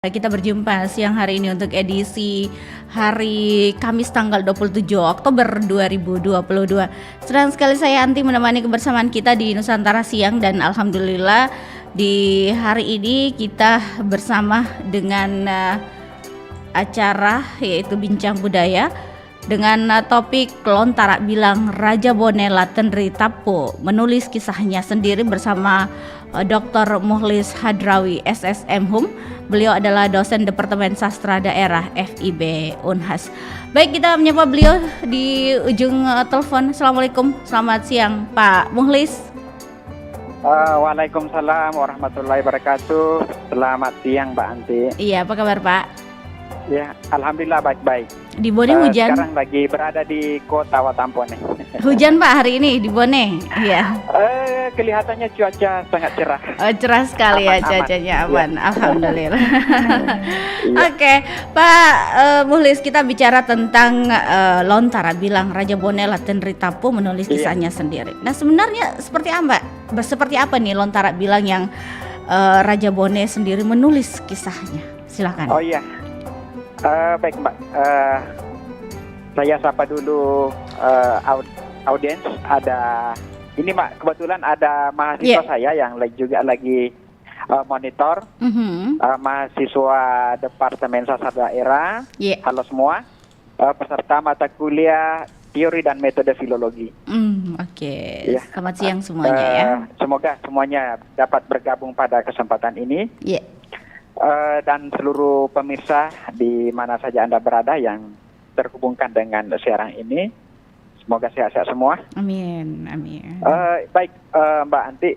Kita berjumpa siang hari ini untuk edisi hari Kamis tanggal 27 Oktober 2022. Senang sekali saya Anti menemani kebersamaan kita di Nusantara Siang, dan alhamdulillah di hari ini kita bersama dengan acara yaitu Bincang Budaya dengan topik Lontara Bilang Raja Bone Latendri Tapo menulis kisahnya sendiri bersama Dr. Mukhlis Hadrawi SSM Hum. Beliau adalah dosen Departemen Sastra Daerah FIB Unhas. Baik, kita menyapa beliau di ujung telepon. Assalamualaikum, selamat siang Pak Mukhlis. Waalaikumsalam warahmatullahi wabarakatuh. Selamat siang Mbak Anti. Iya, apa kabar Pak? Ya, alhamdulillah baik-baik. Di Bone hujan? Sekarang lagi berada di kota Watampo nih. Hujan Pak hari ini di Bone? Iya. Kelihatannya cuaca sangat cerah. Oh, cerah sekali, aman, ya cuacanya aman. Ya. Alhamdulillah. Oke, Pak Mukhlis, kita bicara tentang Lontara Bilang Raja Bone Latendri Tapo menulis kisahnya sendiri. Nah, sebenarnya seperti apa nih Lontara Bilang yang Raja Bone sendiri menulis kisahnya? Silakan. Oh iya. Baik Mbak, saya sapa dulu audiens. Ada ini Mbak, kebetulan ada mahasiswa saya yang juga lagi monitor, mahasiswa Departemen Sastra Daerah. Halo semua, peserta mata kuliah Teori dan Metode Filologi. Oke. Selamat siang semuanya ya. Semoga semuanya dapat bergabung pada kesempatan ini. Dan seluruh pemirsa di mana saja Anda berada yang terhubungkan dengan siaran ini, semoga sehat-sehat semua. Amin, amin. Baik Mbak Anti,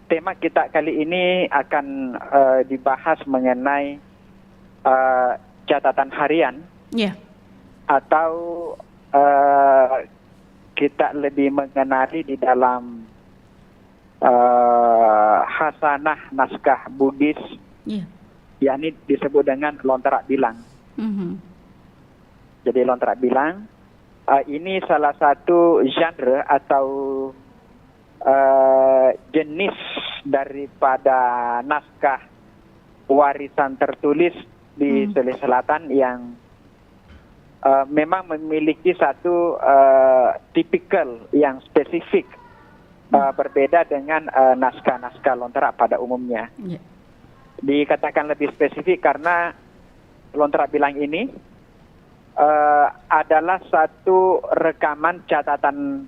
tema kita kali ini akan dibahas mengenai catatan harian, atau kita lebih mengenali di dalam hasanah naskah Buddhis, yakni disebut dengan Lontara Bilang. Jadi Lontara Bilang ini salah satu genre atau jenis daripada naskah warisan tertulis di Sulawesi Selatan yang memang memiliki satu tipikal yang spesifik, berbeda dengan naskah-naskah Lontara pada umumnya. Dikatakan lebih spesifik karena Lontara Bilang ini adalah satu rekaman catatan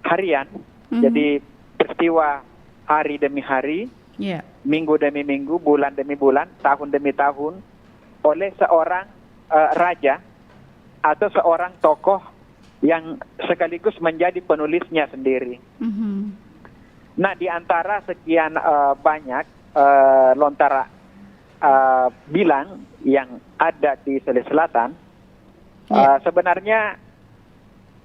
harian. Jadi peristiwa hari demi hari, minggu demi minggu, bulan demi bulan, tahun demi tahun, oleh seorang raja atau seorang tokoh yang sekaligus menjadi penulisnya sendiri. Nah, di antara sekian banyak Lontara Bilang yang ada di Sulawesi Selatan, sebenarnya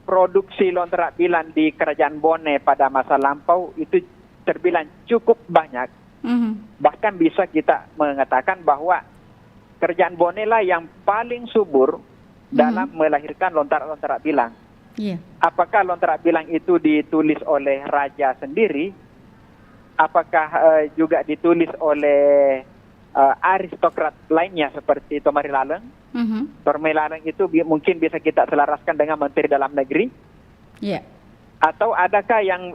produksi Lontara Bilang di Kerajaan Bone pada masa lampau itu terbilang cukup banyak. Bahkan bisa kita mengatakan bahwa Kerajaan Bone lah yang paling subur dalam melahirkan Lontara-Lontara Bilang. Apakah Lontara Bilang itu ditulis oleh raja sendiri? Apakah juga ditulis oleh aristokrat lainnya seperti Tomari Laleng? Tomari Laleng itu mungkin bisa kita selaraskan dengan Menteri Dalam Negeri. Atau adakah yang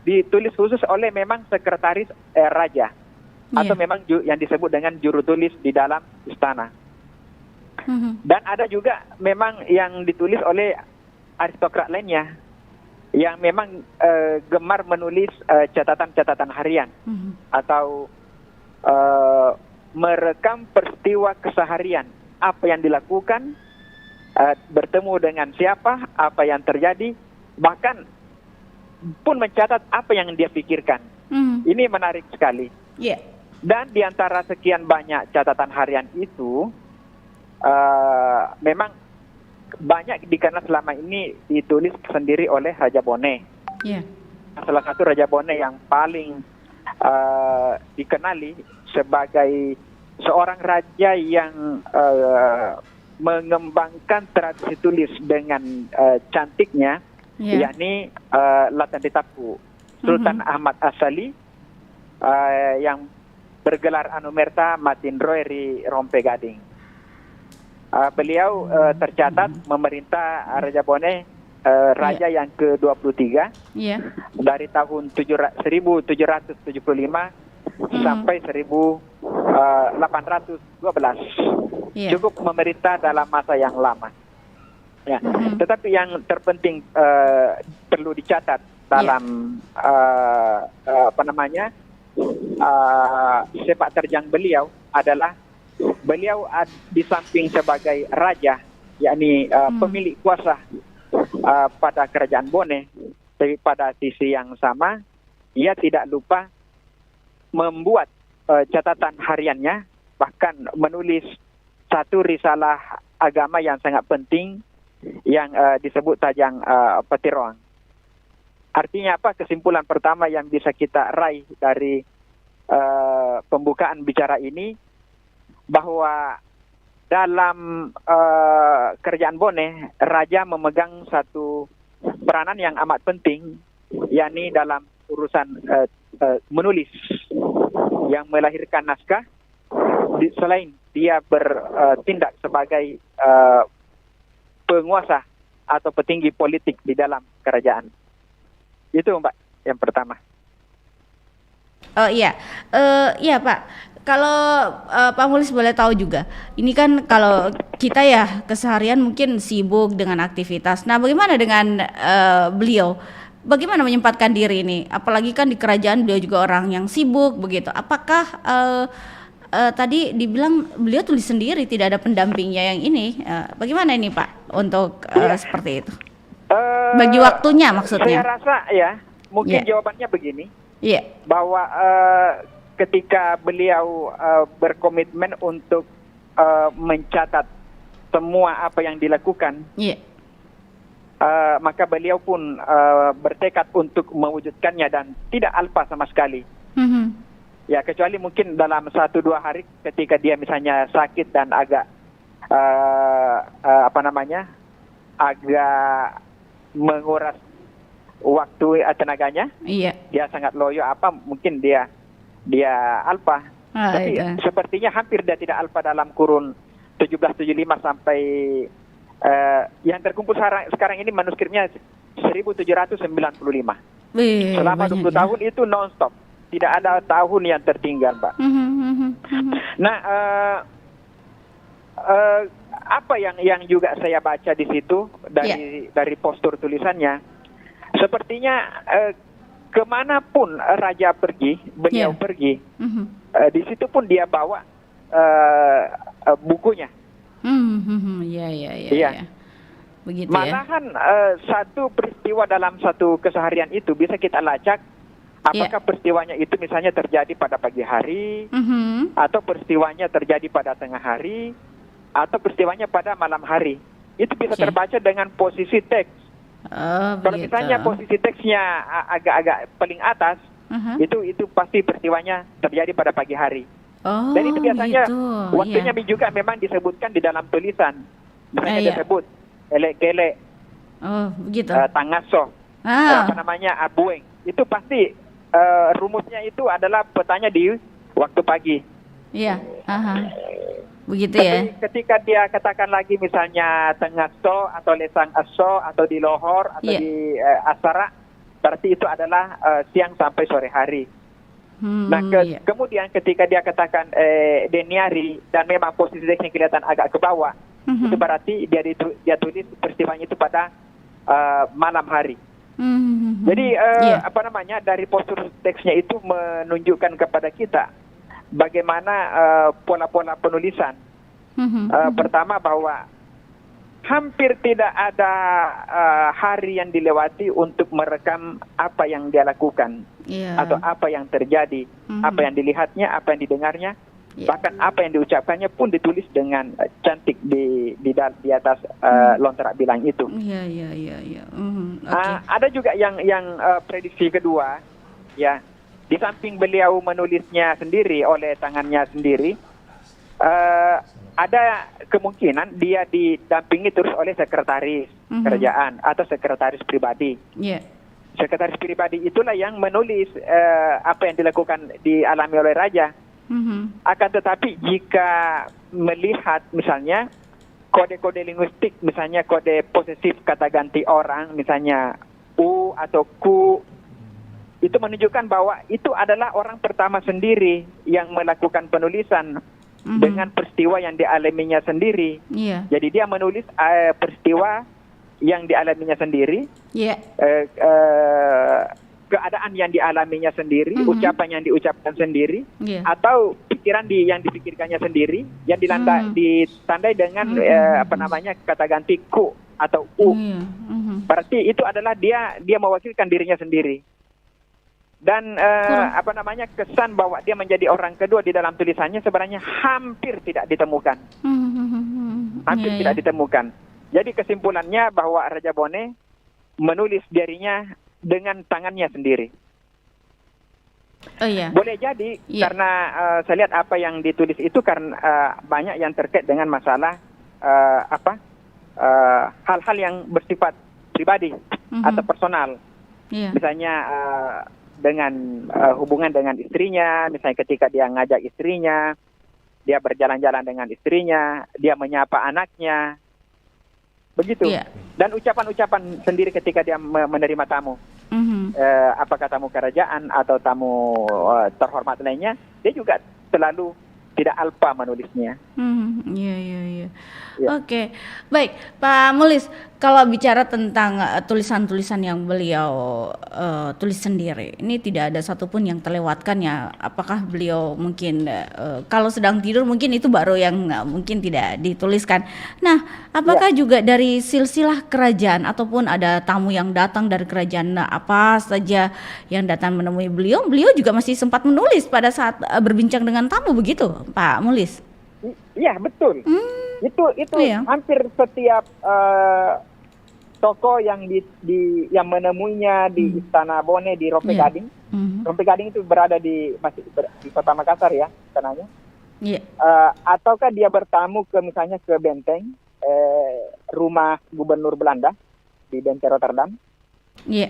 ditulis khusus oleh memang sekretaris raja? Atau memang yang disebut dengan juru tulis di dalam istana? Dan ada juga memang yang ditulis oleh aristokrat lainnya yang memang gemar menulis catatan-catatan harian atau merekam peristiwa keseharian, apa yang dilakukan, bertemu dengan siapa, apa yang terjadi, bahkan pun mencatat apa yang dia pikirkan. Ini menarik sekali. Dan di antara sekian banyak catatan harian itu, memang banyak dikenal selama ini ditulis sendiri oleh Raja Bone. Salah satu Raja Bone yang paling dikenali sebagai seorang raja yang mengembangkan tradisi tulis dengan cantiknya, yakni Latendri Tapo, Sultan Ahmad Asali, yang bergelar Anumerta Matinroeri Rompe Gading. Beliau tercatat memerintah Raja Bone raja yang ke-23 dari tahun 1775 sampai 1812. Cukup memerintah dalam masa yang lama. Ya, tetapi yang terpenting perlu dicatat dalam sepak terjang beliau adalah beliau di samping sebagai raja, yakni pemilik kuasa pada kerajaan Bone, tapi pada sisi yang sama ia tidak lupa membuat catatan hariannya, bahkan menulis satu risalah agama yang sangat penting yang disebut Tajang Patiroang. Artinya apa? Kesimpulan pertama yang bisa kita raih dari pembukaan bicara ini, bahwa dalam kerajaan Bone, raja memegang satu peranan yang amat penting, yakni dalam urusan menulis, yang melahirkan naskah, selain dia bertindak sebagai penguasa atau petinggi politik di dalam kerajaan. Itu Mbak, yang pertama. Oh iya, iya Pak. Kalau Pak Mulis boleh tahu juga, ini kan kalau kita ya keseharian mungkin sibuk dengan aktivitas. Nah, bagaimana dengan beliau? Bagaimana menyempatkan diri ini? Apalagi kan di kerajaan beliau juga orang yang sibuk begitu. Apakah tadi dibilang beliau tulis sendiri, tidak ada pendampingnya yang ini? Bagaimana ini Pak untuk seperti itu? Bagi waktunya maksudnya. Saya rasa ya, mungkin jawabannya begini. Bahwa ketika beliau berkomitmen untuk mencatat semua apa yang dilakukan, maka beliau pun bertekad untuk mewujudkannya dan tidak alpa sama sekali. Ya, kecuali mungkin dalam 1-2 hari ketika dia misalnya sakit dan agak agak menguras waktu tenaganya, dia sangat loyo mungkin dia alpa. Tapi sepertinya hampir dia tidak alpa dalam kurun 1775 sampai yang terkumpul sekarang ini manuskripnya 1795. Selama 20 tahun itu non-stop, tidak ada tahun yang tertinggal, Mbak. Nah, apa yang juga saya baca di situ dari postur tulisannya, sepertinya kemanapun raja pergi, beliau pergi, di situ pun dia bawa bukunya. Begitu. Malahan satu peristiwa dalam satu keseharian itu bisa kita lacak. Apakah peristiwanya itu misalnya terjadi pada pagi hari, atau peristiwanya terjadi pada tengah hari, atau peristiwanya pada malam hari. Itu bisa terbaca dengan posisi teks. Kalau misalnya posisi teksnya agak paling atas, itu pasti peristiwanya terjadi pada pagi hari. Dan itu biasanya waktunya juga memang disebutkan di dalam tulisan. Misalnya disebut elek-kelek, tangaso, abueng. Itu pasti rumusnya itu adalah petanya di waktu pagi. Begitu. Tapi ketika dia katakan lagi misalnya tengah-so atau lesang aso atau di lohor atau di asara, berarti itu adalah siang sampai sore hari. Kemudian ketika dia katakan deniari dan memang posisi teksnya kelihatan agak ke bawah, itu berarti dia tulis peristiwanya itu pada malam hari. Jadi dari postur teksnya itu menunjukkan kepada kita bagaimana pola-pola penulisan. Pertama, bahwa hampir tidak ada hari yang dilewati untuk merekam apa yang dia lakukan, atau apa yang terjadi, apa yang dilihatnya, apa yang didengarnya, bahkan apa yang diucapkannya pun ditulis dengan cantik di atas lontar bilang itu. Ada juga yang prediksi kedua, ya, di samping beliau menulisnya sendiri oleh tangannya sendiri, ada kemungkinan dia didampingi terus oleh sekretaris kerajaan atau sekretaris pribadi. Sekretaris pribadi itulah yang menulis apa yang dilakukan, dialami oleh raja. Akan tetapi jika melihat misalnya kode-kode linguistik, misalnya kode posesif kata ganti orang, misalnya u atau ku, itu menunjukkan bahwa itu adalah orang pertama sendiri yang melakukan penulisan dengan peristiwa yang dialaminya sendiri. Jadi dia menulis peristiwa yang dialaminya sendiri, keadaan yang dialaminya sendiri, ucapan yang diucapkan sendiri, atau pikiran yang dipikirkannya sendiri, yang ditandai dengan kata ganti ku atau u. Berarti itu adalah dia mewakilkan dirinya sendiri. Dan kesan bahwa dia menjadi orang kedua di dalam tulisannya sebenarnya hampir tidak ditemukan. Hampir tidak ditemukan. Jadi kesimpulannya bahwa Raja Bone menulis dirinya dengan tangannya sendiri. Boleh jadi karena saya lihat apa yang ditulis itu karena banyak yang terkait dengan masalah hal-hal yang bersifat pribadi atau personal. Misalnya dengan hubungan dengan istrinya, misalnya ketika dia ngajak istrinya, dia berjalan-jalan dengan istrinya, dia menyapa anaknya, begitu. Dan ucapan-ucapan sendiri ketika dia menerima tamu, apakah tamu kerajaan atau tamu terhormat lainnya, dia juga selalu tidak alpa menulisnya. Oke, baik Pak Mulis, kalau bicara tentang tulisan-tulisan yang beliau tulis sendiri, ini tidak ada satupun yang terlewatkan ya. Apakah beliau mungkin kalau sedang tidur mungkin itu baru yang mungkin tidak dituliskan. Nah, apakah juga dari silsilah kerajaan ataupun ada tamu yang datang dari kerajaan, apa saja yang datang menemui beliau juga masih sempat menulis pada saat berbincang dengan tamu, begitu Pak Mulis? Iya, betul. Itu hampir setiap tokoh yang yang menemuinya di Istana Bone di Rompe Gading. Rompe Gading itu berada di Kota Makassar ya, istananya. Ataukah dia bertamu misalnya ke benteng rumah Gubernur Belanda di Benteng Rotterdam.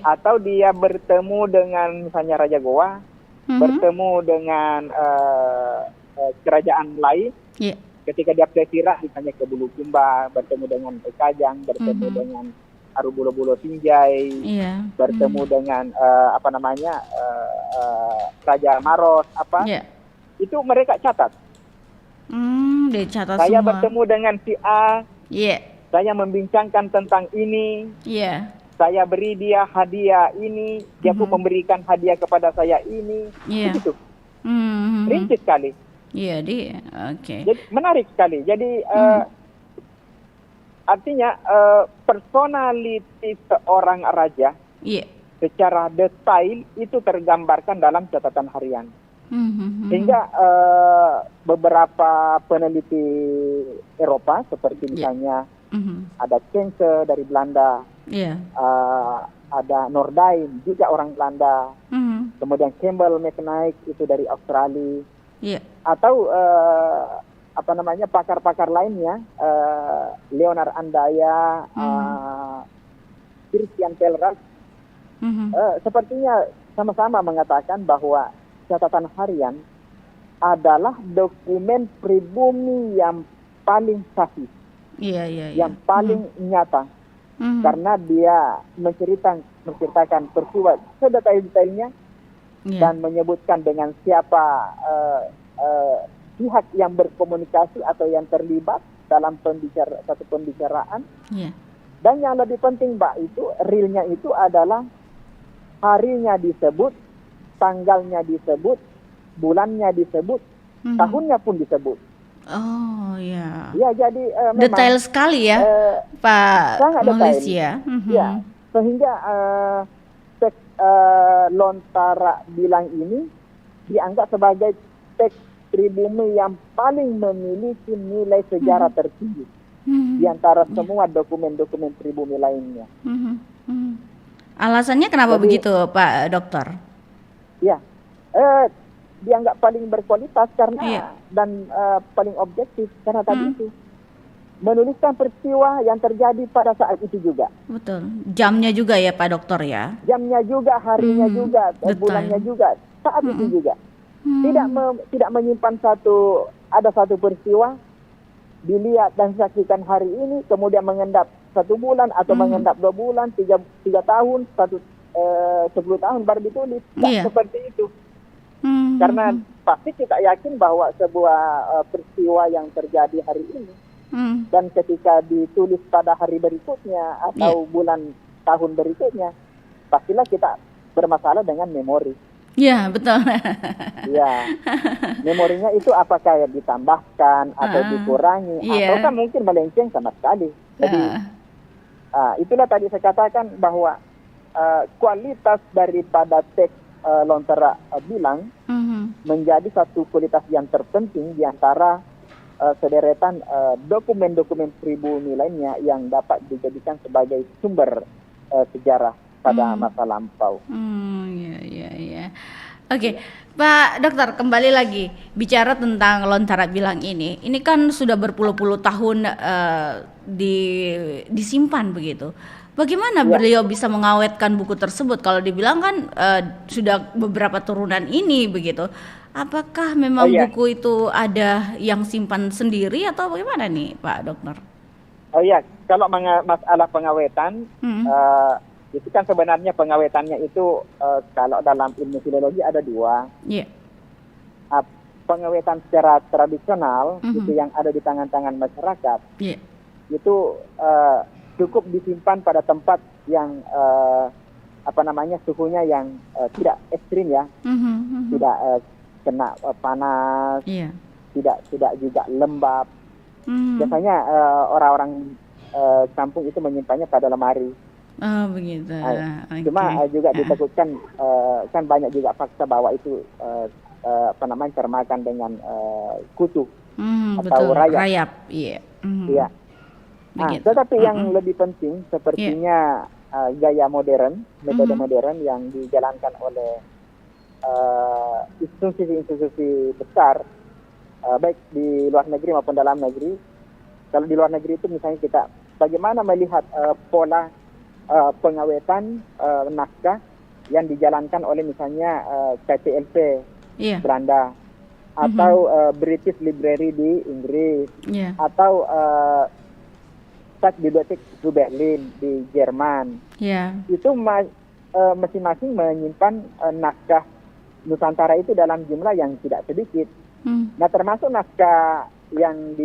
Atau dia bertemu dengan misalnya Raja Goa, bertemu dengan kerajaan lain. Ketika dia plesira misalnya ke Bulukumba, bertemu dengan Kajang, bertemu dengan Arubulo-bulo Sinjai, bertemu dengan Raja Maros, itu mereka catat. Dicatat saya semua. Bertemu dengan si A, saya membincangkan tentang ini, saya beri dia hadiah ini, dia pun memberikan hadiah kepada saya ini, begitu. Rinci sekali. Oke. Jadi menarik sekali. Jadi artinya personality seorang raja secara detail itu tergambarkan dalam catatan harian. Sehingga beberapa peneliti Eropa seperti misalnya ada Kense dari Belanda, ada Nordijn juga orang Belanda, kemudian Campbell McKnight itu dari Australia. Atau pakar-pakar lainnya, Leonard Andaya, Christian Pelras, sepertinya sama-sama mengatakan bahwa catatan harian adalah dokumen pribumi yang paling sahih, yang paling nyata, karena dia menceritakan peristiwa sedetail-detailnya. Dan menyebutkan dengan siapa pihak yang berkomunikasi atau yang terlibat dalam satu pembicaraan. Dan yang lebih penting Mbak, itu realnya itu adalah harinya disebut, tanggalnya disebut, bulannya disebut, tahunnya pun disebut. Ya, jadi detail sekali ya, Pak Mulis ya. Sehingga Lontara Bilang ini dianggap sebagai teks pribumi yang paling memiliki nilai sejarah tertinggi di antara semua dokumen-dokumen pribumi lainnya. Alasannya kenapa begitu, Pak Dokter? Dianggap paling berkualitas karena dan paling objektif karena tadi itu menuliskan peristiwa yang terjadi pada saat itu juga. Betul. Jamnya juga ya Pak Dokter ya. Jamnya juga, harinya juga, bulannya juga, saat itu juga. tidak menyimpan ada satu peristiwa dilihat dan disaksikan hari ini, kemudian mengendap 1 bulan atau mengendap 2 bulan, 3 tahun, 10 tahun baru ditulis. Tidak seperti itu. Karena pasti kita yakin bahwa sebuah peristiwa yang terjadi hari ini dan ketika ditulis pada hari berikutnya atau bulan tahun berikutnya, pastilah kita bermasalah dengan memori. Ya, betul. Ya, memorinya itu apakah yang ditambahkan atau dikurangi, atau kan mungkin melenceng sama sekali. Jadi itulah tadi saya katakan bahwa kualitas daripada teks Lontera bilang menjadi satu kualitas yang terpenting di antara sederetan dokumen-dokumen pribumi lainnya yang dapat dijadikan sebagai sumber sejarah pada masa lampau. Ya. Oke, Pak Dokter, kembali lagi bicara tentang Lontera bilang ini kan sudah berpuluh-puluh tahun disimpan begitu. Bagaimana beliau bisa mengawetkan buku tersebut? Kalau dibilang kan sudah beberapa turunan ini begitu. Apakah memang buku itu ada yang simpan sendiri atau bagaimana nih, Pak Dokter? Oh iya, kalau masalah pengawetan, itu kan sebenarnya pengawetannya itu kalau dalam ilmu filologi ada 2. Pengawetan secara tradisional itu yang ada di tangan-tangan masyarakat, itu cukup disimpan pada tempat yang suhunya yang tidak ekstrim ya, tidak kena panas, tidak juga lembab. Biasanya orang-orang kampung itu menyimpannya pada lemari. Oh begitu. Cuma juga ditakutkan kan banyak juga fakta bahwa itu termakan dengan kutu atau rayap. Iya. Tetapi yang lebih penting sepertinya gaya modern, metode modern yang dijalankan oleh institusi-institusi besar, baik di luar negeri maupun dalam negeri. Kalau di luar negeri itu misalnya kita bagaimana melihat pola pengawetan naskah yang dijalankan oleh misalnya KTLP Belanda atau British Library di Inggris atau Staatsbibliothek di Berlin di Jerman. Itu masing-masing menyimpan naskah Nusantara itu dalam jumlah yang tidak sedikit. Nah, termasuk naskah yang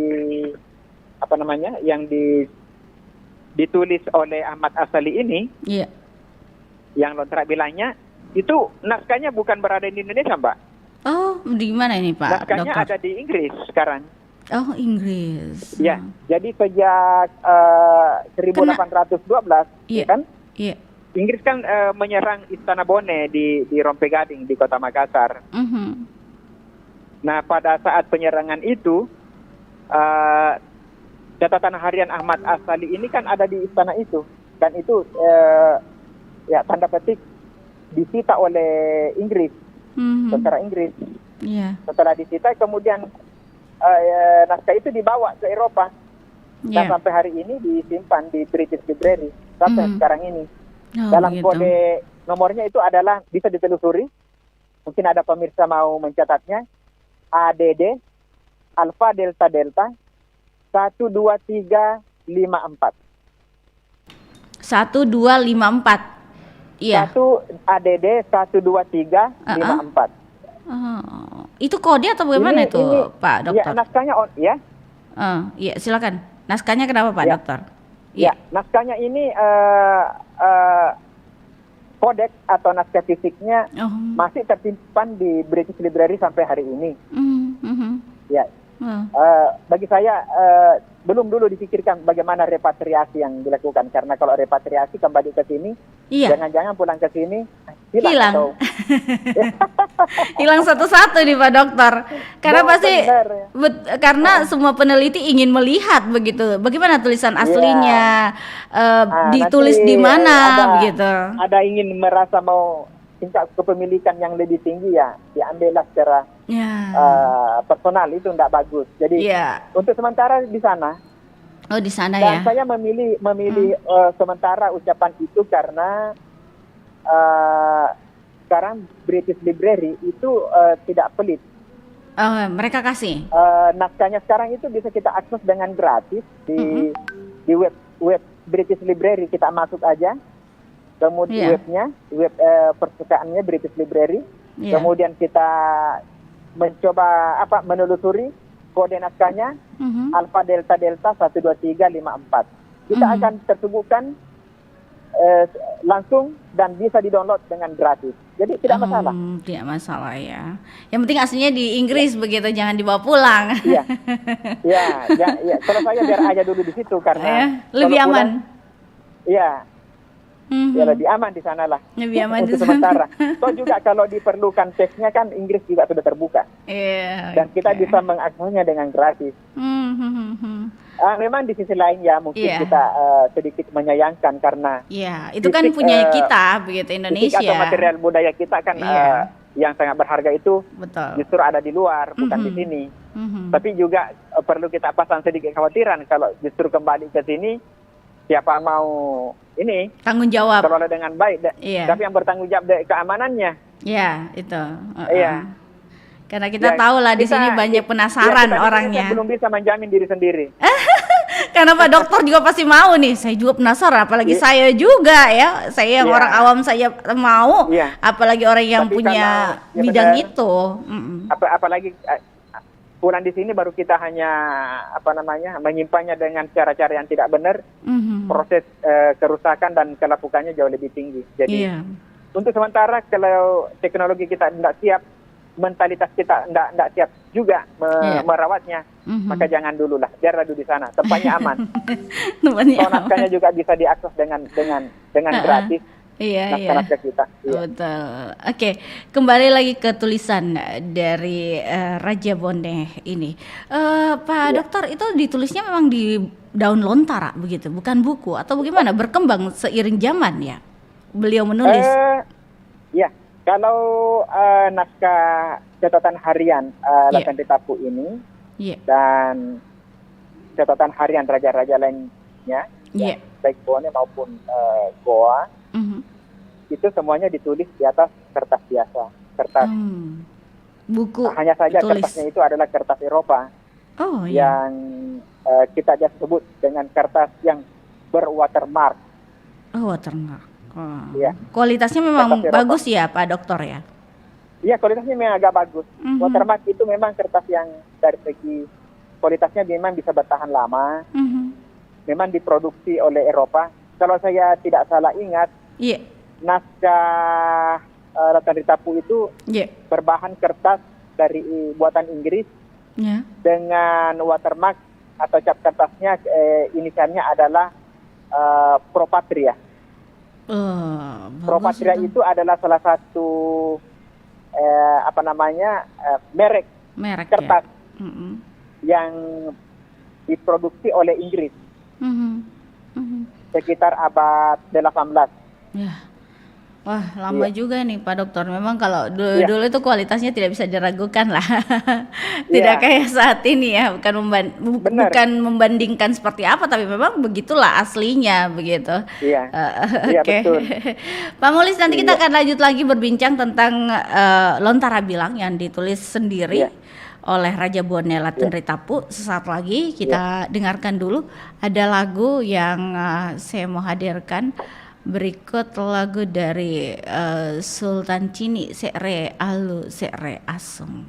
ditulis oleh Ahmad Asali ini, yang Lontera bilangnya itu naskahnya bukan berada di Indonesia, Mbak. Oh, di mana ini, Pak? Naskahnya ada di Inggris sekarang. Oh, Inggris. Ya, jadi sejak 1812, kan? Inggris kan menyerang Istana Bone di Rompegading di Kota Makassar. Nah, pada saat penyerangan itu, catatan harian Ahmad Asali ini kan ada di istana itu, dan itu tanda petik disita oleh Inggris, tentara Inggris. Setelah disita, kemudian naskah itu dibawa ke Eropa dan sampai hari ini disimpan di British Library sampai sekarang ini. Dalam kode nomornya itu adalah bisa ditelusuri. Mungkin ada pemirsa mau mencatatnya. ADD Alpha Delta Delta 12354. 1254. Iya. 1 ADD 12354. Itu kode atau bagaimana itu, Pak Dokter? Ya, naskahnya iya, silakan. Naskahnya kenapa, Pak Dokter? Ya, naskahnya ini kodeks atau naskah fisiknya masih tersimpan di British Library sampai hari ini. Ya, bagi saya belum dulu dipikirkan bagaimana repatriasi yang dilakukan, karena kalau repatriasi kembali ke sini, jangan-jangan pulang ke sini hilang. Hilang satu-satu nih, Pak Dokter. Karena pasti karena semua peneliti ingin melihat begitu, bagaimana tulisan aslinya, ditulis di mana begitu. Ada ingin merasa mau tingkat kepemilikan yang lebih tinggi, ya diambillah secara personal, itu tidak bagus. Jadi untuk sementara di sana. Oh, di sana dan saya memilih sementara ucapan itu karena sekarang British Library itu tidak pelit. Mereka kasih. Naskahnya sekarang itu bisa kita akses dengan gratis di web British Library. Kita masuk aja, kemudian web perpustakaannya British Library. Kemudian kita mencoba menelusuri kode naskahnya alfa delta delta 12354. Kita akan tersuguhkan langsung dan bisa di-download dengan gratis. Jadi tidak masalah. Tidak masalah ya. Yang penting aslinya di Inggris begitu, jangan dibawa pulang. Iya. Ya. Kalau saya biar aja dulu di situ karena lebih aman. Iya. Ya lebih aman di sana lah. Lebih aman untuk sementara. Toh juga kalau diperlukan teksnya kan Inggris juga sudah terbuka. Dan kita bisa mengaksesnya dengan gratis. Memang di sisi lain ya mungkin kita sedikit menyayangkan karena itu kan punya kita begitu Indonesia. Fisik atau material budaya kita kan yang sangat berharga itu justru ada di luar, bukan di sini. Tapi juga perlu kita pasang sedikit kekhawatiran kalau justru kembali ke sini, siapa mau ini tanggung jawab kelola dengan baik, tapi yang bertanggung jawab dari keamanannya. Iya itu. Karena kita tahu lah di sini banyak penasaran orangnya. Kita belum bisa menjamin diri sendiri. Karena Pak Dokter juga pasti mau nih. Saya juga penasaran, apalagi saya juga ya. Saya yang orang awam saya mau, apalagi orang yang punya bidang itu. Apalagi pulang di sini baru kita hanya menyimpannya dengan cara-cara yang tidak benar. Proses kerusakan dan kelapukannya jauh lebih tinggi. Jadi untuk sementara kalau teknologi kita tidak siap, mentalitas kita tidak siap juga merawatnya, maka jangan dulu lah, biarlah dulu di sana, tempatnya aman. Naskahnya juga bisa diakses dengan gratis. Naskah kita. Betul. Oke, kembali lagi ke tulisan dari Raja Boneh ini, Pak Dokter, itu ditulisnya memang di daun lontara begitu, bukan buku atau bagaimana? Berkembang seiring zaman ya, beliau menulis. Kalau naskah catatan harian Latan Ritapu ini dan catatan harian raja-raja lainnya, baik Boneh maupun Goa, itu semuanya ditulis di atas kertas biasa, kertas buku. Hanya saja kertasnya itu adalah kertas Eropa yang kita biasa sebut dengan kertas yang berwatermark. Watermark. Kualitasnya memang bagus ya Pak Dokter ya? Iya, kualitasnya memang agak bagus. Watermark itu memang kertas yang dari segi kualitasnya memang bisa bertahan lama. Memang diproduksi oleh Eropa. Kalau saya tidak salah ingat, naskah Latan Ritapu itu berbahan kertas dari buatan Inggris dengan watermark atau cap kertasnya inisialnya adalah Propatria. Propatria itu adalah salah satu merek kertas yang diproduksi oleh Inggris sekitar abad 18. Wah, lama juga nih Pak Dokter. Memang kalau dulu itu kualitasnya tidak bisa diragukan lah. Tidak kayak saat ini ya, bukan membandingkan seperti apa, tapi memang begitulah aslinya begitu. Betul. Pak Mulis, nanti kita akan lanjut lagi berbincang tentang Lontara Bilang yang ditulis sendiri oleh Raja Boneh Latan Ritapu. Sesaat lagi kita dengarkan dulu ada lagu yang saya mau hadirkan. Berikut lagu dari Sultan Cini, Sekre Alu Sekre Asung.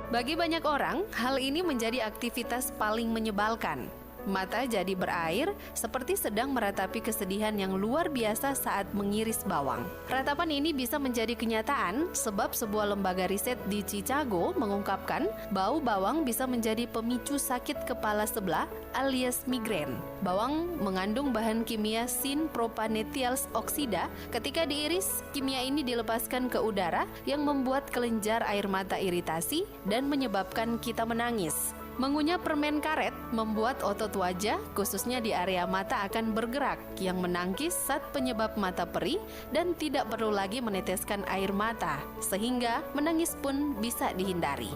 Bagi banyak orang, hal ini menjadi aktivitas paling menyebalkan. Mata jadi berair seperti sedang meratapi kesedihan yang luar biasa saat mengiris bawang. Ratapan ini bisa menjadi kenyataan sebab sebuah lembaga riset di Chicago mengungkapkan bau bawang bisa menjadi pemicu sakit kepala sebelah alias migrain. Bawang mengandung bahan kimia sin-propanethial oksida. Ketika diiris, kimia ini dilepaskan ke udara yang membuat kelenjar air mata iritasi dan menyebabkan kita menangis. Mengunyah permen karet membuat otot wajah, khususnya di area mata akan bergerak, yang menangkis zat penyebab mata perih dan tidak perlu lagi meneteskan air mata, sehingga menangis pun bisa dihindari.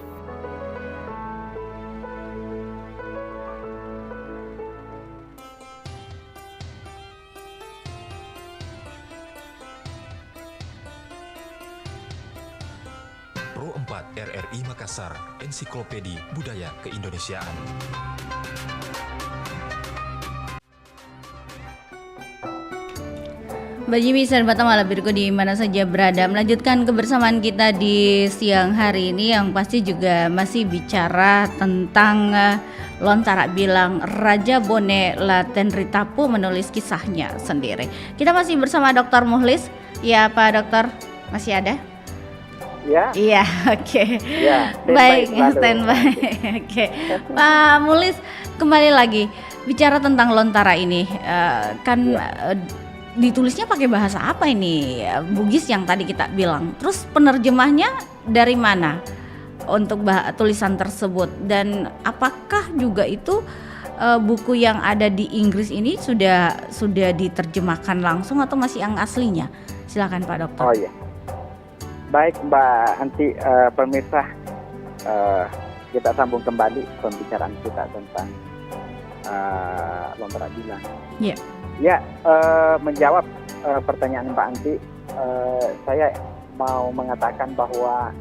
Pro 4 RRI Makassar, Ensiklopedi Budaya Keindonesiaan. Bagi bisa Batam Malabirku di mana saja berada, melanjutkan kebersamaan kita di siang hari ini yang pasti juga masih bicara tentang Lontara bilang Raja Bone Laten Ritapu menulis kisahnya sendiri. Kita masih bersama Dr. Muhlis. Ya Pak Dokter, masih ada? Ya. Iya, oke. Ya, baik, standby. Oke. Pak Mulis, kembali lagi bicara tentang Lontara ini. Ditulisnya pakai bahasa apa ini? Bugis yang tadi kita bilang. Terus penerjemahnya dari mana? untuk tulisan tersebut. Dan apakah juga itu buku yang ada di Inggris ini sudah diterjemahkan langsung atau masih yang aslinya? Silakan Pak Dokter. Oh iya. Baik Mbak Anti, pemirsa, kita sambung kembali pembicaraan kita tentang Lontera Bilang. Yeah. Ya, menjawab pertanyaan Mbak Anti, saya mau mengatakan bahwa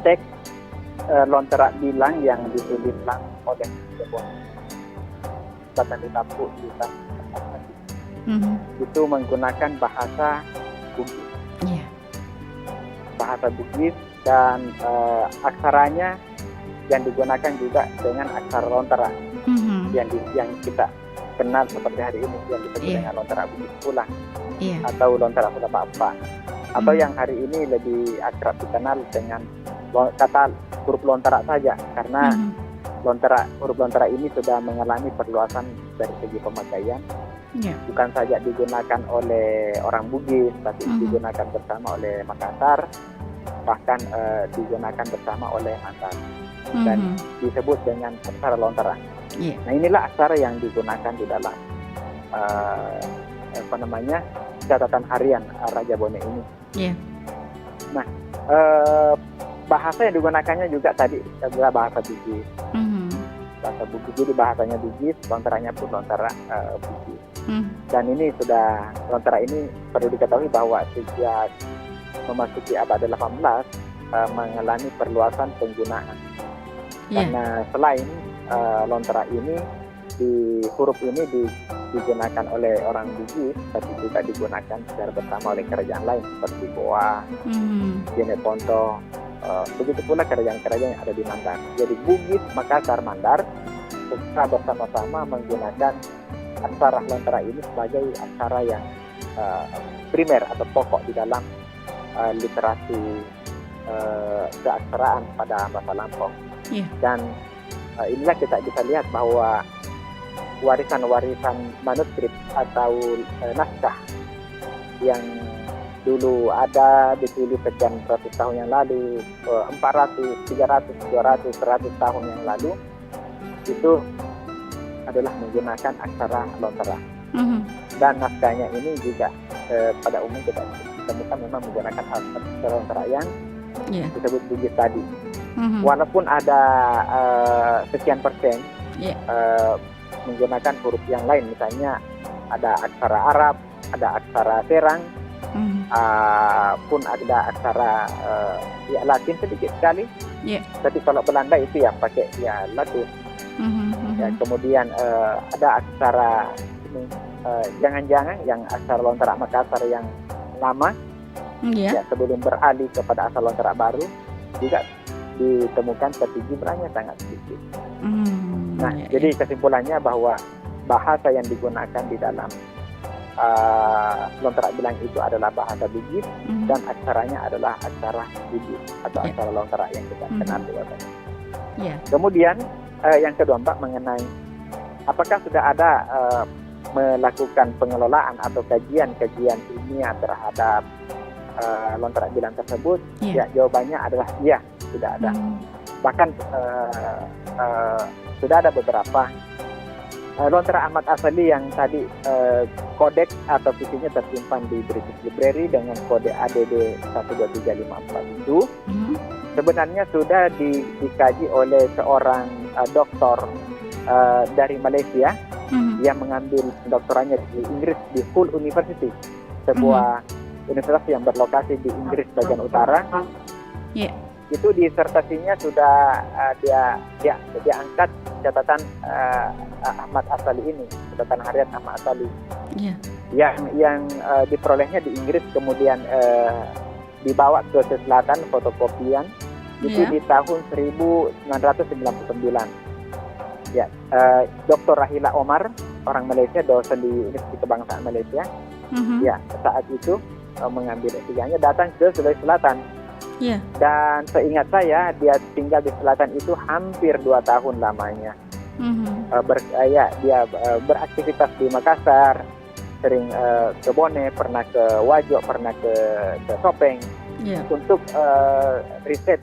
teks Lontera Bilang yang ditulis oleh Batan Ditapu itu menggunakan bahasa Bugis. Yeah. Bahasa Bugis dan aksaranya yang digunakan juga dengan aksara Lontera yang kita kenal seperti hari ini, yang disebut dengan Lontera Bugis pula atau Lontera Sulapak, atau yang hari ini lebih akrab dikenal dengan kata huruf Lontera saja, karena huruf Lontera ini sudah mengalami perluasan dari segi pemakaian. Bukan saja digunakan oleh orang Bugis, tapi digunakan bersama oleh Makassar, bahkan digunakan bersama oleh Makassar dan disebut dengan aksara Lontera. Nah, inilah aksara yang digunakan di dalam catatan harian Raja Bone ini. Nah, bahasa yang digunakannya juga tadi adalah bahasa Bugis. Bahasa Bugis, jadi bahasanya Bugis, Lonteranya pun Lontera Bugis. Dan ini sudah, Lontera ini perlu diketahui bahwa sejak memasuki abad 18 mengalami perluasan penggunaan. Karena selain Lontera ini, huruf ini digunakan oleh orang Bugis, tapi juga digunakan secara bersama oleh kerajaan lain seperti Goa, Jeneponto, begitu pula kerajaan-kerajaan yang ada di Mandar. Jadi Bugis, Makassar, Mandar secara bersama-sama menggunakan aksara Lontera ini sebagai aksara yang primer atau pokok di dalam literasi keaksaraan pada masa lampau. Dan inilah kita bisa lihat bahwa warisan-warisan manuskrip atau naskah yang dulu ada ditulis sekian ratus tahun yang lalu, 400, 300, 200, 100 tahun yang lalu, itu adalah menggunakan aksara Lontera. Dan naskahnya ini juga pada umum kita temukan memang menggunakan aksara Lontera yang disebut Bugis tadi. Walaupun ada sekian persen menggunakan huruf yang lain, misalnya ada aksara Arab, ada aksara Serang, pun ada aksara Latin sedikit sekali. Tapi kalau Belanda itu yang pakai Latin. Kemudian ada aksara ini, jangan-jangan yang aksara Lontera Makassar yang lama, sebelum beralih kepada aksara Lontera baru, juga ditemukan tapi jumlahnya sangat sedikit. Jadi kesimpulannya bahwa bahasa yang digunakan di dalam Lontera Bilang itu adalah bahasa Bugis dan aksaranya adalah aksara Bugis atau aksara Lontera yang kita kenal di bawah. Kemudian yang kedua Mbak, mengenai apakah sudah ada melakukan pengelolaan atau kajian ilmiah terhadap Lontera Bilang tersebut? Ya, jawabannya adalah iya, sudah ada. Bahkan sudah ada beberapa Lontera Ahmad Asali yang tadi kodeks atau visinya tersimpan di British Library dengan kode ADD 123544 itu sebenarnya sudah dikaji oleh seorang doktor dari Malaysia yang mengambil doktorannya di Inggris di Hull University, sebuah universitas yang berlokasi di Inggris bagian utara. Itu disertasinya sudah dia angkat catatan Ahmad Asali ini, catatan harian Ahmad Asali. Yang diperolehnya di Inggris, kemudian dibawa ke selatan fotokopian itu di tahun 1999. Dr. Rahila Omar, orang Malaysia, dosen di Universitas Kebangsaan Malaysia, saat itu mengambil S3-nya datang ke Sulawesi Selatan. Dan seingat saya dia tinggal di selatan itu hampir 2 tahun lamanya. Dia beraktivitas di Makassar, sering ke Bone, pernah ke Wajo, pernah ke Sopeng, untuk riset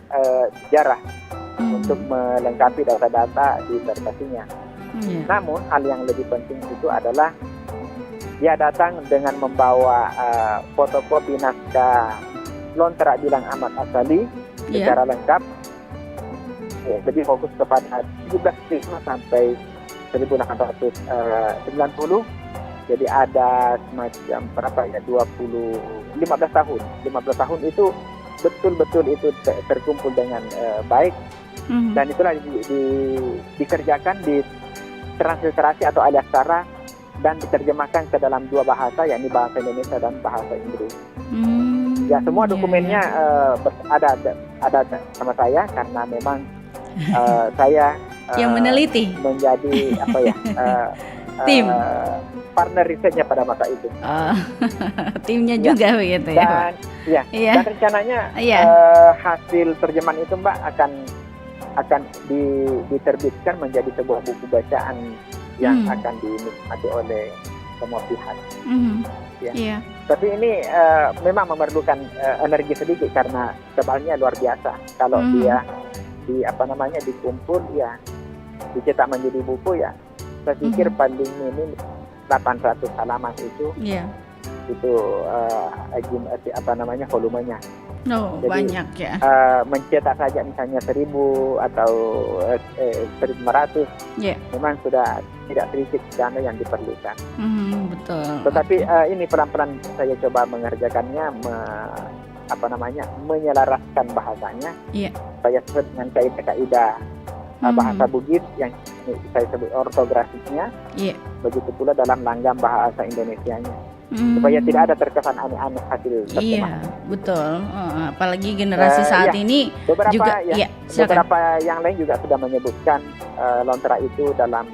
sejarah, untuk melengkapi data-data disertasinya. Namun hal yang lebih penting itu adalah dia datang dengan membawa fotokopi naskah Lontera Bilang Ahmad Asali secara lengkap. Lebih fokus kepada 17 sampai 1890. Jadi ada semacam berapa ya, 15 tahun. 15 tahun itu betul-betul itu terkumpul dengan baik. Dan itulah dikerjakan, ditransliterasi atau aliaksara dan diterjemahkan ke dalam 2 bahasa, yakni bahasa Indonesia dan bahasa Inggris. Ya, semua dokumennya ada sama saya karena memang saya yang meneliti, menjadi tim partner risetnya pada masa itu. Timnya juga begitu ya. Dan rencananya hasil terjemahan itu Mbak akan diterbitkan menjadi sebuah buku bacaan yang akan dinikmati oleh semua pihak. Tapi ini memang memerlukan energi sedikit karena tebalnya luar biasa. Kalau dia dikumpul dicetak menjadi buku saya pikir paling minim 800 halaman itu. Itu volumenya. Jadi, banyak ya. Mencetak saja misalnya 1000 atau 1500, memang sudah tidak sedikit dana yang diperlukan. Betul. Tetapi ini pelan-pelan saya coba mengerjakannya, menyelaraskan bahasanya supaya sesuai dengan kaidah-kaidah bahasa Bugis yang saya sebut ortografinya. Begitu pula dalam langgam bahasa Indonesianya. Supaya tidak ada terkesan aneh-aneh hasil terjemahan. Betul. Apalagi generasi saat ini beberapa yang lain juga sudah menyebutkan Lontera itu dalam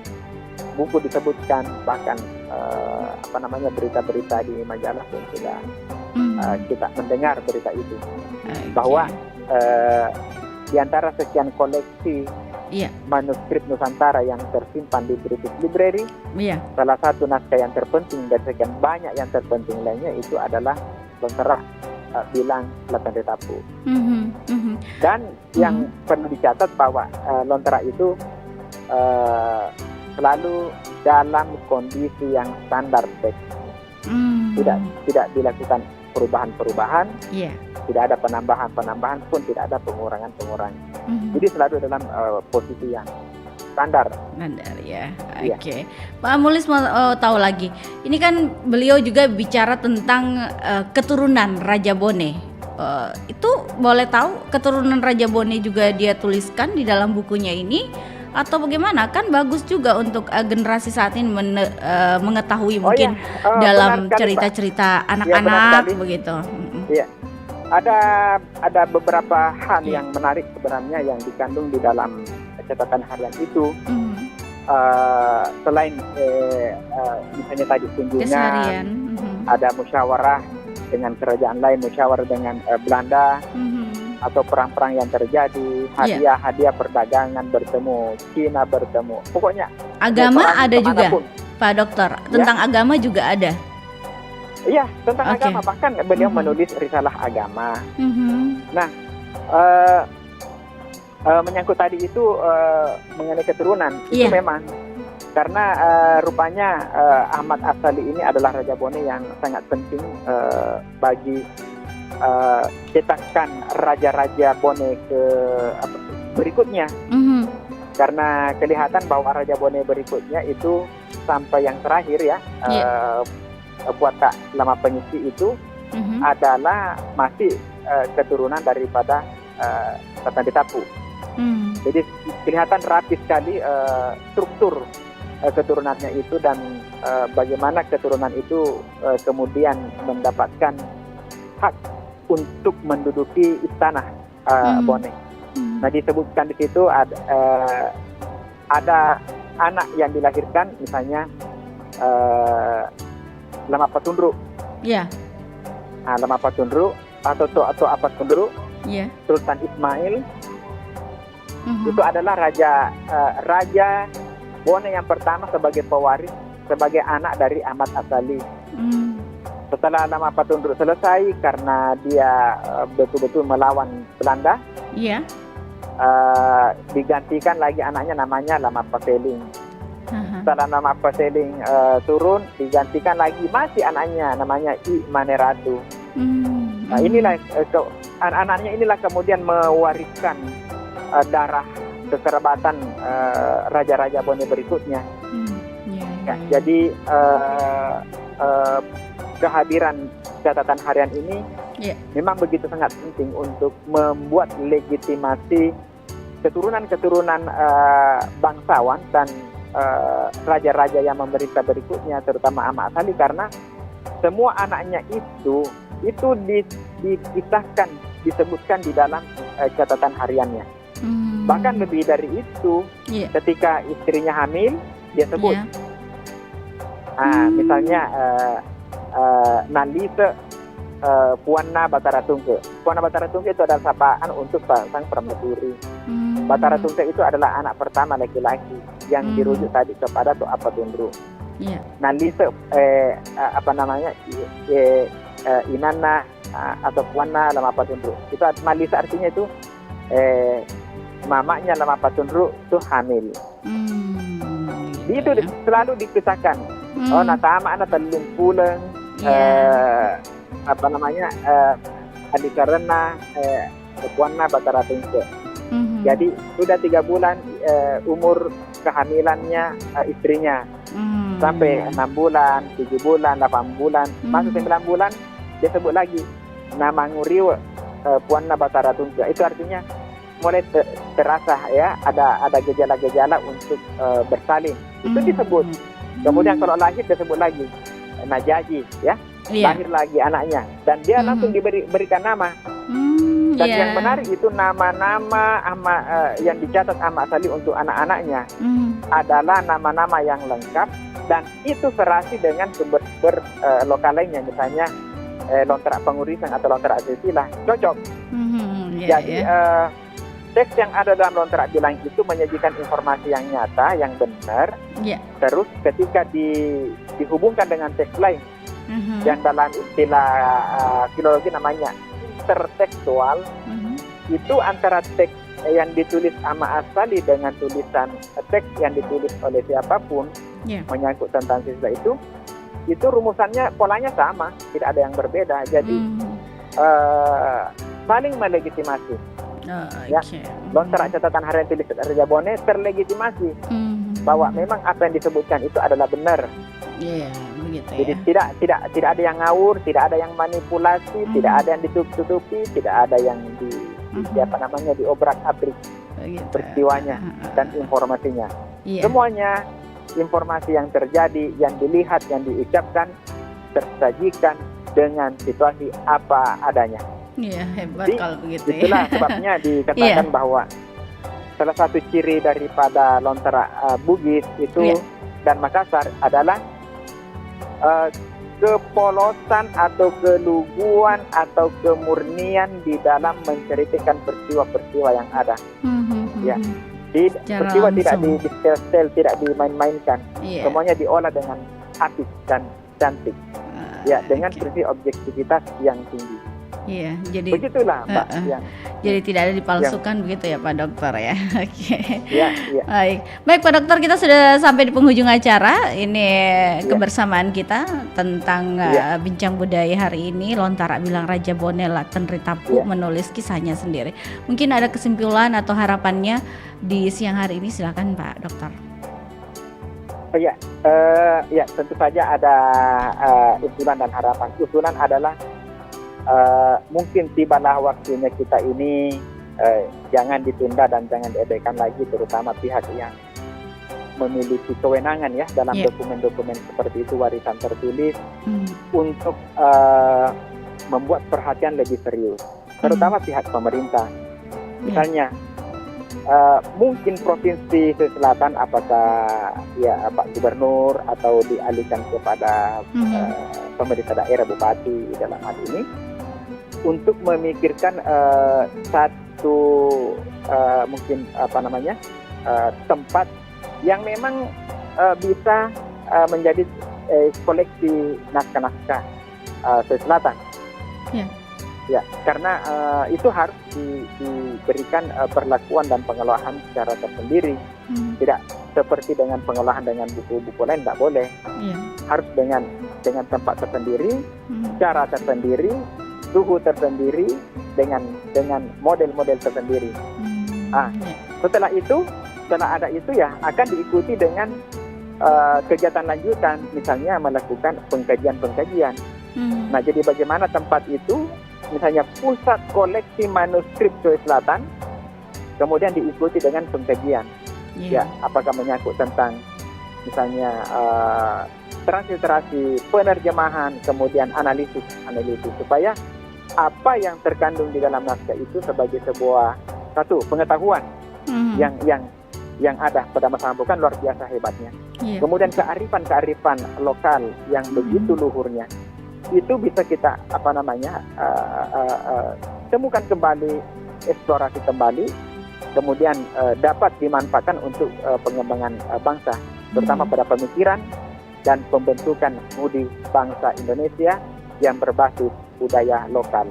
buku disebutkan, bahkan berita-berita di majalah pun sudah kita mendengar berita itu. Bahwa di antara sekian koleksi manuskrip Nusantara yang tersimpan di British Library, salah satu naskah yang terpenting dan sekian banyak yang terpenting lainnya itu adalah Lontera Bilang Latandri Tapu. Dan yang perlu dicatat bahwa Lontera itu selalu dalam kondisi yang standar teks. Tidak dilakukan perubahan-perubahan, tidak ada penambahan pun, tidak ada pengurangan. Jadi selalu dalam posisi yang standar ya. Oke. Pak Mulis mau tahu lagi. Ini kan beliau juga bicara tentang keturunan Raja Bone. Itu boleh tahu keturunan Raja Bone juga dia tuliskan di dalam bukunya ini atau bagaimana? Kan bagus juga untuk generasi saat ini mengetahui mungkin dalam cerita-cerita anak-anak begitu. Iya. Ada beberapa hal yang menarik sebenarnya yang dikandung di dalam catatan harian itu. Selain misalnya tadi kunjungan, ada musyawarah dengan kerajaan lain, musyawarah dengan Belanda, atau perang-perang yang terjadi, hadiah perdagangan bertemu, Cina bertemu, pokoknya agama ada juga pun. Pak Dokter, tentang agama juga ada. Iya, tentang agama, bahkan beliau menulis risalah agama. Nah, menyangkut tadi itu mengenai keturunan, itu memang karena rupanya Ahmad Asali ini adalah Raja Bone yang sangat penting bagi cetakan raja-raja Bone berikutnya. Karena kelihatan bahwa Raja Bone berikutnya itu sampai yang terakhir Puata Lama Pengisi itu adalah masih keturunan daripada Latandri Tapu. Jadi kelihatan rapi sekali struktur keturunannya itu dan bagaimana keturunan itu kemudian mendapatkan hak untuk menduduki istana Bone. Nah, disebutkan di situ ada anak yang dilahirkan, misalnya Lama Patundru. Lama Patundru atau Apa Tundru. Sultan Ismail. Itu adalah raja Bone yang pertama sebagai pewaris, sebagai anak dari Ahmad Asali. setelah nama Patundruk selesai karena dia betul-betul melawan Belanda, digantikan lagi anaknya namanya Lama Paseling. Setelah Nama Paseling turun, digantikan lagi masih anaknya namanya I Maneratu. Nah, inilah anak-anaknya inilah kemudian mewariskan darah kekerabatan raja-raja Bone berikutnya. Jadi kehadiran catatan harian ini memang begitu sangat penting untuk membuat legitimasi keturunan-keturunan bangsawan dan raja-raja yang memerintah berikutnya, terutama Ahmad Sali, karena semua anaknya itu dikisahkan, disebutkan di dalam catatan hariannya. Bahkan lebih dari itu, ketika istrinya hamil, dia sebut. Misalnya Nalise Puana Batara Tungke. Puana Batara Tungke itu adalah sapaan untuk sang Prameswuri. Batara Tungke itu adalah anak pertama laki-laki yang dirujuk tadi kepada Toa Patundruk. Nalise Inanna atau Puana Lama Patundruk. Itu Nalise artinya itu mamanya Lama Patundruk itu hamil. Itu selalu dikisahkan. Natama anak telung pulang, adik karena Puana Batara Tungke. Jadi sudah 3 bulan umur kehamilannya istrinya, sampai 6 bulan, 7 bulan, 8 bulan, masuk 9 bulan dia sebut lagi nama Nguriwa Puana Batara Tungke. Itu artinya mulai terasa ya ada gejala-gejala untuk bersalin. Itu disebut. Kemudian kalau lahir disebut lagi Najaji, ya, lahir lagi anaknya, dan dia langsung diberikan nama. Dan yang menarik itu nama-nama yang dicatat Ahmad Sali untuk anak-anaknya adalah nama-nama yang lengkap, dan itu serasi dengan sumber-sumber lokal lainnya, misalnya Lontrak Pengurisan atau Lontrak Silsilah, cocok. Jadi teks yang ada dalam Lontrak Bilang itu menyajikan informasi yang nyata, yang benar. Terus ketika dihubungkan dengan teks lain yang dalam istilah filologi namanya intertekstual, itu antara teks yang ditulis Ahmad Sali dengan tulisan teks yang ditulis oleh siapapun menyangkut tentang silsilah itu rumusannya, polanya sama, tidak ada yang berbeda. Jadi saling melegitimasi. Lontrak catatan harian tulis Raja Bone terlegitimasi bahwa memang apa yang disebutkan itu adalah benar. Jadi tidak ada yang ngawur, tidak ada yang manipulasi, tidak ada yang ditutupi, tidak ada yang diobrak-abrik peristiwanya dan informasinya. Semuanya informasi yang terjadi, yang dilihat, yang diucapkan, tersajikan dengan situasi apa adanya. Hebat kalau begitu. Itulah sebabnya dikatakan bahwa salah satu ciri daripada Lontrak Bugis itu dan Makassar adalah kepolosan atau keluguan atau kemurnian di dalam menceritakan peristiwa-peristiwa yang ada. Peristiwa tidak di-stel, tidak dimain-mainkan. Semuanya diolah dengan apik dan cantik. Dengan prinsip objektivitas yang tinggi. Jadi begitulah, Mbak. Jadi tidak ada dipalsukan begitu ya, Pak Dokter ya. Oke. Baik Pak Dokter, kita sudah sampai di penghujung acara. Ini kebersamaan kita tentang bincang budaya hari ini. Lontrak Bilang Raja Bone Laten Ritapu menulis kisahnya sendiri. Mungkin ada kesimpulan atau harapannya di siang hari ini, silakan Pak Dokter. Tentu saja ada usulan dan harapan. Usulan adalah mungkin tibalah waktunya kita ini jangan ditunda dan jangan diabaikan lagi, terutama pihak yang memiliki kewenangan ya dalam dokumen-dokumen seperti itu, warisan tertulis, untuk membuat perhatian lebih serius, terutama pihak pemerintah. Misalnya mungkin Provinsi Selatan, apakah Pak Gubernur atau dialihkan kepada pemerintah daerah, bupati dalam hal ini, untuk memikirkan satu mungkin tempat yang memang bisa menjadi koleksi naskah-naskah Sulawesi Selatan. Ya. Ya, karena itu harus diberikan perlakuan dan pengelolaan secara tersendiri. Tidak seperti dengan pengelolaan dengan buku-buku lain, tidak boleh. Ya. Harus dengan tempat tersendiri, cara tersendiri, suhu tersendiri, dengan model-model tersendiri. Setelah ada itu ya akan diikuti dengan kegiatan lanjutan, misalnya melakukan pengkajian. Nah, jadi bagaimana tempat itu, misalnya pusat koleksi manuskrip Sulawesi Selatan, kemudian diikuti dengan pengkajian. Ya, apakah menyangkut tentang misalnya transliterasi, penerjemahan, kemudian analisis supaya apa yang terkandung di dalam naskah itu sebagai sebuah satu pengetahuan yang ada pada masa bukan luar biasa hebatnya. Kemudian kearifan lokal yang begitu luhurnya itu bisa kita temukan kembali, eksplorasi kembali, kemudian dapat dimanfaatkan untuk pengembangan bangsa, terutama pada pemikiran dan pembentukan budi bangsa Indonesia yang berbasis budaya lokal.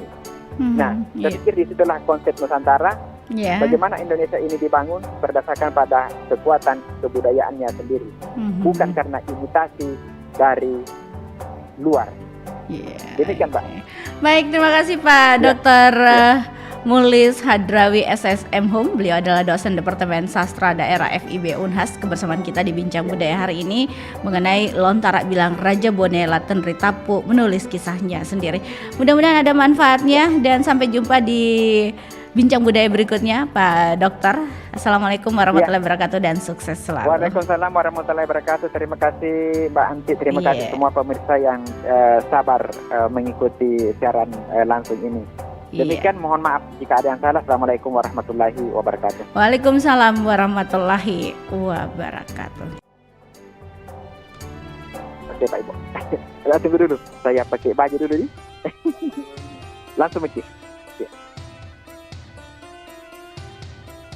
Nah, saya pikir disitulah konsep Nusantara. Bagaimana Indonesia ini dibangun berdasarkan pada kekuatan kebudayaannya sendiri, bukan karena imitasi dari luar. Demikian, Mbak. Baik, terima kasih Pak Dr. Mulis Hadrawi SSM Hum. Beliau adalah dosen Departemen Sastra Daerah FIB Unhas. Kebersamaan kita di Bincang Budaya hari ini mengenai Lontara Bilang Raja Bone Laten Ritapu menulis kisahnya sendiri. Mudah-mudahan ada manfaatnya dan sampai jumpa di Bincang Budaya berikutnya, Pak Dokter. Assalamualaikum warahmatullahi wabarakatuh dan sukses selalu. Waalaikumsalam warahmatullahi wabarakatuh. Terima kasih Mbak Anti, terima kasih semua pemirsa yang sabar mengikuti siaran langsung ini. Demikian, mohon maaf jika ada yang salah. Assalamualaikum warahmatullahi wabarakatuh. Waalaikumsalam warahmatullahi wabarakatuh. Oke Pak Ibu. Tunggu dulu, saya pakai baju dulu nih. Langsung Miki.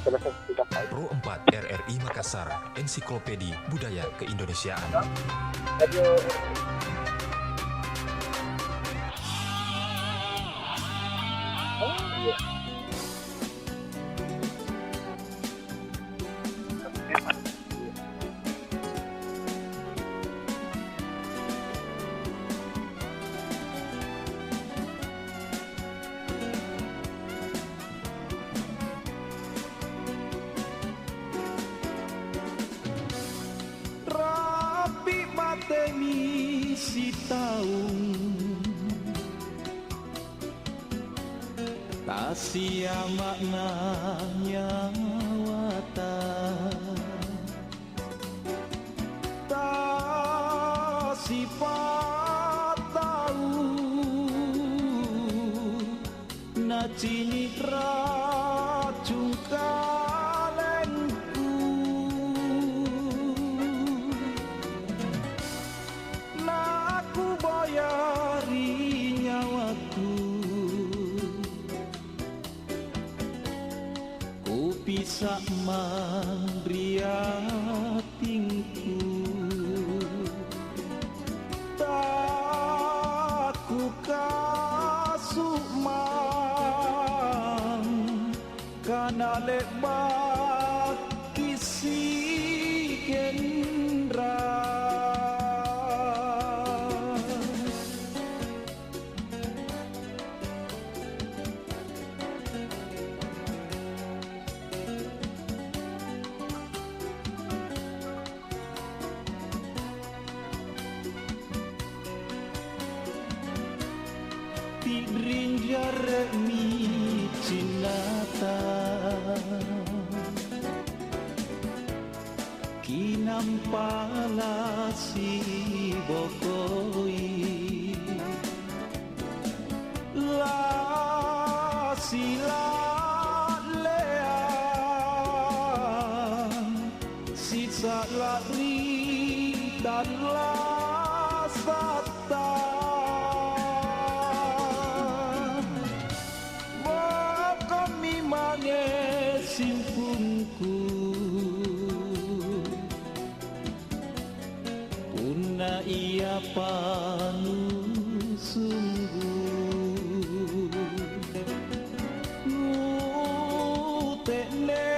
Pro 4 RRI Makassar, Ensiklopedi Budaya Keindonesiaan. Temi si taung tasia maknanya wata tasifat tahu nacini racun bisa mandriatingku takku kasukman kana lebat kisi gendra Rinjaremi cinata kinampala si bokoi la sila lea sisa lari dan la sata simpungku puna ia panu sungguh nu tekne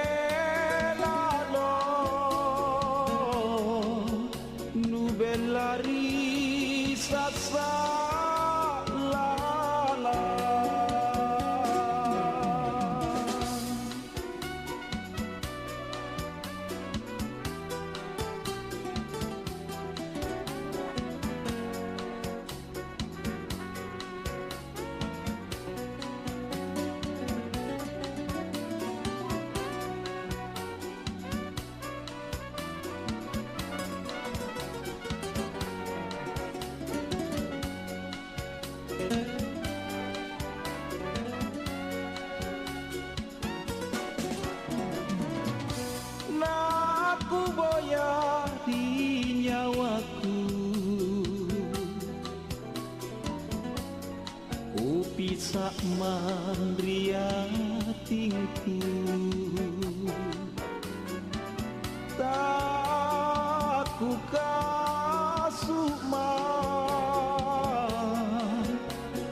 lalo nu belari sasa lala Naku boya di nyawaku Upi sak mandriatingku Taku kasuma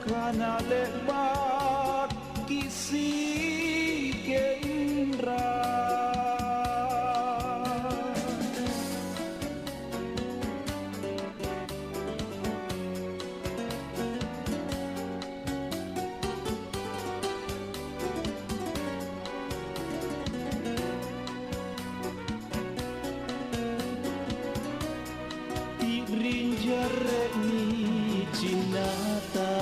Kana lebat kisi gendra Rinjareni cinata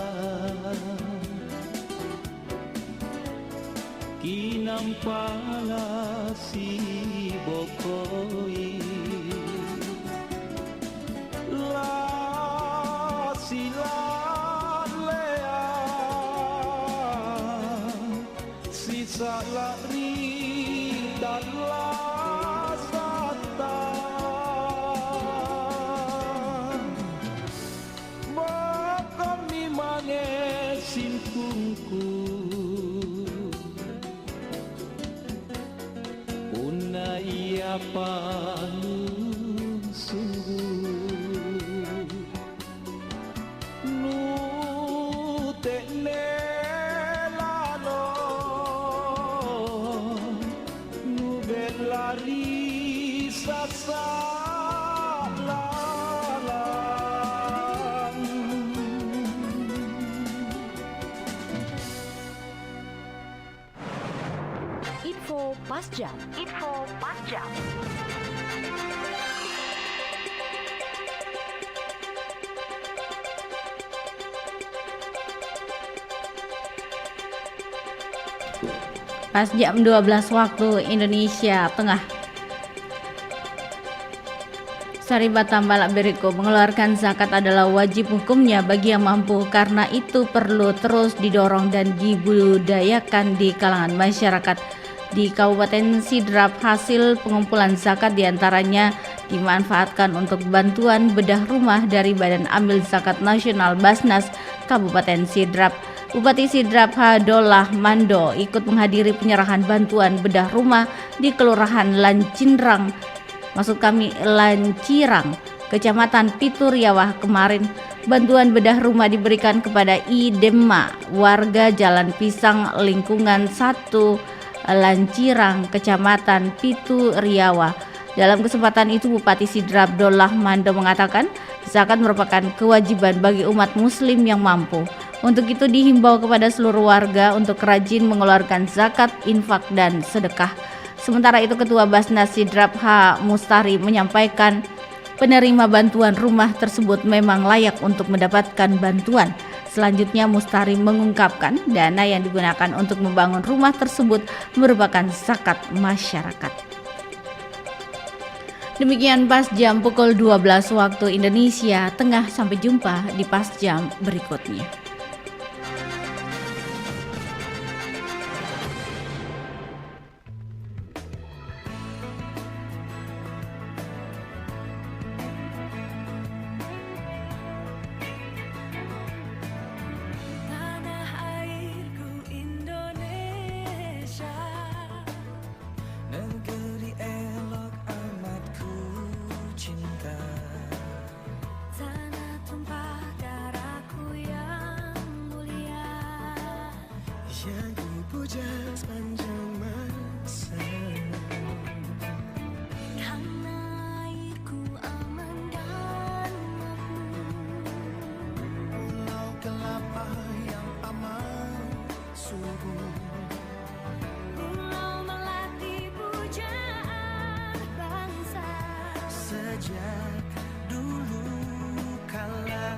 Kinampala si bokoi La sila lea Sisa lari dan lasata Kami mangesin kungku Una ia panung sungguh Nu tekne lalo Nu belari sasa Info Pas Jam. Info Pas Jam. Pas jam 12 waktu Indonesia Tengah. Sari Batam Balak Beriko mengeluarkan zakat adalah wajib hukumnya bagi yang mampu, karena itu perlu terus didorong dan dibudayakan di kalangan masyarakat. Di Kabupaten Sidrap, hasil pengumpulan zakat diantaranya dimanfaatkan untuk bantuan bedah rumah dari Badan Amil Zakat Nasional Basnas Kabupaten Sidrap. Bupati Sidrap Hadollah Mando ikut menghadiri penyerahan bantuan bedah rumah di Kelurahan Lancirang, Lancirang, Kecamatan Pitu Riawah kemarin. Bantuan bedah rumah diberikan kepada Idemma, warga Jalan Pisang lingkungan 1 Lancirang, Kecamatan Pitu Riawah. Dalam kesempatan itu Bupati Sidrap Dollah Mando mengatakan zakat merupakan kewajiban bagi umat muslim yang mampu. Untuk itu dihimbau kepada seluruh warga untuk rajin mengeluarkan zakat, infak, dan sedekah. Sementara itu Ketua Basnas Sidrap H. Mustari menyampaikan penerima bantuan rumah tersebut memang layak untuk mendapatkan bantuan. Selanjutnya Mustari mengungkapkan dana yang digunakan untuk membangun rumah tersebut merupakan zakat masyarakat. Demikian Pas Jam pukul 12 waktu Indonesia Tengah. Sampai jumpa di Pas Jam berikutnya. Tanah tumpah darahku yang sejak dulu kala.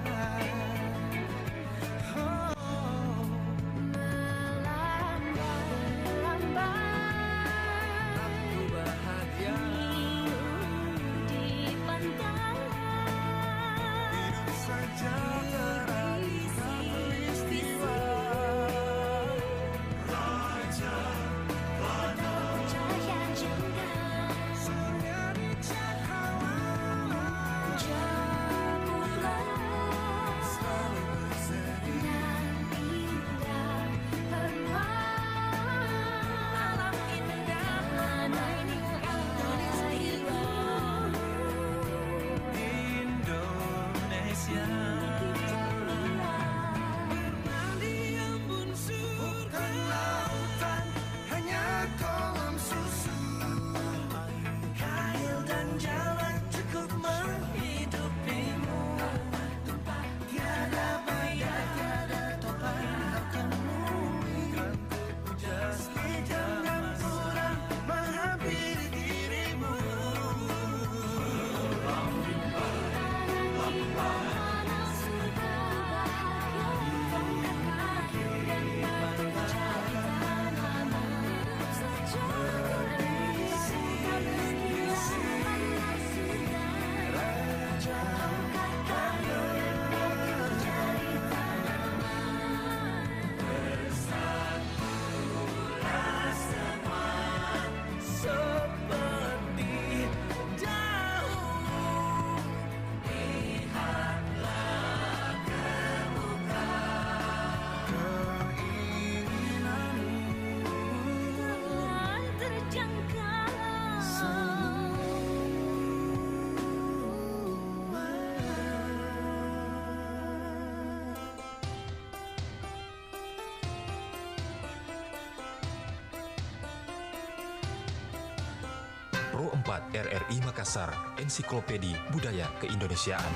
Pro 4 RRI Makassar, Ensiklopedi Budaya Keindonesiaan.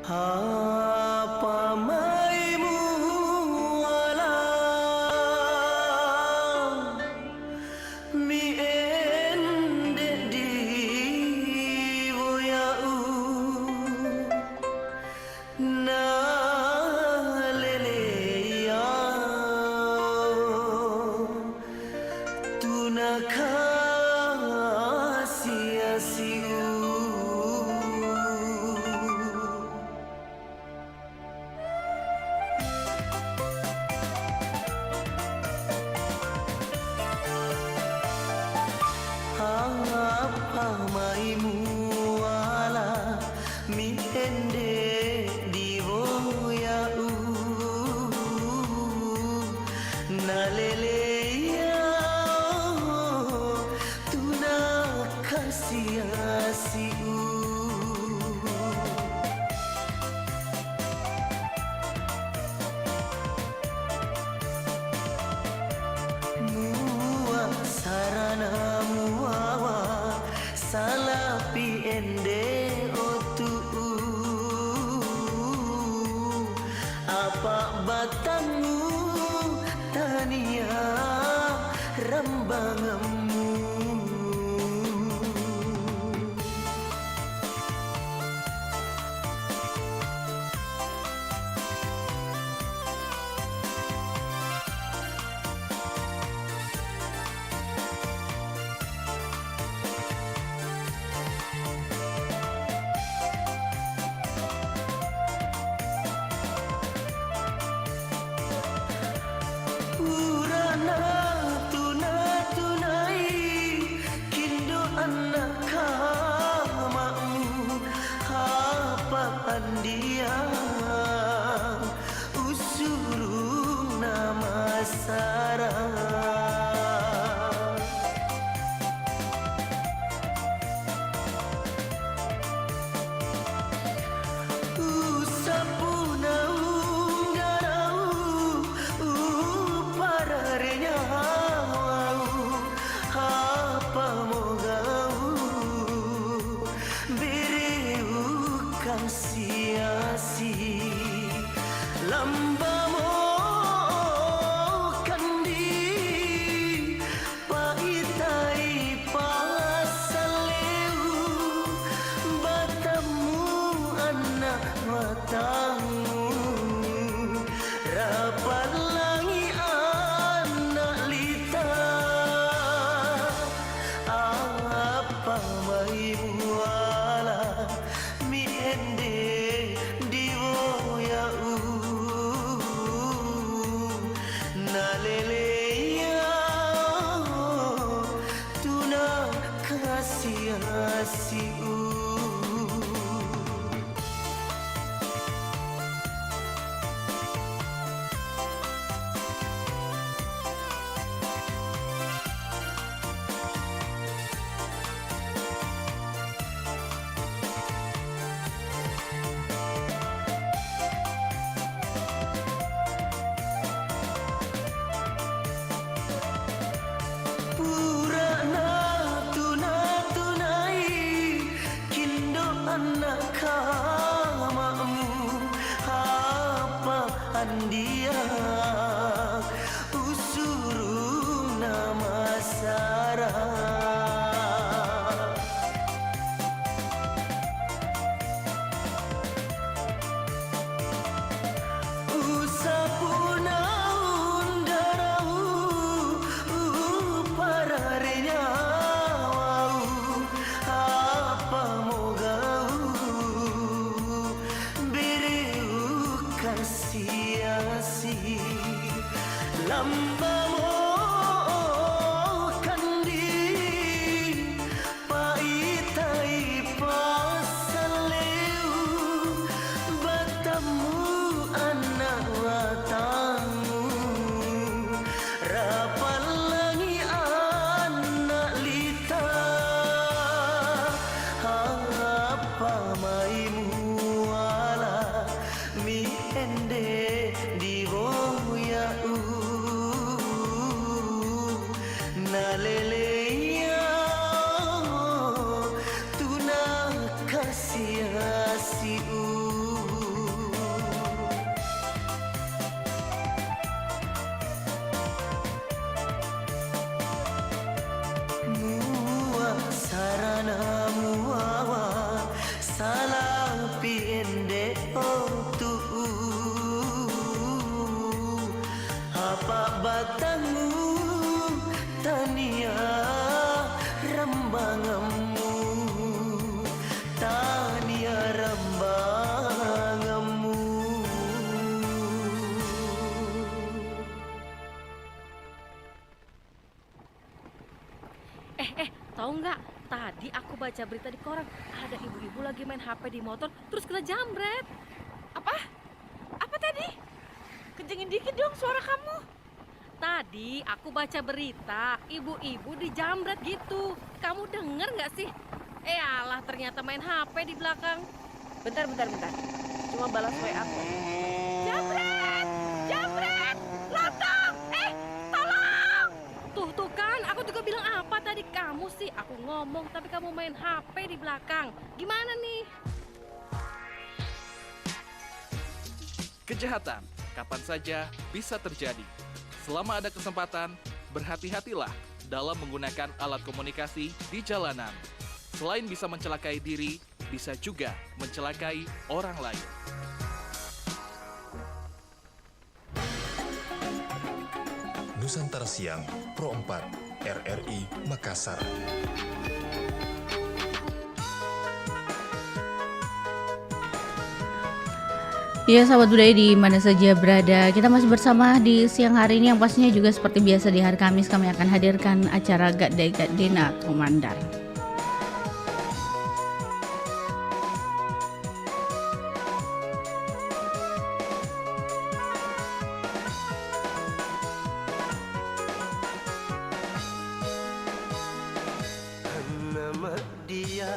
Apa maimu wala mi ende di woyau na leleya tunaka sia-siu. Apa maimu wala mi ende di woyau na leleya tuna kasih-siu. Sarana muawa salapi ende otu apa batangmu tania rambangamu. Dia usulung nama sarang usapuna unggarau upararenya apa mogau beriukan sia-si lambamo Tambamo kandi paitai pasaleu batamu anak watamu rapalangi anak lita apa maimu ala mi ende di goyau naleleya tuna kasih hasiu mua sarana muawa salah piende tu apa batamu tania rambangamu tania rambangamu. Tahu nggak? Tadi aku baca berita di koran, ada ibu-ibu lagi main HP di motor, terus kena jambret. Apa? Apa tadi? Kencengin dikit dong suara kamu. Tadi aku baca berita, ibu-ibu dijambret gitu. Kamu denger nggak sih? Alah, ternyata main HP di belakang. Bentar. Cuma balas WA aku. Jambret! Jambret! Lontong! Tolong! Tuh kan, aku juga bilang apa tadi kamu sih? Aku ngomong tapi kamu main HP di belakang. Gimana nih? Kejahatan kapan saja bisa terjadi. Selama ada kesempatan, berhati-hatilah dalam menggunakan alat komunikasi di jalanan. Selain bisa mencelakai diri, bisa juga mencelakai orang lain. Nusantara Siang, Pro 4, RRI Makassar. Ya sahabat budaya di mana saja berada, kita masih bersama di siang hari ini yang pastinya juga seperti biasa di hari Kamis kami akan hadirkan acara Gadai Gadena Komandar. Nama dia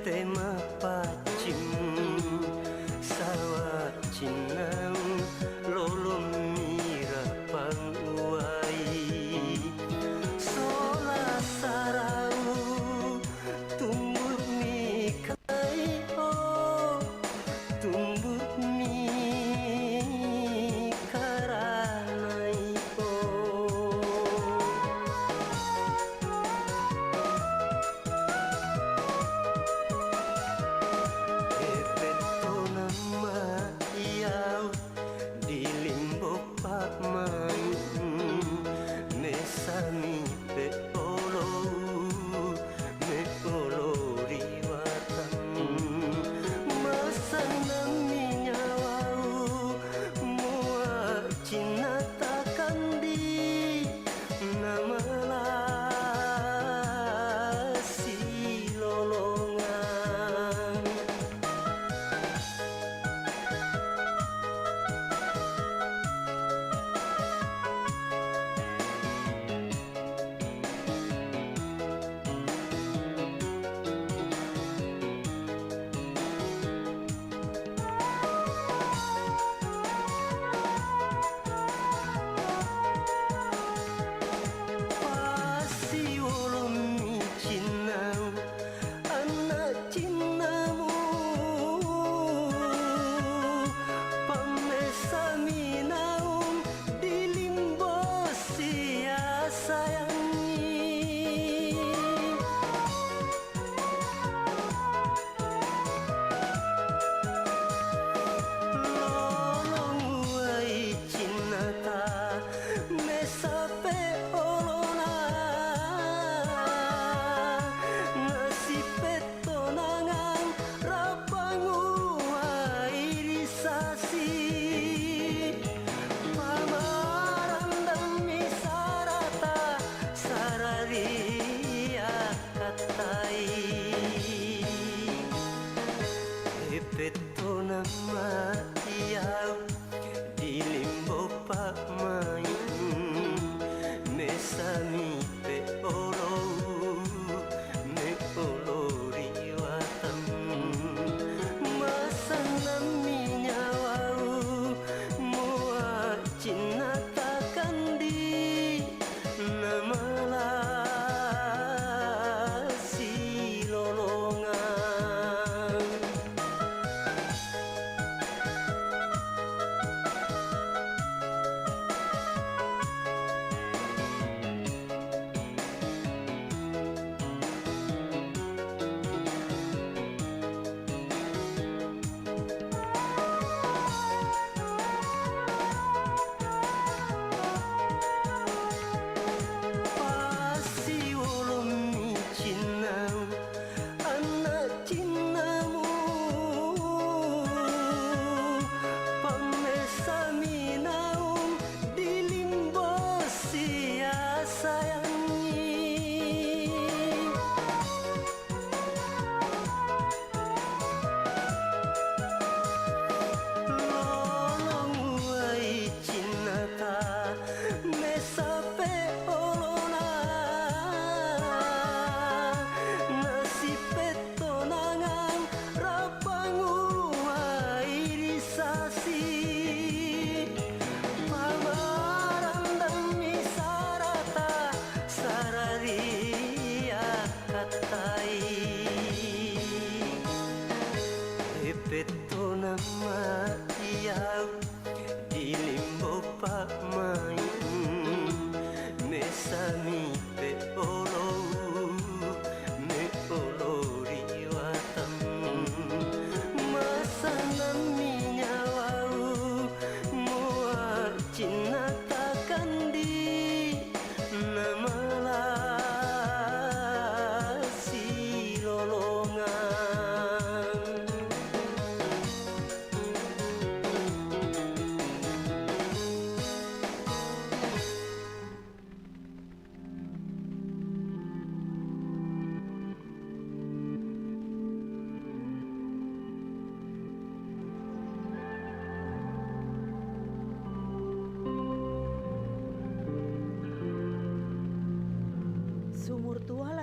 tema pacim sawat cinang lolong mira panguai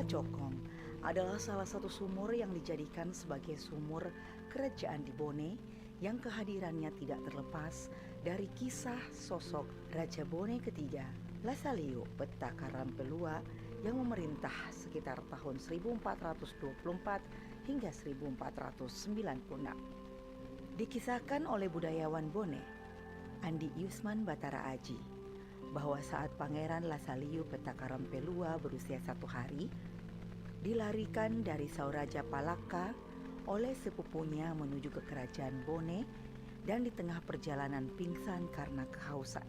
Lacokong adalah salah satu sumur yang dijadikan sebagai sumur kerajaan di Bone yang kehadirannya tidak terlepas dari kisah sosok Raja Bone ketiga, Lasaliu Petaka Rampelua yang memerintah sekitar tahun 1424 hingga 1496. Dikisahkan oleh budayawan Bone, Andi Yusman Batara Aji, bahwa saat Pangeran Lasaliu Petaka Rampelua berusia 1 hari, dilarikan dari Sauraja Palaka oleh sepupunya menuju ke kerajaan Bone dan di tengah perjalanan pingsan karena kehausan.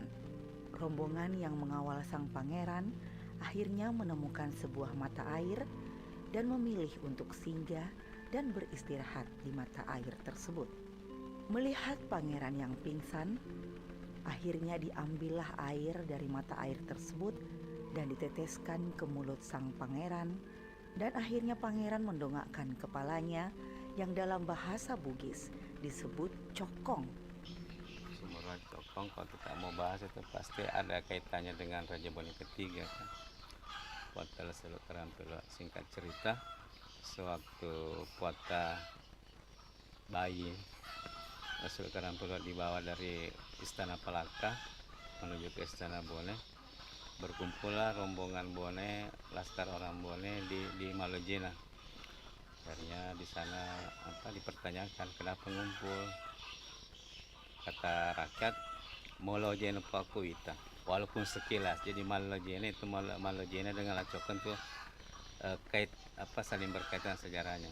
Rombongan yang mengawal sang pangeran akhirnya menemukan sebuah mata air dan memilih untuk singgah dan beristirahat di mata air tersebut. Melihat pangeran yang pingsan, akhirnya diambillah air dari mata air tersebut dan diteteskan ke mulut sang pangeran, dan akhirnya pangeran mendongakkan kepalanya yang dalam bahasa Bugis disebut cokong. Sumur Lacokong kalau kita mau bahas itu pasti ada kaitannya dengan Raja Bone ketiga kan. Puata Lasaliu Rampelua, singkat cerita, sewaktu Puata bayi Lasaliu Rampelua dibawa dari Istana Palaka menuju ke Istana Bone, berkumpullah rombongan Bone, laskar orang Bone di Malojena. Akhirnya di sana dipertanyakan kenapa ngumpul. Kata rakyat, Malojena Pakuita. Walaupun sekilas, jadi Malojena itu Malojena dengan Lacokong tuh saling berkaitan sejarahnya.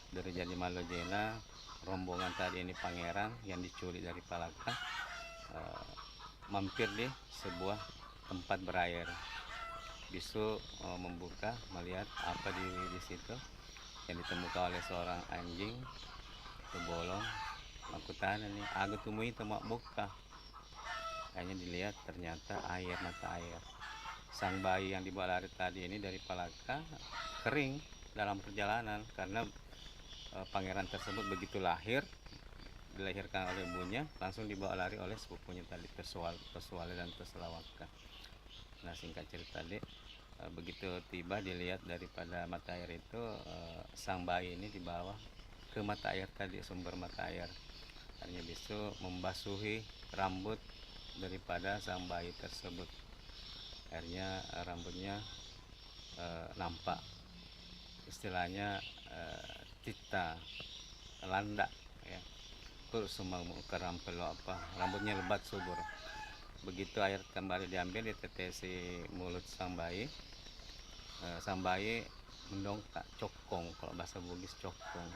Dari jadi Malojena, rombongan tadi ini pangeran yang diculik dari Palaka mampir di sebuah tempat berair. Bisu membuka, melihat apa di situ yang ditemukan oleh seorang anjing terbolong. Aku tanya nih, aku temui temak buka. Hanya dilihat ternyata air, mata air. Sang bayi yang dibawa lari tadi ini dari Palaka kering dalam perjalanan karena pangeran tersebut begitu dilahirkan oleh ibunya, langsung dibawa lari oleh sepupunya tadi, Persuale dan Terselawaka. Nah, singkat cerita tadi, begitu tiba dilihat daripada mata air itu, sang bayi ini dibawa ke mata air tadi, sumber mata air. Hanya bisa membasuhi rambut daripada sang bayi tersebut. Akhirnya rambutnya nampak, istilahnya tita landak ya. Semua ke Rampelua rambutnya lebat subur. Begitu air kembali diambil, ditetesi mulut sang bayi. Sang bayi mendongkak, cokong, kalau bahasa Bugis cokong.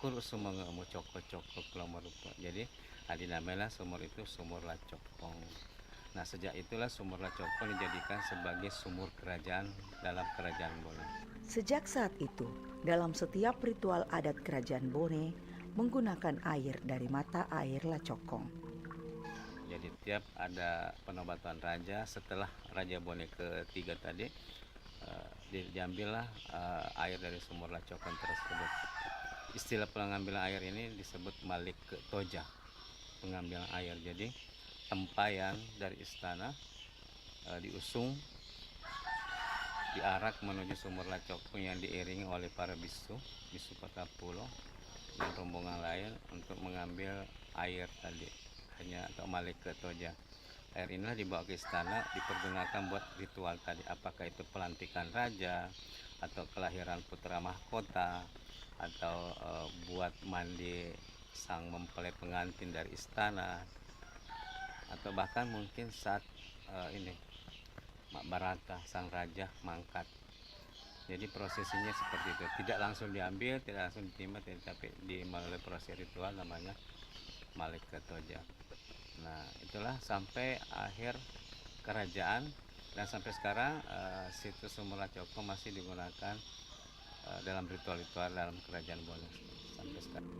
Kurus semua mau cokok kalau merupa. Jadi dinamailah sumur itu Sumur Lacokong. Nah, sejak itulah Sumur Lacokong dijadikan sebagai sumur kerajaan dalam kerajaan Bone. Sejak saat itu, dalam setiap ritual adat kerajaan Bone menggunakan air dari mata air Lacokong. Jadi tiap ada penobatan raja, setelah Raja Bone ketiga tadi, diambillah air dari Sumur Lacokong tersebut. Istilah pengambilan air ini disebut Malik ke Toja, pengambilan air. Jadi tempayan dari istana diusung, diarak menuju Sumur Lacokong yang diiringi oleh para bisu Patapulo dan rombongan lain untuk mengambil air tadi, atau Malik ke Toja. Air inilah dibawa ke istana, dipergunakan buat ritual tadi, apakah itu pelantikan raja atau kelahiran putra mahkota, atau buat mandi sang mempelai pengantin dari istana, atau bahkan mungkin saat Barata sang raja mangkat. Jadi prosesinya seperti itu, tidak langsung diambil, tidak langsung diterima, tapi melalui proses ritual namanya Malik ke Toja. Nah, itulah sampai akhir kerajaan, dan sampai sekarang situs Sumur Lacokong masih digunakan dalam ritual-ritual dalam kerajaan Bone sampai sekarang.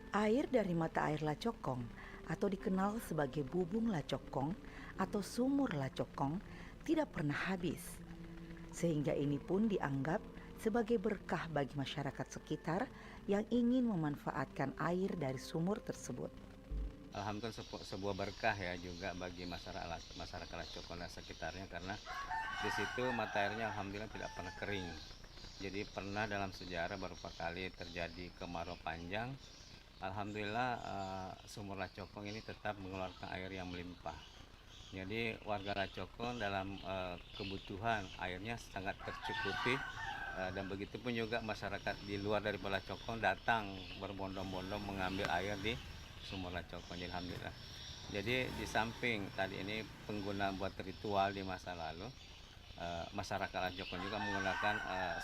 Air dari mata air Lacokong atau dikenal sebagai Bubung Lacokong atau Sumur Lacokong tidak pernah habis, sehingga ini pun dianggap sebagai berkah bagi masyarakat sekitar yang ingin memanfaatkan air dari sumur tersebut. alhamdulillah sebuah berkah ya juga bagi masyarakat Lacokong dan sekitarnya, karena di situ mata airnya alhamdulillah tidak pernah kering. Jadi pernah dalam sejarah beberapa kali terjadi kemarau panjang, alhamdulillah sumur Lacokong ini tetap mengeluarkan air yang melimpah. Jadi warga Lacokong dalam kebutuhan airnya sangat tercukupi, dan begitu pun juga masyarakat di luar dari Lacokong datang berbondong-bondong mengambil air di sumur Lacokong. Alhamdulillah. Jadi di samping tadi ini pengguna buat ritual di masa lalu, masyarakat Lacokong juga menggunakan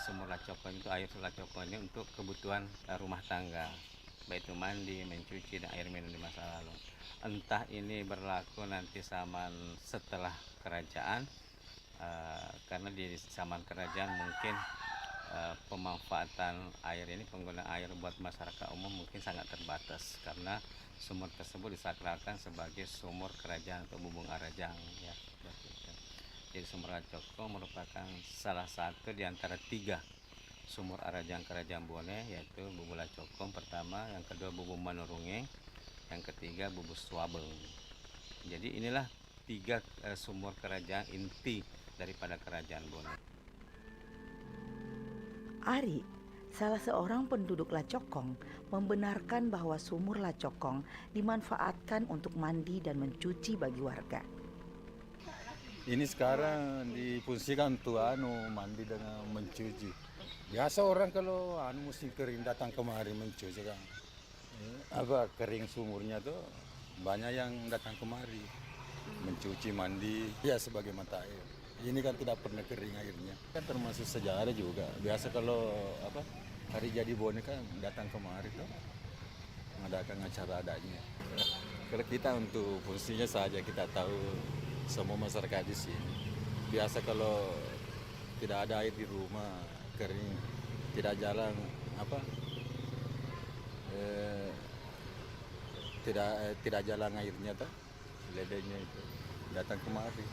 sumur Lacokong itu, air Lacokong ini untuk kebutuhan rumah tangga, baik itu mandi, mencuci, dan air minum di masa lalu. Entah ini berlaku nanti zaman setelah kerajaan, karena di zaman kerajaan mungkin pemanfaatan air ini, pengguna air buat masyarakat umum mungkin sangat terbatas, karena sumur tersebut disakralkan sebagai sumur kerajaan atau bubung arajang ya. Jadi sumur Lacokong merupakan salah satu di antara 3 sumur arajang kerajaan Bone, yaitu Bubung Lacokong pertama, yang kedua Bubung Manurungeng, yang ketiga Bubung Swabeng. Jadi inilah 3 sumur kerajaan inti daripada kerajaan Bone. Ari, salah seorang penduduk Lacokong, membenarkan bahwa sumur Lacokong dimanfaatkan untuk mandi dan mencuci bagi warga. Ini sekarang difungsikan untuk mandi dengan mencuci. Biasa orang kalau musim kering datang kemari mencuci kan. Kering sumurnya tuh banyak yang datang kemari mencuci, mandi, ya sebagai mata air. Ini kan tidak pernah kering airnya. Kan termasuk sejarah juga. Biasa kalau hari jadi Bone kan datang kemari tuh mengadakan acara adanya. Kalau kita untuk fungsinya saja kita tahu semua masyarakat di sini. Biasa kalau tidak ada air di rumah, kering, tidak jalan tidak jalan airnya tuh, ledenya itu datang kemari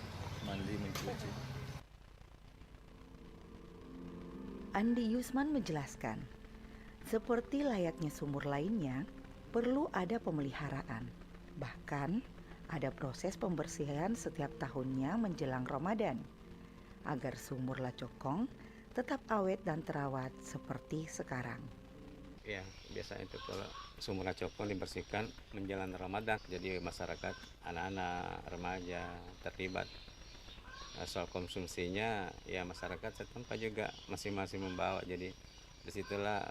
mandi mencuci. Andi Yusman menjelaskan, seperti layaknya sumur lainnya, perlu ada pemeliharaan. Bahkan ada proses pembersihan setiap tahunnya menjelang Ramadan, agar sumur Lacokong tetap awet dan terawat seperti sekarang. Ya, biasanya itu kalau sumur Lacokong dibersihkan menjelang Ramadan, jadi masyarakat, anak-anak, remaja terlibat. Soal konsumsinya, ya masyarakat setempat juga masing-masing membawa, jadi disitulah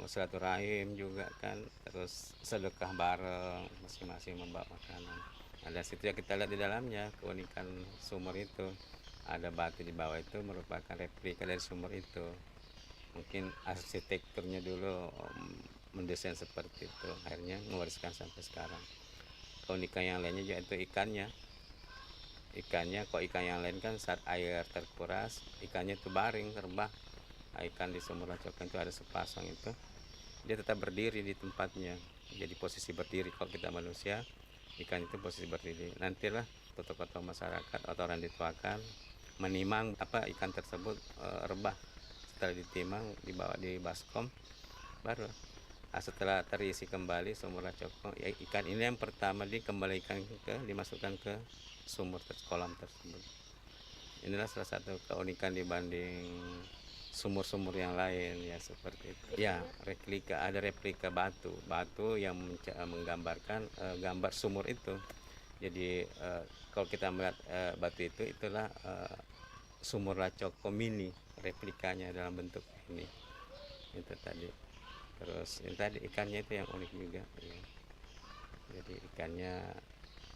silaturahim juga kan, terus sedekah bareng, masing-masing membawa makanan. Ada situ yang kita lihat di dalamnya, keunikan sumur itu. Ada batu di bawah itu merupakan replika dari sumur itu. Mungkin arsitekturnya dulu mendesain seperti itu, akhirnya mewariskan sampai sekarang. Keunikan yang lainnya juga itu ikannya. Kok ikan yang lain kan saat air terkuras, ikannya itu baring, terbang. Ikan di sumur Lacokong itu ada sepasang itu, dia tetap berdiri di tempatnya. Jadi posisi berdiri. Kalau kita manusia, ikan itu posisi berdiri. Nantilah tokoh-tokoh masyarakat atau orang dituakan menimang ikan tersebut rebah. Setelah ditimang, dibawa di baskom, baru setelah terisi kembali sumur Lacokong, ya, ikan ini yang pertama dikembalikan dimasukkan ke sumur kolam tersebut. Inilah salah satu keunikan dibanding sumur-sumur yang lain ya, seperti itu. Ya, ada replika batu yang menggambarkan gambar sumur itu. Jadi kalau kita melihat batu itu, itulah sumur Lacokong mini, replikanya dalam bentuk ini. Itu tadi. Terus ini tadi ikannya itu yang unik juga. Ya. Jadi ikannya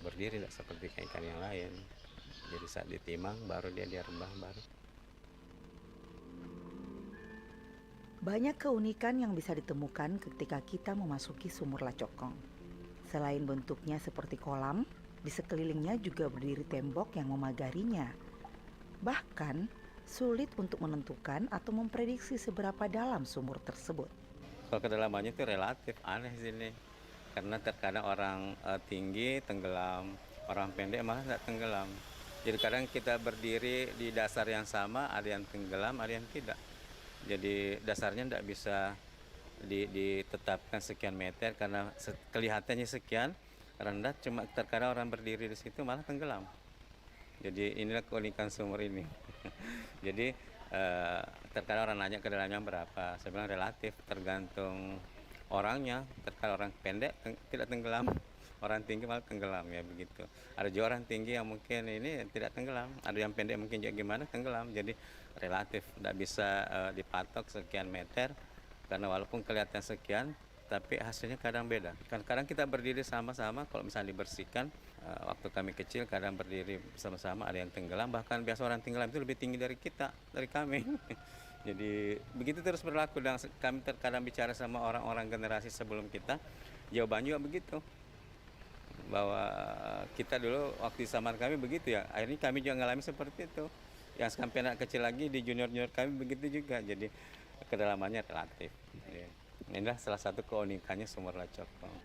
berdiri tidak seperti ikan yang lain. Jadi saat ditimang baru dia rebah baru. Banyak keunikan yang bisa ditemukan ketika kita memasuki sumur Lacokong. Selain bentuknya seperti kolam, di sekelilingnya juga berdiri tembok yang memagarinya. Bahkan, sulit untuk menentukan atau memprediksi seberapa dalam sumur tersebut. Kalau kedalamannya itu relatif aneh sini. Karena terkadang orang tinggi tenggelam, orang pendek malah tidak tenggelam. Jadi kadang kita berdiri di dasar yang sama, ada yang tenggelam, ada yang tidak. Jadi dasarnya tidak bisa ditetapkan sekian meter karena kelihatannya sekian, rendah, cuma terkadang orang berdiri di situ malah tenggelam. Jadi inilah keunikan sumur ini. Jadi terkadang orang nanya kedalamannya berapa, saya bilang relatif, tergantung orangnya. Terkadang orang pendek tidak tenggelam, orang tinggi malah tenggelam, ya begitu. Ada juga orang tinggi yang mungkin ini tidak tenggelam, ada yang pendek mungkin juga gimana tenggelam. Jadi relatif, tidak bisa dipatok sekian meter, karena walaupun kelihatan sekian, tapi hasilnya kadang beda. Kadang kita berdiri sama-sama, kalau misalnya dibersihkan, waktu kami kecil kadang berdiri sama-sama, ada yang tenggelam, bahkan biasa orang tenggelam itu lebih tinggi dari kita, dari kami. Jadi begitu terus berlaku, dan kami terkadang bicara sama orang-orang generasi sebelum kita, jawabannya juga begitu. Bahwa kita dulu waktu zaman kami begitu ya, akhirnya kami juga ngalami seperti itu. Yang sampai anak kecil lagi di junior-junior kami begitu juga, jadi kedalamannya relatif. Inilah salah satu keunikannya sumur Lacokong.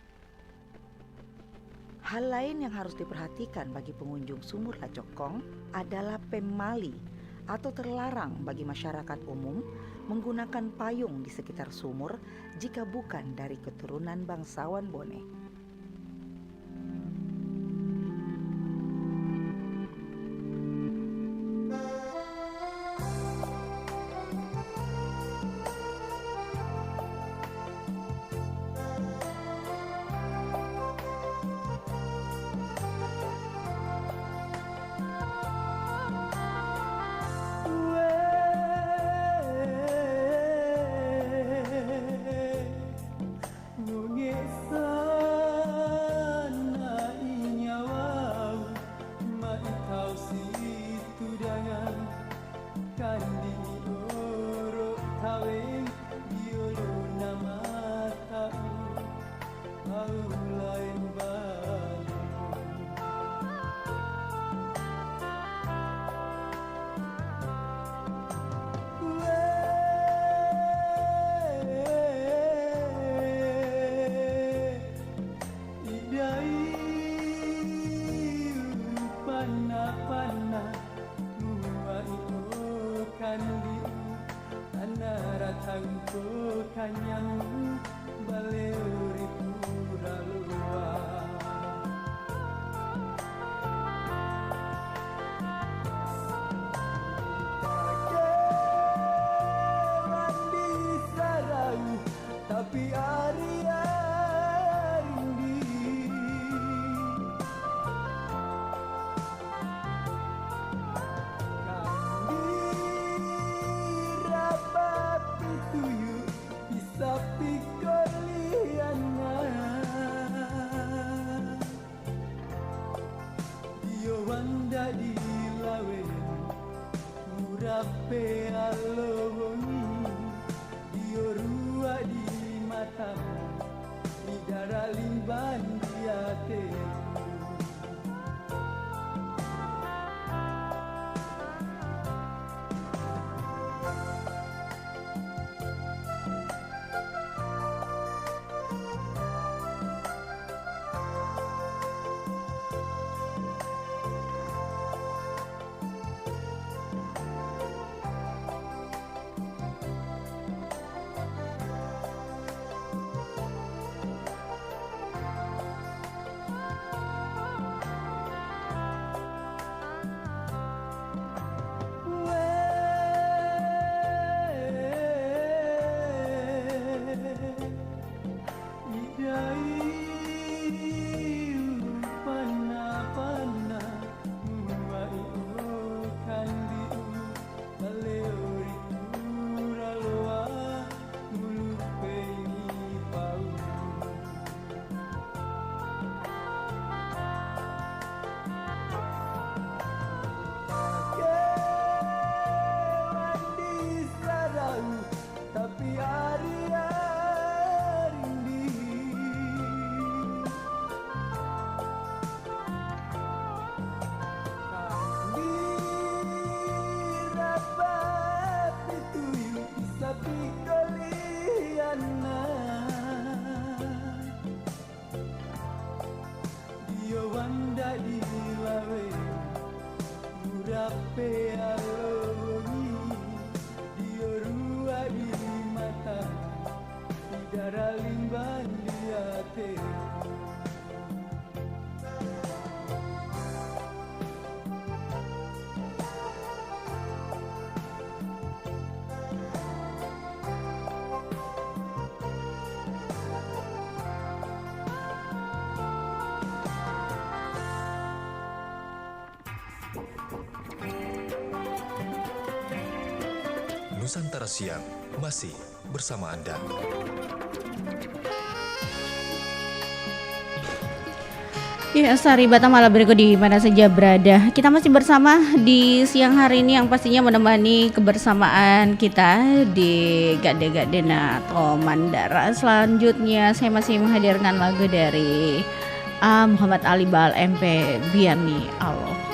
Hal lain yang harus diperhatikan bagi pengunjung sumur Lacokong adalah pemali atau terlarang bagi masyarakat umum menggunakan payung di sekitar sumur jika bukan dari keturunan bangsawan Bone. Nusantara Siang masih bersama Anda. Ya, Sari Batam malam berikut di mana saja berada. Kita masih bersama di siang hari ini yang pastinya menemani kebersamaan kita di Gade-Gadena atau Mandara. Selanjutnya saya masih menghadirkan lagu dari Muhammad Ali Baal MP Biani Allah.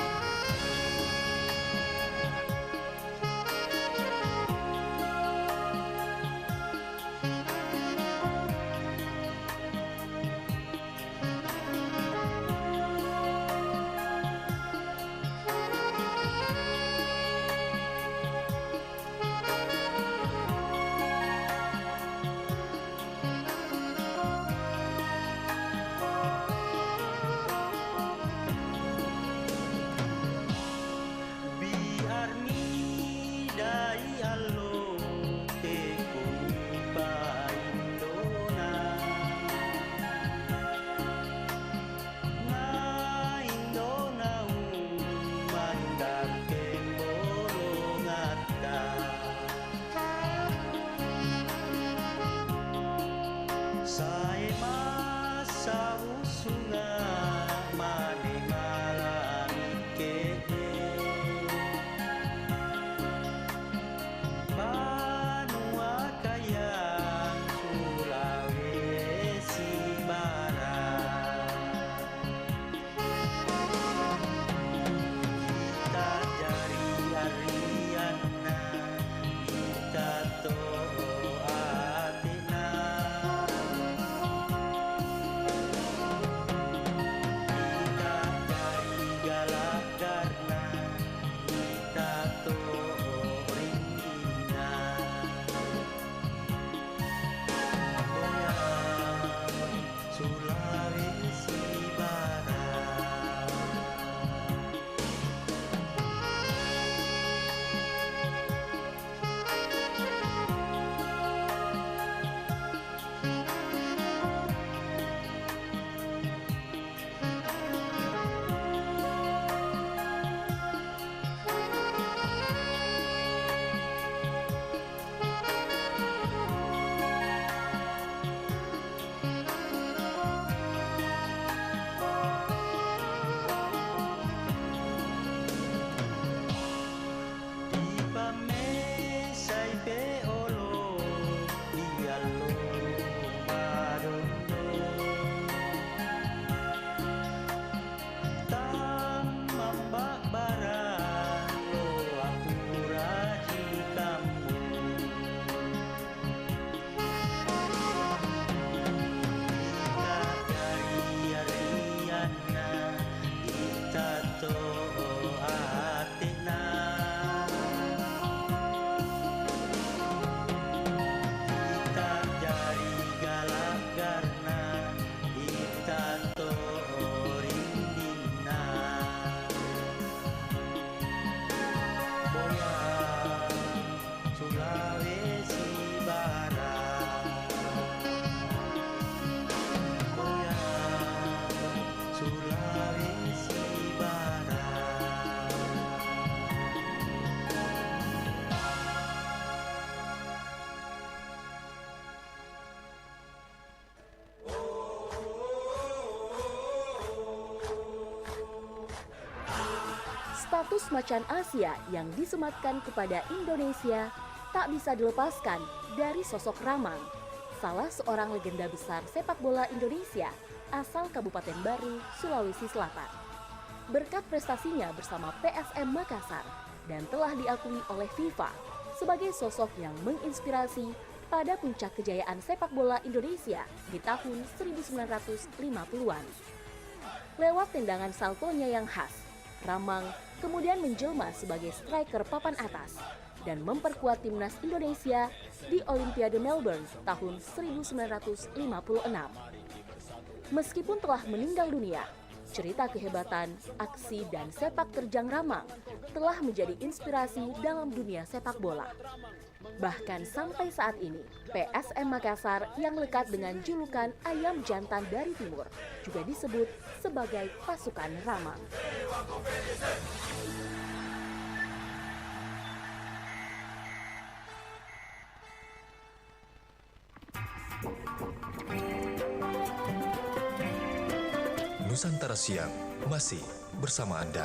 Status macan Asia yang disematkan kepada Indonesia tak bisa dilepaskan dari sosok Ramang, salah seorang legenda besar sepak bola Indonesia asal Kabupaten Baru, Sulawesi Selatan. Berkat prestasinya bersama PSM Makassar dan telah diakui oleh FIFA sebagai sosok yang menginspirasi pada puncak kejayaan sepak bola Indonesia di tahun 1950-an. Lewat tendangan saltonya yang khas, Ramang kemudian menjelma sebagai striker papan atas dan memperkuat timnas Indonesia di Olimpiade Melbourne tahun 1956. Meskipun telah meninggal dunia, cerita kehebatan, aksi, dan sepak terjang Ramang telah menjadi inspirasi dalam dunia sepak bola. Bahkan sampai saat ini, PSM Makassar yang lekat dengan julukan Ayam Jantan dari Timur juga disebut sebagai pasukan Ramang. Nusantara Siang masih bersama Anda.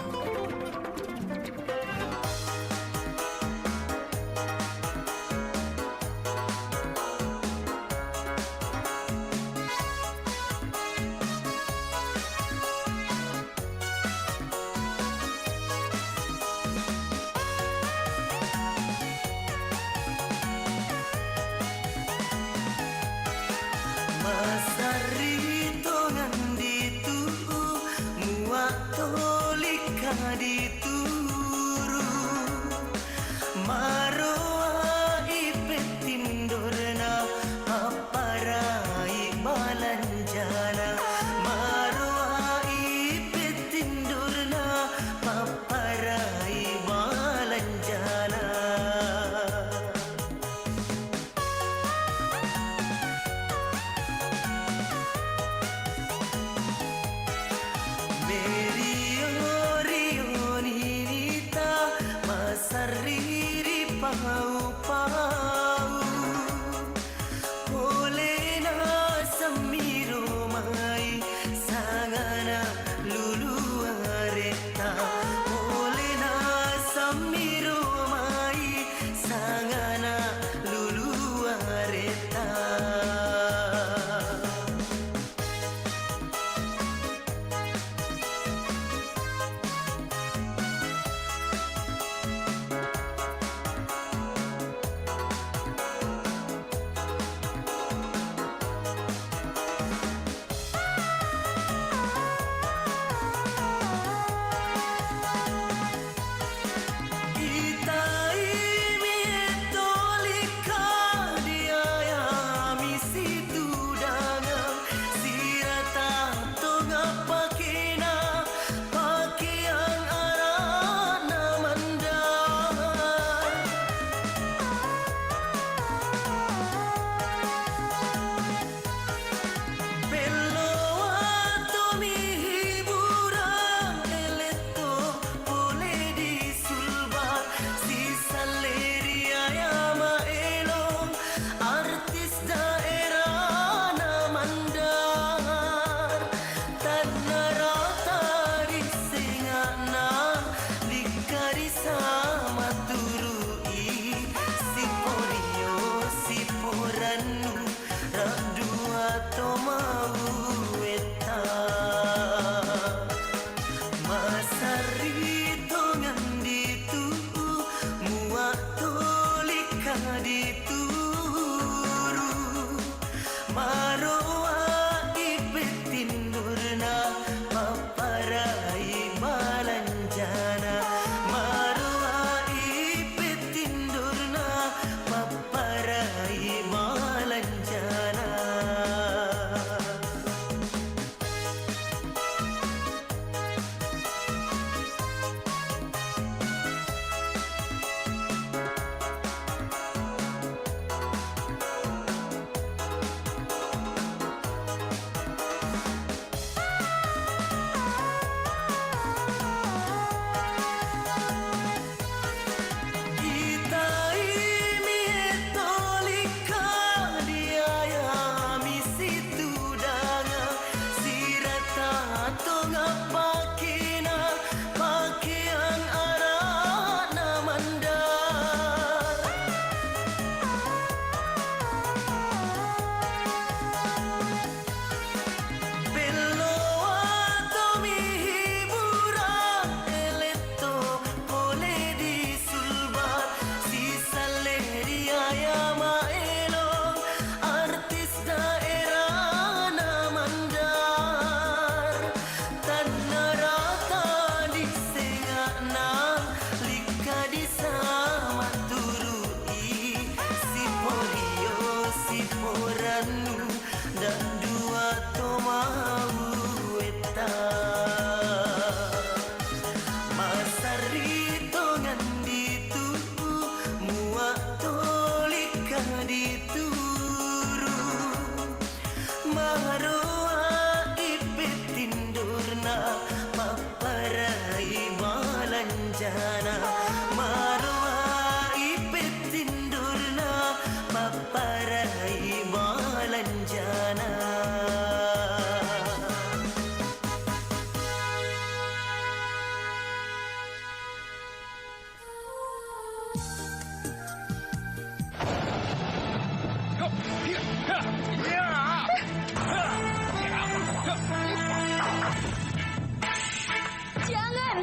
Jangan!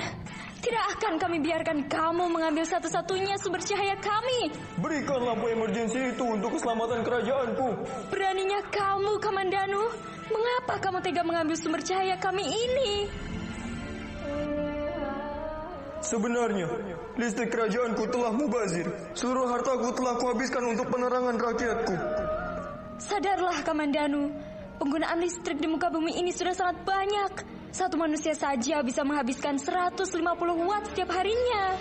Tidak akan kami biarkan kamu mengambil satu-satunya sumber cahaya kami. Berikan lampu emergensi itu untuk keselamatan kerajaanku. Beraninya kamu, Kamandanu. Mengapa kamu tega mengambil sumber cahaya kami ini? Sebenarnya, listrik kerajaanku telah mubazir. Seluruh hartaku telah kuhabiskan untuk penerangan rakyatku. Sadarlah, Kamandanu. Penggunaan listrik di muka bumi ini sudah sangat banyak. Satu manusia saja bisa menghabiskan 150 watt setiap harinya.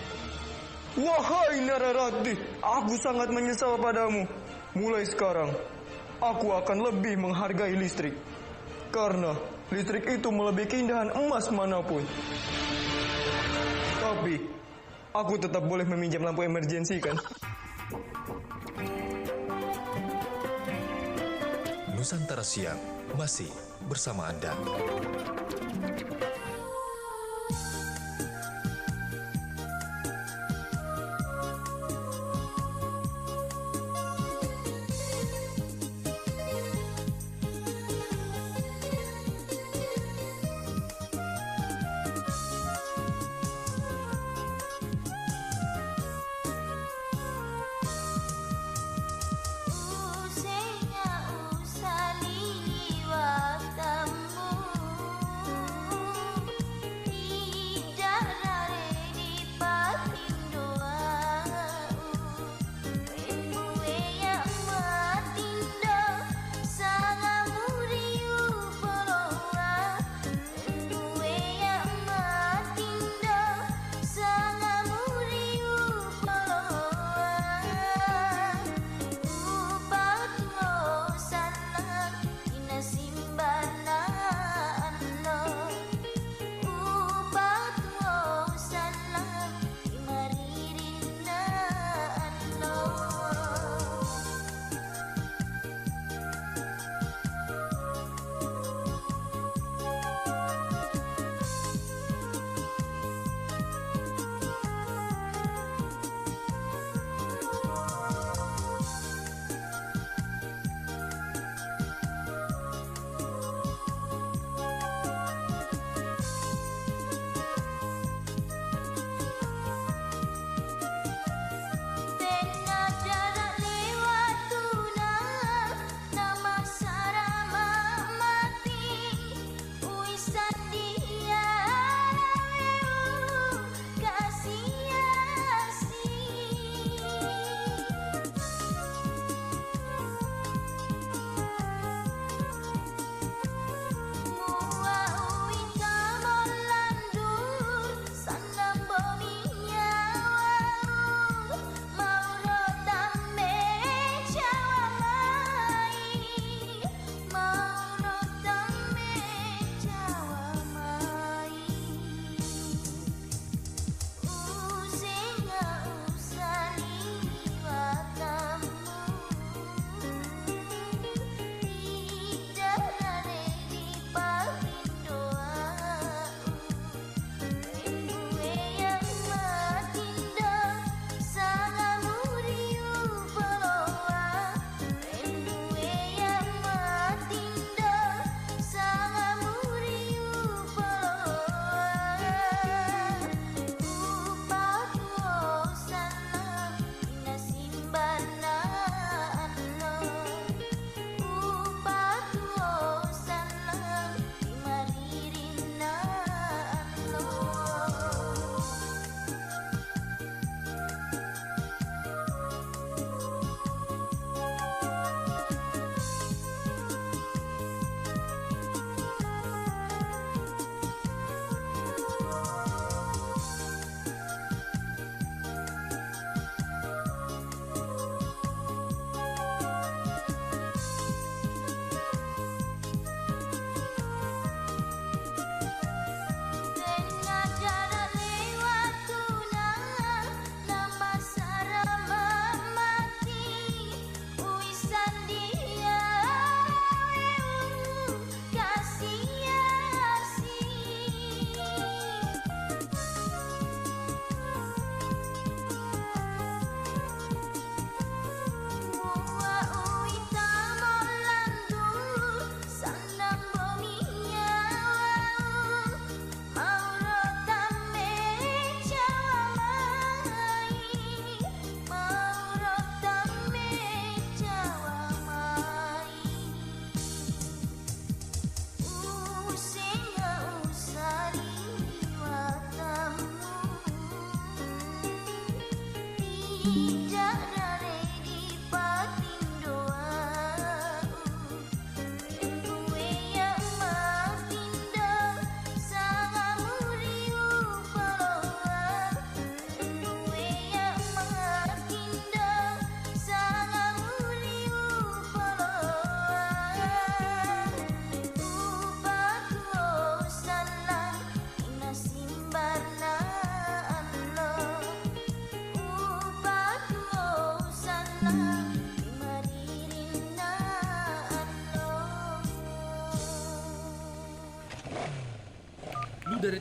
Wahai Nararati, aku sangat menyesal padamu. Mulai sekarang, aku akan lebih menghargai listrik. Karena listrik itu melebihi keindahan emas manapun. Tapi, aku tetap boleh meminjam lampu emergensi kan? Nusantara Siang masih bersama Anda.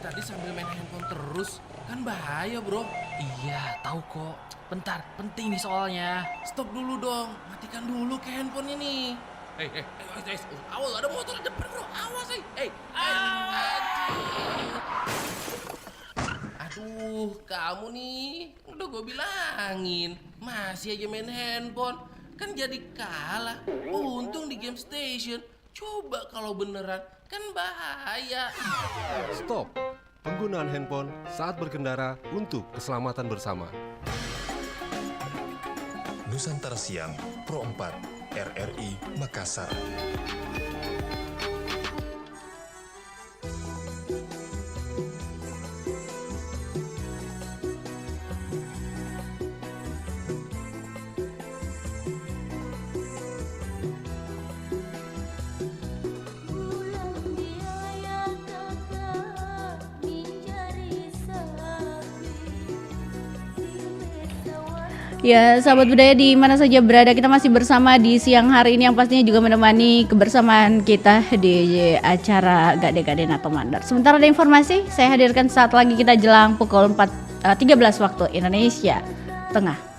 tadi sambil main handphone terus, kan bahaya bro. Iya, tahu kok. Bentar, penting nih soalnya. Stop dulu dong, matikan dulu ke handphonenya nih. Awas ada motor di depan bro, awas Aduh, kamu nih, udah gue bilangin, masih aja main handphone, kan jadi kalah. Untung di game station, coba kalau beneran, kan bahaya. Stop, penggunaan handphone saat berkendara untuk keselamatan bersama. Nusantara Siang, Pro 4, RRI Makassar. Ya, sahabat budaya di mana saja berada, kita masih bersama di siang hari ini yang pastinya juga menemani kebersamaan kita di acara Gade-Gade Nato Mandar. Sementara ada informasi, saya hadirkan saat lagi kita jelang pukul 13 waktu Indonesia Tengah.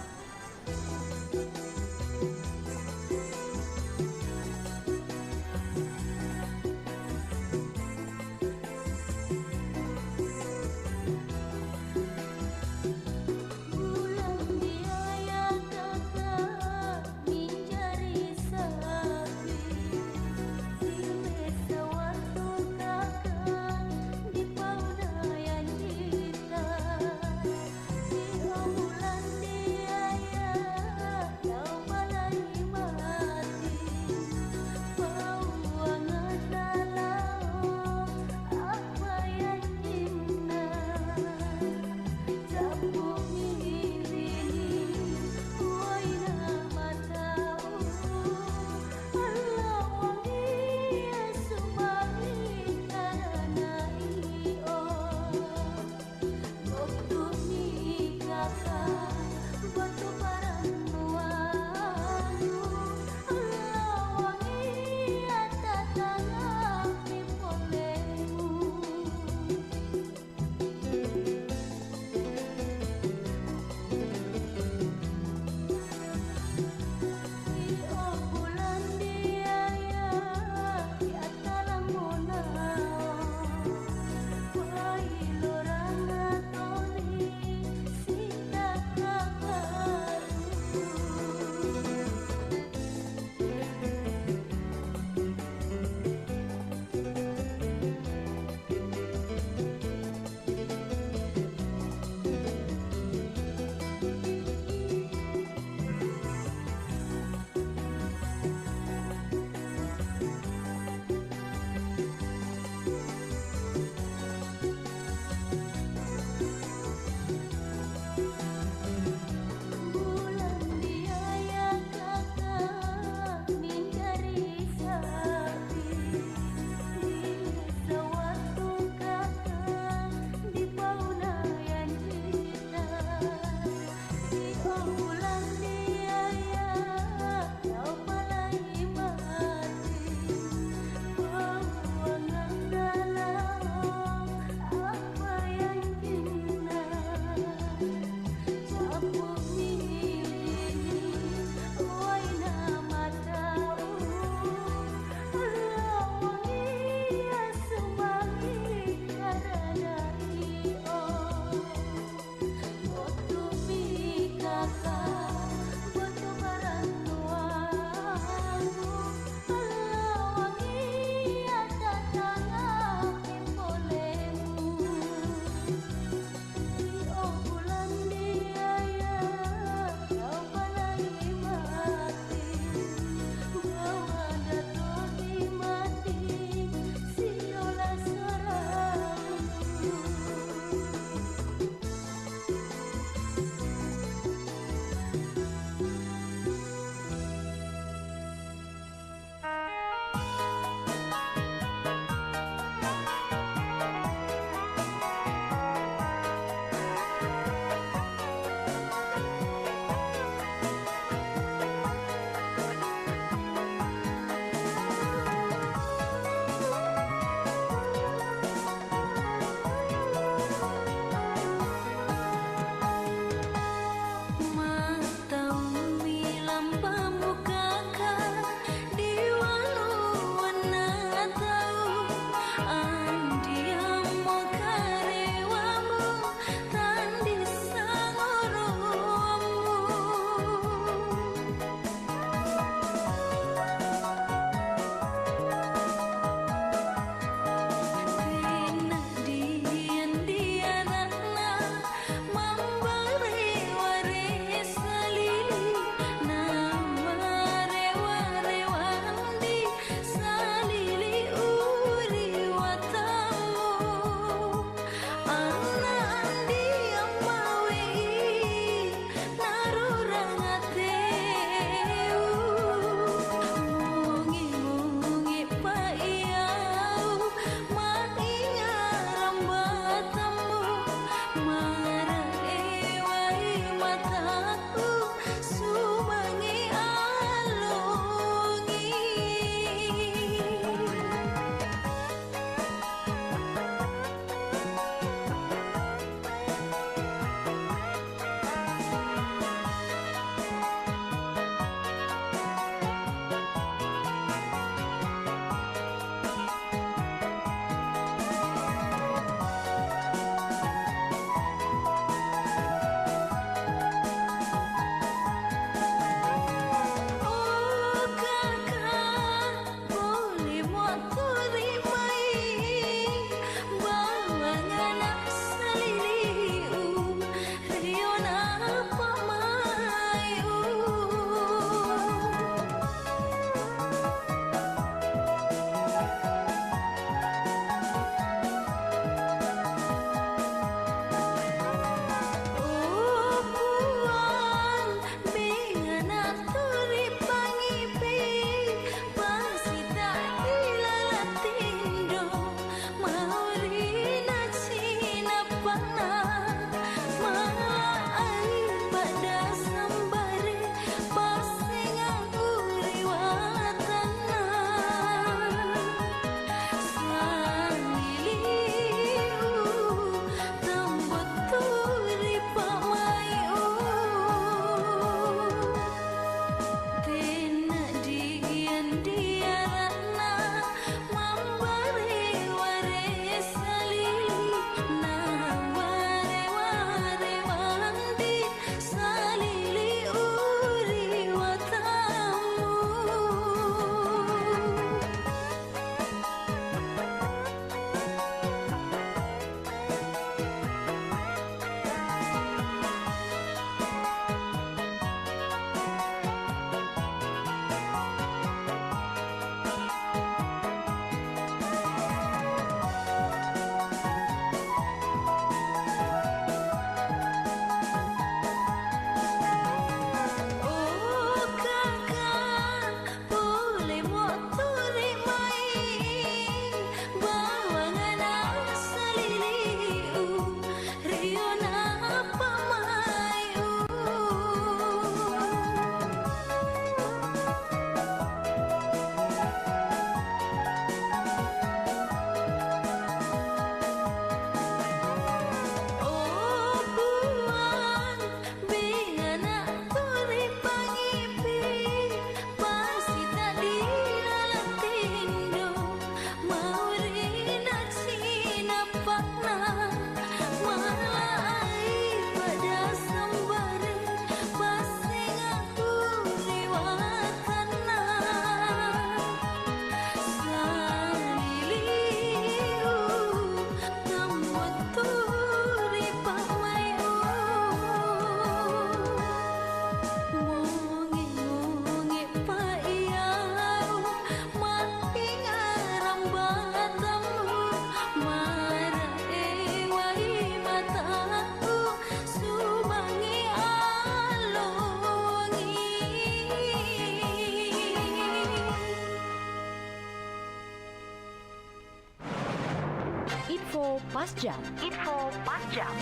Pas Jam. Info Pas Jam.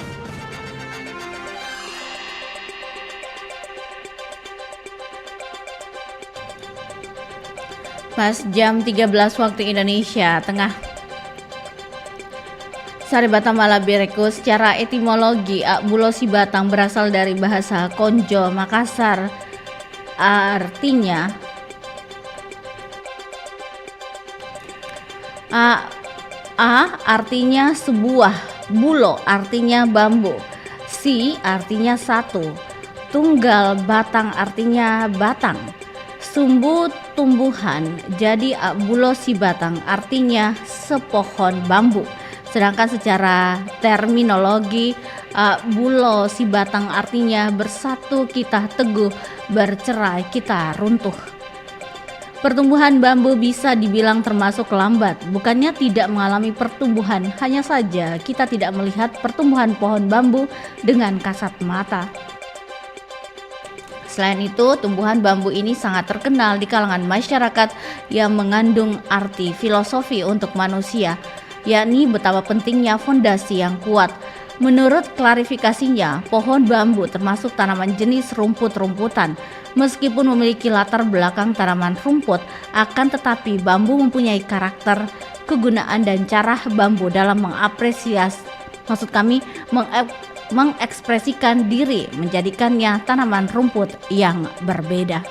Pas jam 13 waktu Indonesia Tengah. Saribata Malabireko, secara etimologi Bulo Sibatang berasal dari bahasa Konjo Makassar, artinya artinya sebuah, bulo artinya bambu, si artinya satu, tunggal, batang artinya batang, sumbu tumbuhan, jadi Bulo Sibatang artinya sepohon bambu. Sedangkan secara terminologi Bulo Sibatang artinya bersatu kita teguh, bercerai kita runtuh. Pertumbuhan bambu bisa dibilang termasuk lambat, bukannya tidak mengalami pertumbuhan, hanya saja kita tidak melihat pertumbuhan pohon bambu dengan kasat mata. Selain itu, tumbuhan bambu ini sangat terkenal di kalangan masyarakat yang mengandung arti filosofi untuk manusia, yakni betapa pentingnya fondasi yang kuat. Menurut klarifikasinya, pohon bambu termasuk tanaman jenis rumput-rumputan. Meskipun memiliki latar belakang tanaman rumput, akan tetapi bambu mempunyai karakter, kegunaan dan cara bambu dalam mengekspresikan diri, menjadikannya tanaman rumput yang berbeda.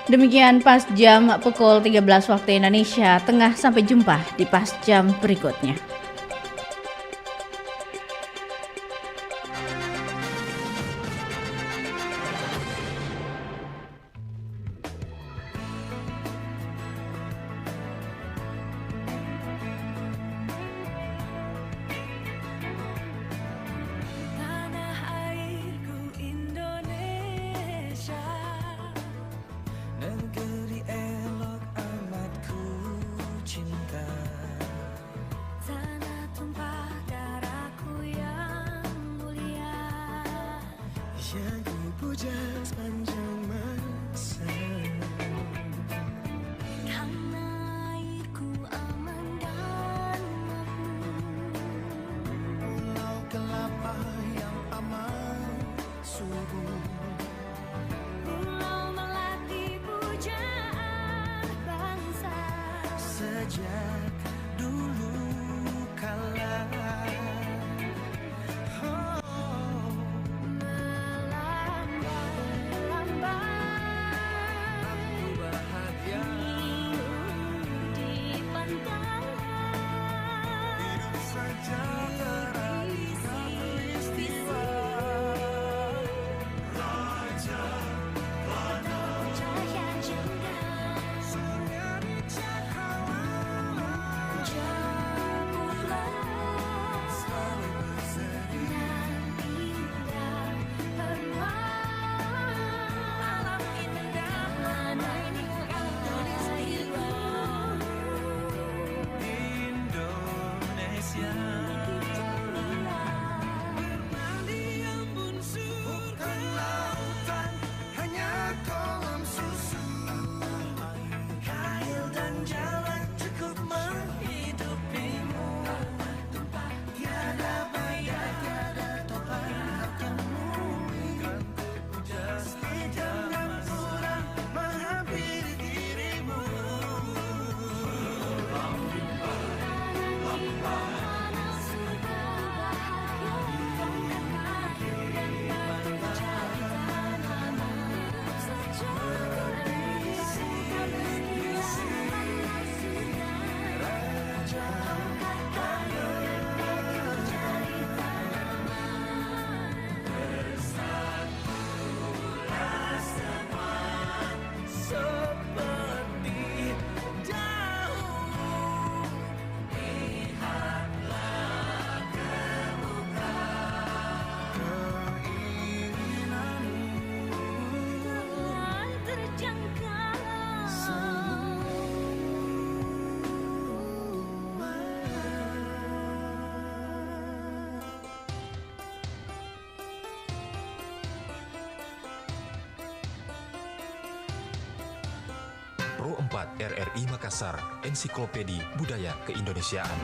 Demikian Pas Jam pukul 13 waktu Indonesia Tengah. Sampai jumpa di Pas Jam berikutnya. Negeri elok amat ku cinta. Tanah tumpah darahku yang mulia, yang dipuja sepanjang masa. karena airku aman dan makmur. Pulau kelapa yang aman subur. Pulau melati pujaan bangsa. Sejak dulu kala. Cahaya jengah, surya di cakrawala. Pro 4 RRI Makassar, Ensiklopedi Budaya Keindonesiaan.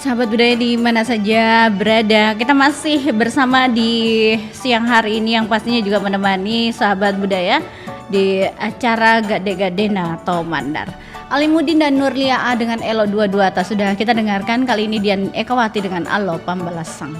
Sahabat budaya di mana saja berada, kita masih bersama di siang hari ini yang pastinya juga menemani sahabat budaya di acara Gade Gadena atau Mandar. Alimudin dan Nurlia A dengan Elo 22 tak sudah kita dengarkan, kali ini Dian Ekawati dengan Alo Pambalasang.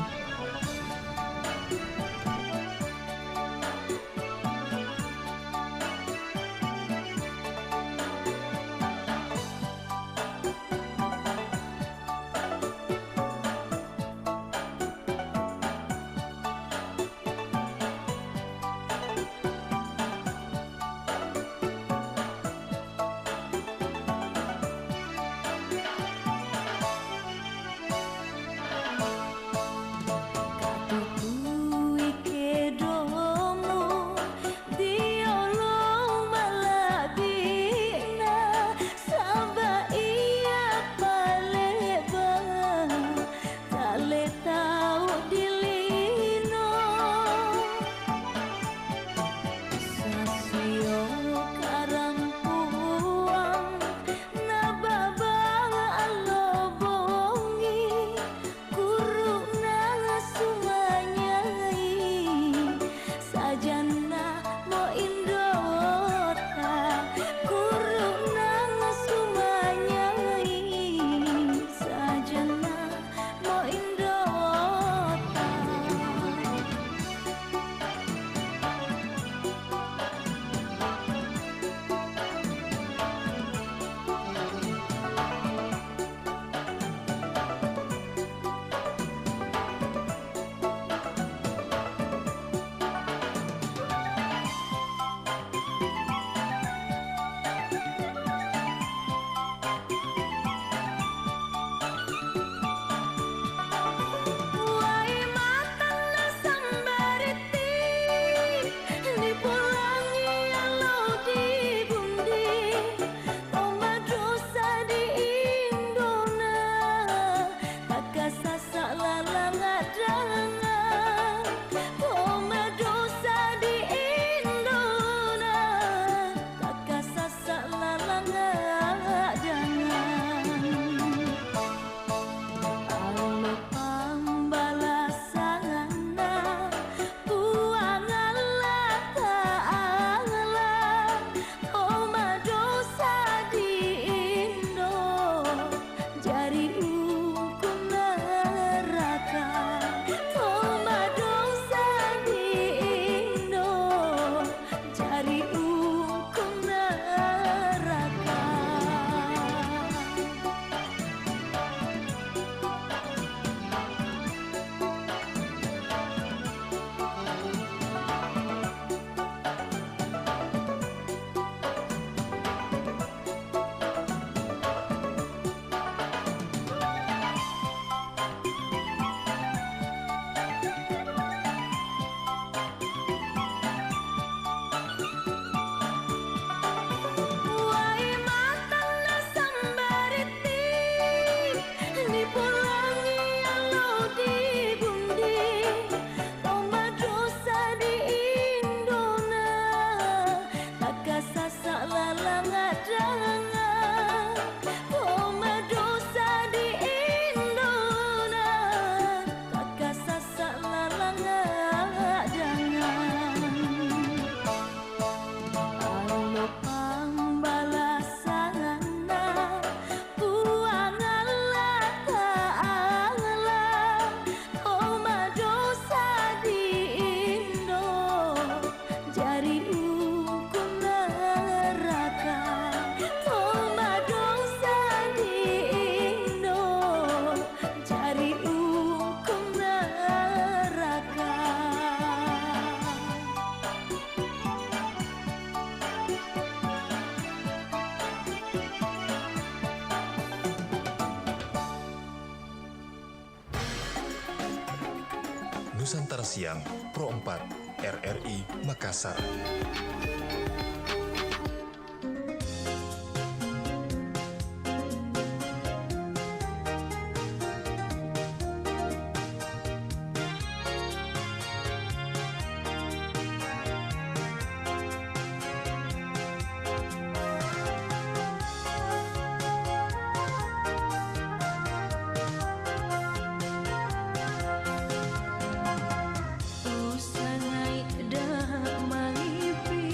Nusantara Siang, Pro 4, RRI Makassar. Sangai dah malipi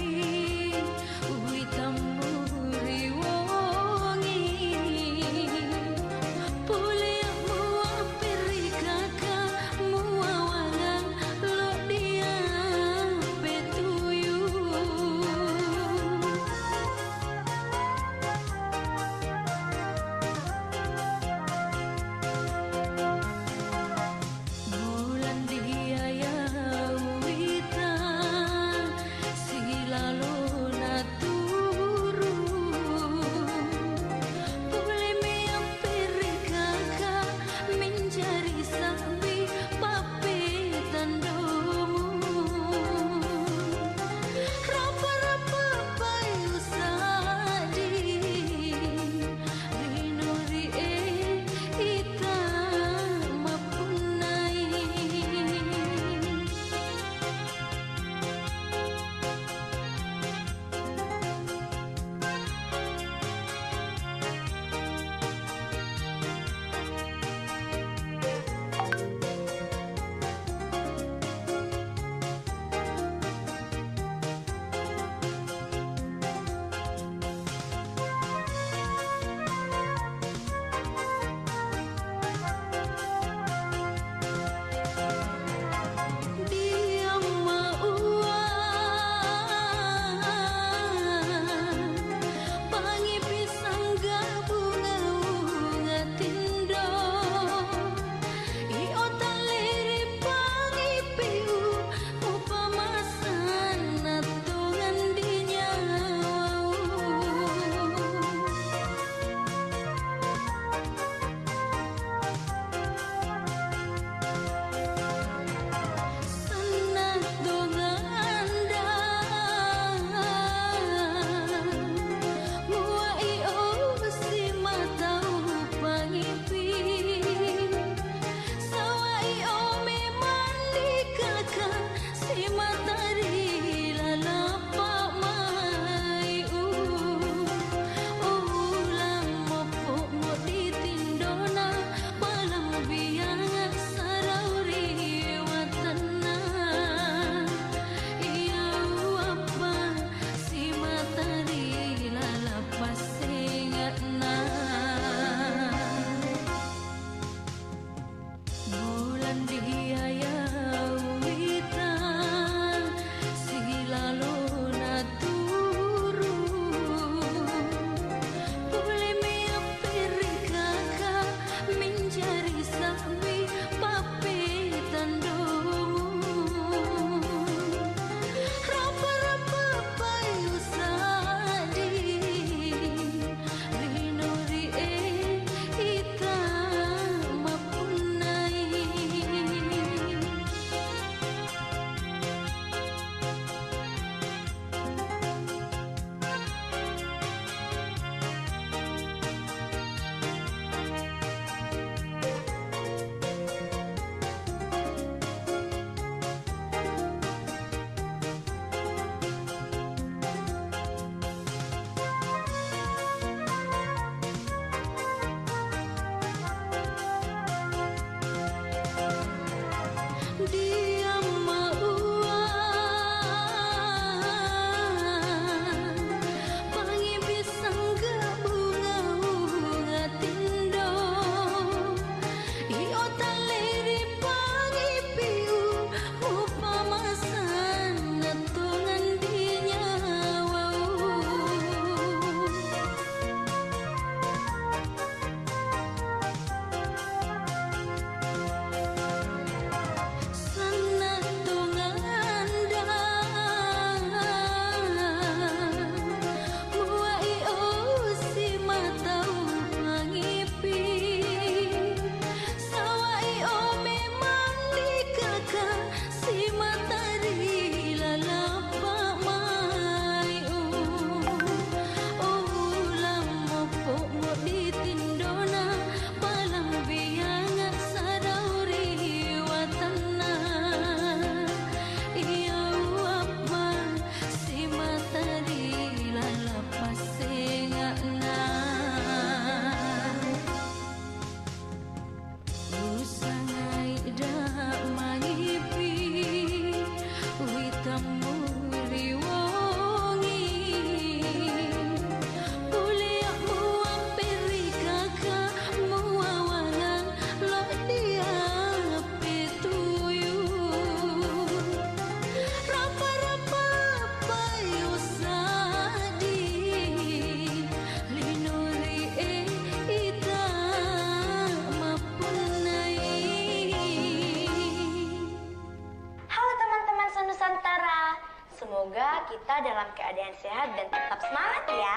Semoga kita dalam keadaan sehat dan tetap semangat ya.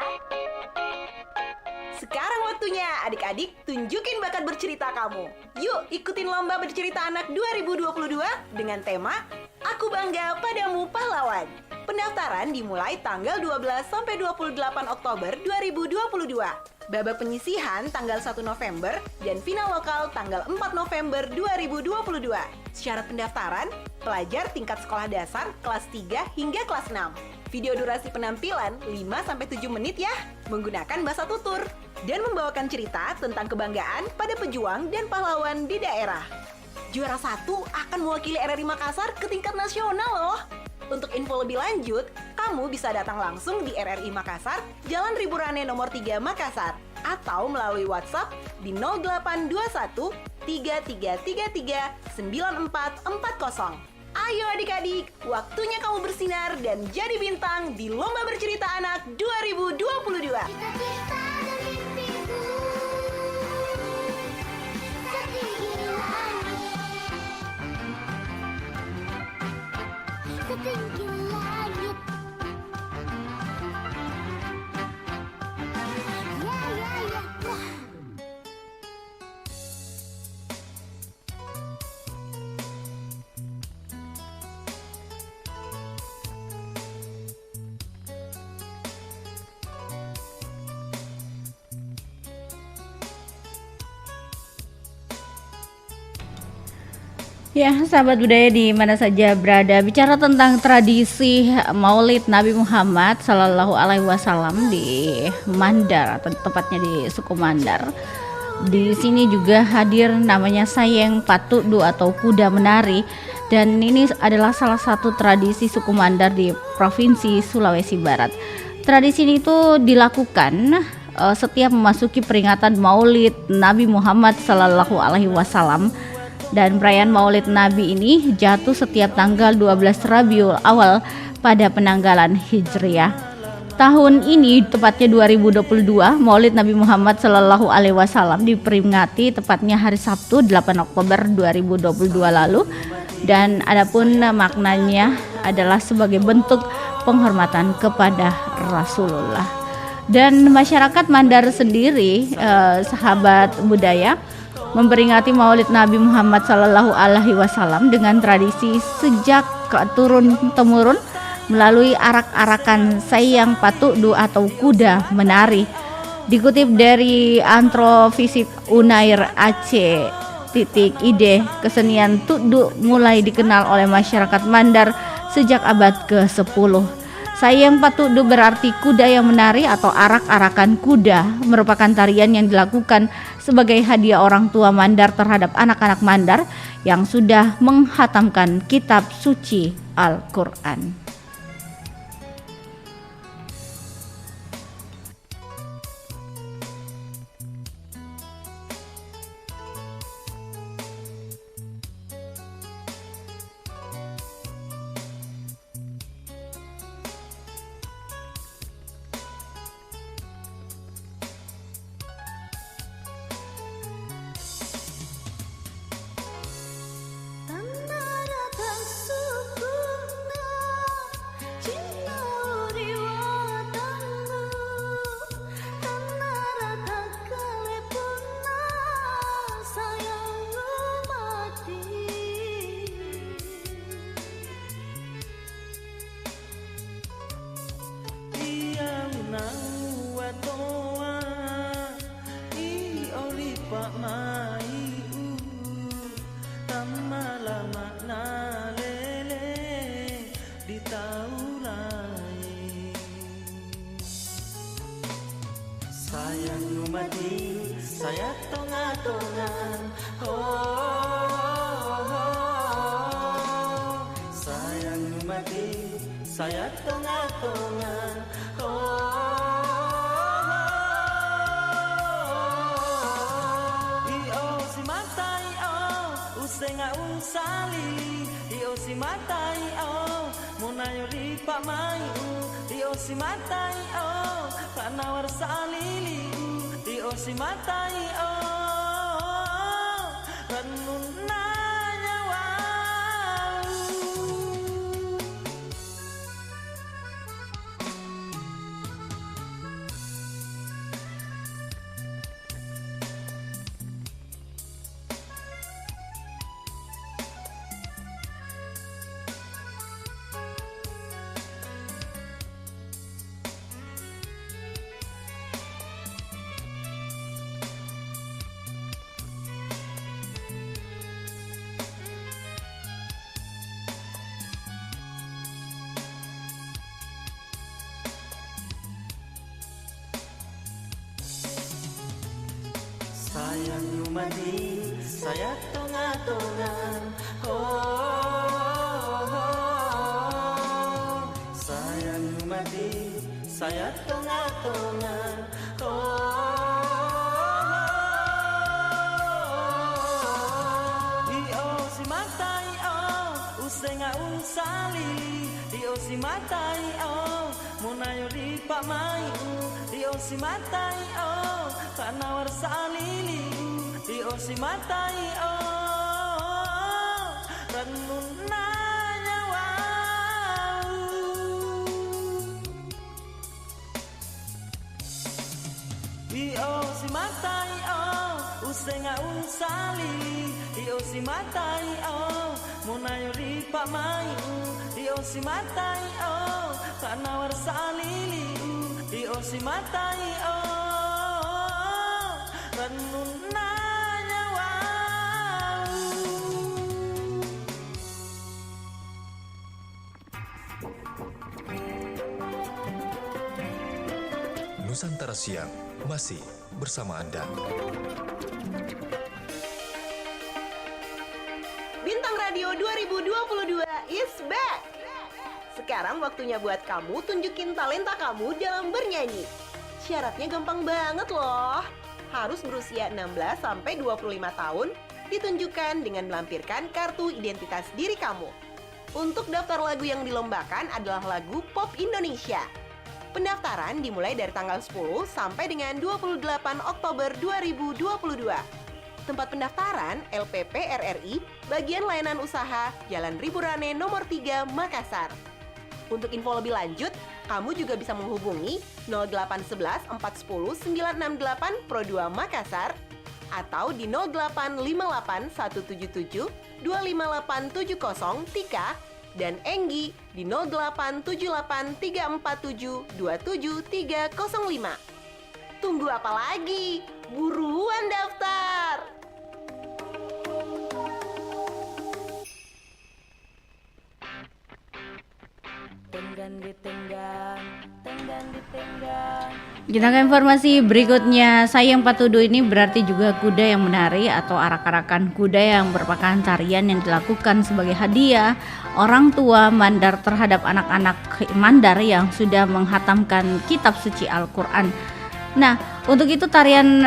Sekarang waktunya adik-adik tunjukin bakat bercerita kamu. Yuk ikutin lomba bercerita anak 2022 dengan tema Aku Bangga Padamu Pahlawan. Pendaftaran dimulai tanggal 12 sampai 28 Oktober 2022. Babak penyisihan tanggal 1 November dan final lokal tanggal 4 November 2022. Syarat pendaftaran, pelajar tingkat sekolah dasar kelas 3 hingga kelas 6. Video durasi penampilan 5-7 menit ya, menggunakan bahasa tutur. Dan membawakan cerita tentang kebanggaan pada pejuang dan pahlawan di daerah. Juara 1 akan mewakili RRI Makassar ke tingkat nasional loh. Untuk info lebih lanjut, kamu bisa datang langsung di RRI Makassar, Jalan Riburane nomor 3 Makassar, atau melalui WhatsApp di 0821 3333 9440. Ayo adik-adik, waktunya kamu bersinar dan jadi bintang di Lomba Bercerita Anak 2022. Setinggi langit. Ya. Ya, sahabat budaya di mana saja berada, bicara tentang tradisi Maulid Nabi Muhammad Sallallahu Alaihi Wasallam di Mandar, atau tepatnya di suku Mandar. Di sini juga hadir namanya Sayeng Patudu atau kuda menari, dan ini adalah salah satu tradisi suku Mandar di Provinsi Sulawesi Barat. Tradisi ini itu dilakukan setiap memasuki peringatan Maulid Nabi Muhammad Sallallahu Alaihi Wasallam. Dan perayaan Maulid Nabi ini jatuh setiap tanggal 12 Rabiul Awal pada penanggalan Hijriah. Tahun ini tepatnya 2022, Maulid Nabi Muhammad Sallallahu Alaihi Wasallam diperingati tepatnya hari Sabtu 8 Oktober 2022 lalu. Dan adapun maknanya adalah sebagai bentuk penghormatan kepada Rasulullah. Dan masyarakat Mandar sendiri, sahabat budaya, memperingati Maulid Nabi Muhammad Sallallahu Alaihi Wasallam dengan tradisi sejak turun temurun melalui arak-arakan Sayang Patudu atau kuda menari. Dikutip dari Antrovisip Unair AC.id, kesenian tudu mulai dikenal oleh masyarakat Mandar sejak abad ke-10. Sayang Patudu berarti kuda yang menari atau arak-arakan kuda, merupakan tarian yang dilakukan sebagai hadiah orang tua Mandar terhadap anak-anak Mandar yang sudah menghatamkan kitab suci Al-Quran. Saya tonga-tongan, sayang mati. saya tengah-tengah. Io si matai usenga unsali. Io si matai munayo lipa mai. Io si matai kanawar salili. Io si matai renun nyawa. Sayang Numadi, saya tengah-tengah. Sayang Numadi, saya tengah-tengah. Io si matai usenga unsali. Io si matai munayo lipa mai. Io si matai kanawar salili. Io si matai renun nyawa. Io si matai usenga unsali. Io si matai munayo lipa mai. Io si matai kanawar salili. Io si matai renun nyawa. Nusantara Siang masih bersama Anda. Bintang Radio 2022 is back. Sekarang waktunya buat kamu tunjukin talenta kamu dalam bernyanyi. Syaratnya gampang banget loh. Harus berusia 16-25 tahun, ditunjukkan dengan melampirkan kartu identitas diri kamu. Untuk daftar lagu yang dilombakan adalah lagu pop Indonesia. Pendaftaran dimulai dari tanggal 10 sampai dengan 28 Oktober 2022. Tempat pendaftaran LPP RRI, Bagian Layanan Usaha, Jalan Riburane nomor 3, Makassar. Untuk info lebih lanjut, kamu juga bisa menghubungi 0811 410 968 Pro 2 Makassar atau di 0858 177 25870 Tika dan Enggi di 0878 347 27305. Tunggu apa lagi? Buruan daftar! Kita ke informasi berikutnya. Sayang Patudu ini berarti juga kuda yang menari atau arak-arakan kuda yang merupakan tarian yang dilakukan sebagai hadiah orang tua mandar terhadap anak-anak mandar yang sudah menghatamkan kitab suci Al-Quran. Nah, untuk itu tarian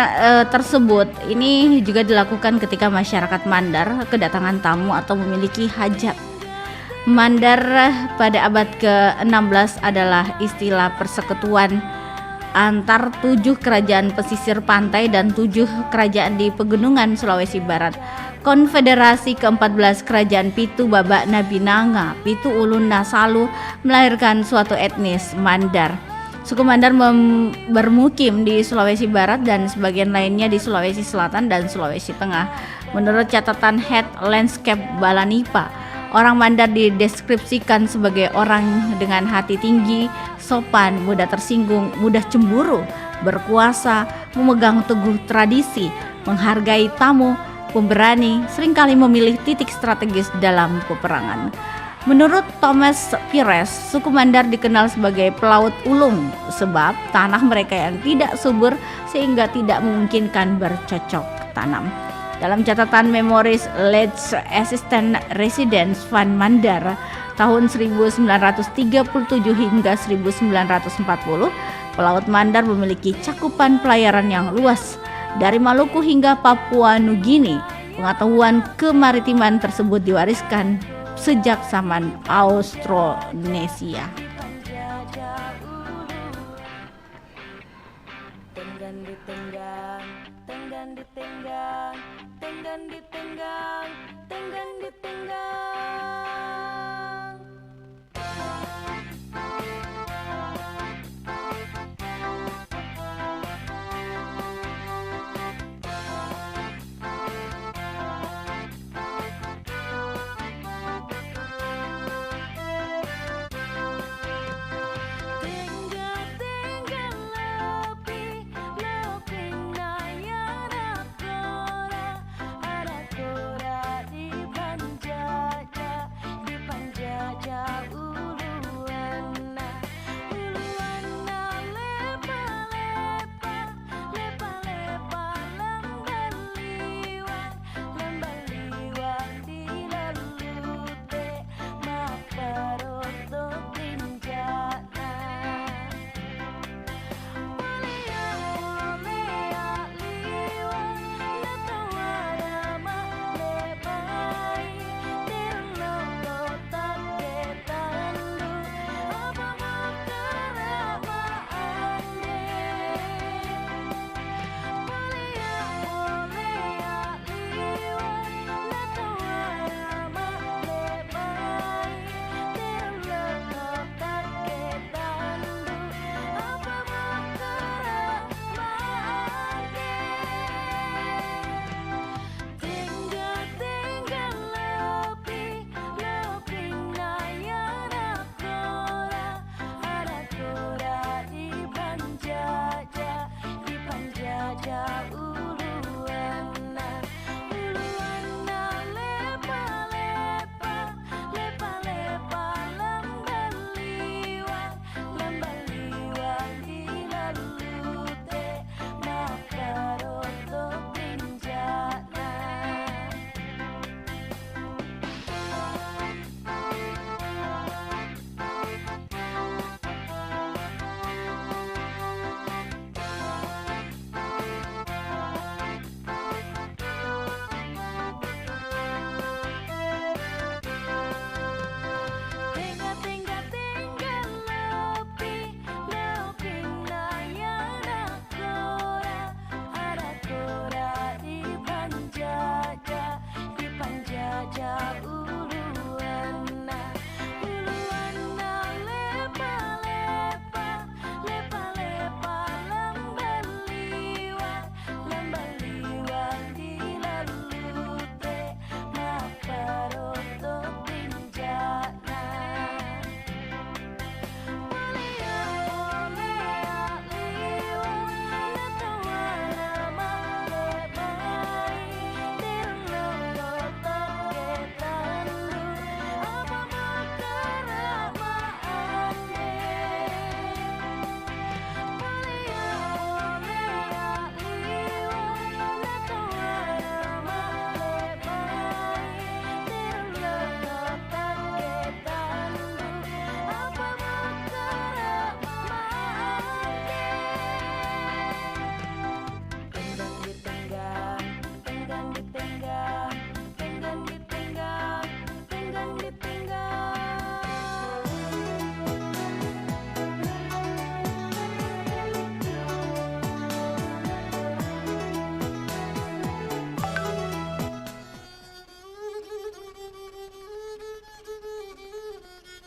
tersebut ini juga dilakukan ketika masyarakat mandar kedatangan tamu atau memiliki hajat. Mandar pada abad ke-16 adalah istilah persekutuan antar 7 kerajaan pesisir pantai dan 7 kerajaan di pegunungan Sulawesi Barat. Konfederasi ke-14 kerajaan Pitu Babak Nabinanga, Pitu Ulun Nasalu melahirkan suatu etnis Mandar. Suku Mandar bermukim di Sulawesi Barat dan sebagian lainnya di Sulawesi Selatan dan Sulawesi Tengah. Menurut catatan Head Landscape Balanipa, orang Mandar dideskripsikan sebagai orang dengan hati tinggi, sopan, mudah tersinggung, mudah cemburu, berkuasa, memegang teguh tradisi, menghargai tamu, pemberani, seringkali memilih titik strategis dalam peperangan. Menurut Thomas Pires, suku Mandar dikenal sebagai pelaut ulung sebab tanah mereka yang tidak subur sehingga tidak memungkinkan bercocok tanam. Dalam catatan Memories Let's Assistant Residence Van Mandar, Tahun 1937 hingga 1940, Pelaut Mandar memiliki cakupan pelayaran yang luas. Dari Maluku hingga Papua Nugini, pengetahuan kemaritiman tersebut diwariskan sejak zaman Austronesia.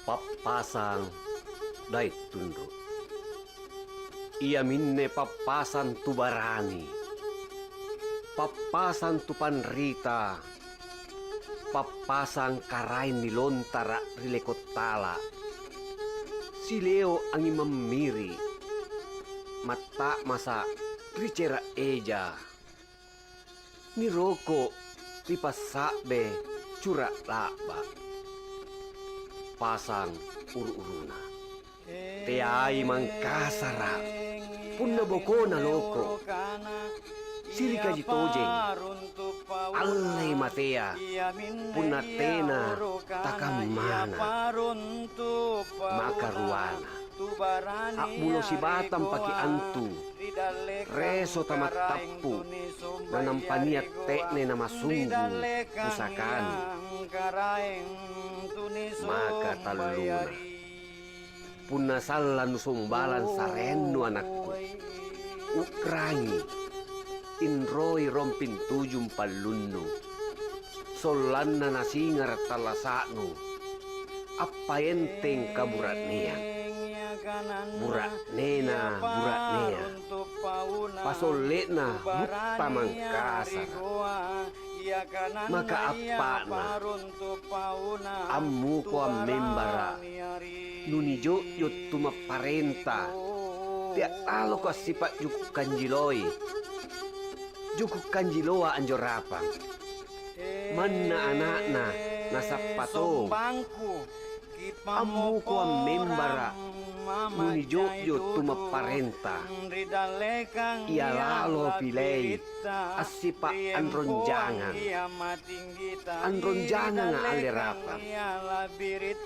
Papasang dai tunduk. Ia minne papasan tu barani. Papasan tu panrita. Papasan karain ni lontara rilekotala. Sileo angi memiri. Mata masa ricera eja. Ni roko ripasabe cura laba. Pasang uru-uruna. Teai mangkasara. Punna bokona loko. Silika jitojeng. Allai matea punatena takamana makaruana akbulo si batam paki antu reso tamat tapu nanampaniat tekne nama sunggu pusakan maka taluna punasalan sumbalan sarenu anakku ukrangi inroi rompin tujum palunnu solanna nasingar talasaknu apa enteng kaburat niang burak nena pasolena butta mangkasar maka apana ammu ko membara nunijo yotuma parenta tiak talo ko sifat juku kanjiloa anjorapang manna anakna nasapato ammu ko membara nunijo yotuma parenta ia lalo pilei asipa anronjangan nga alerapa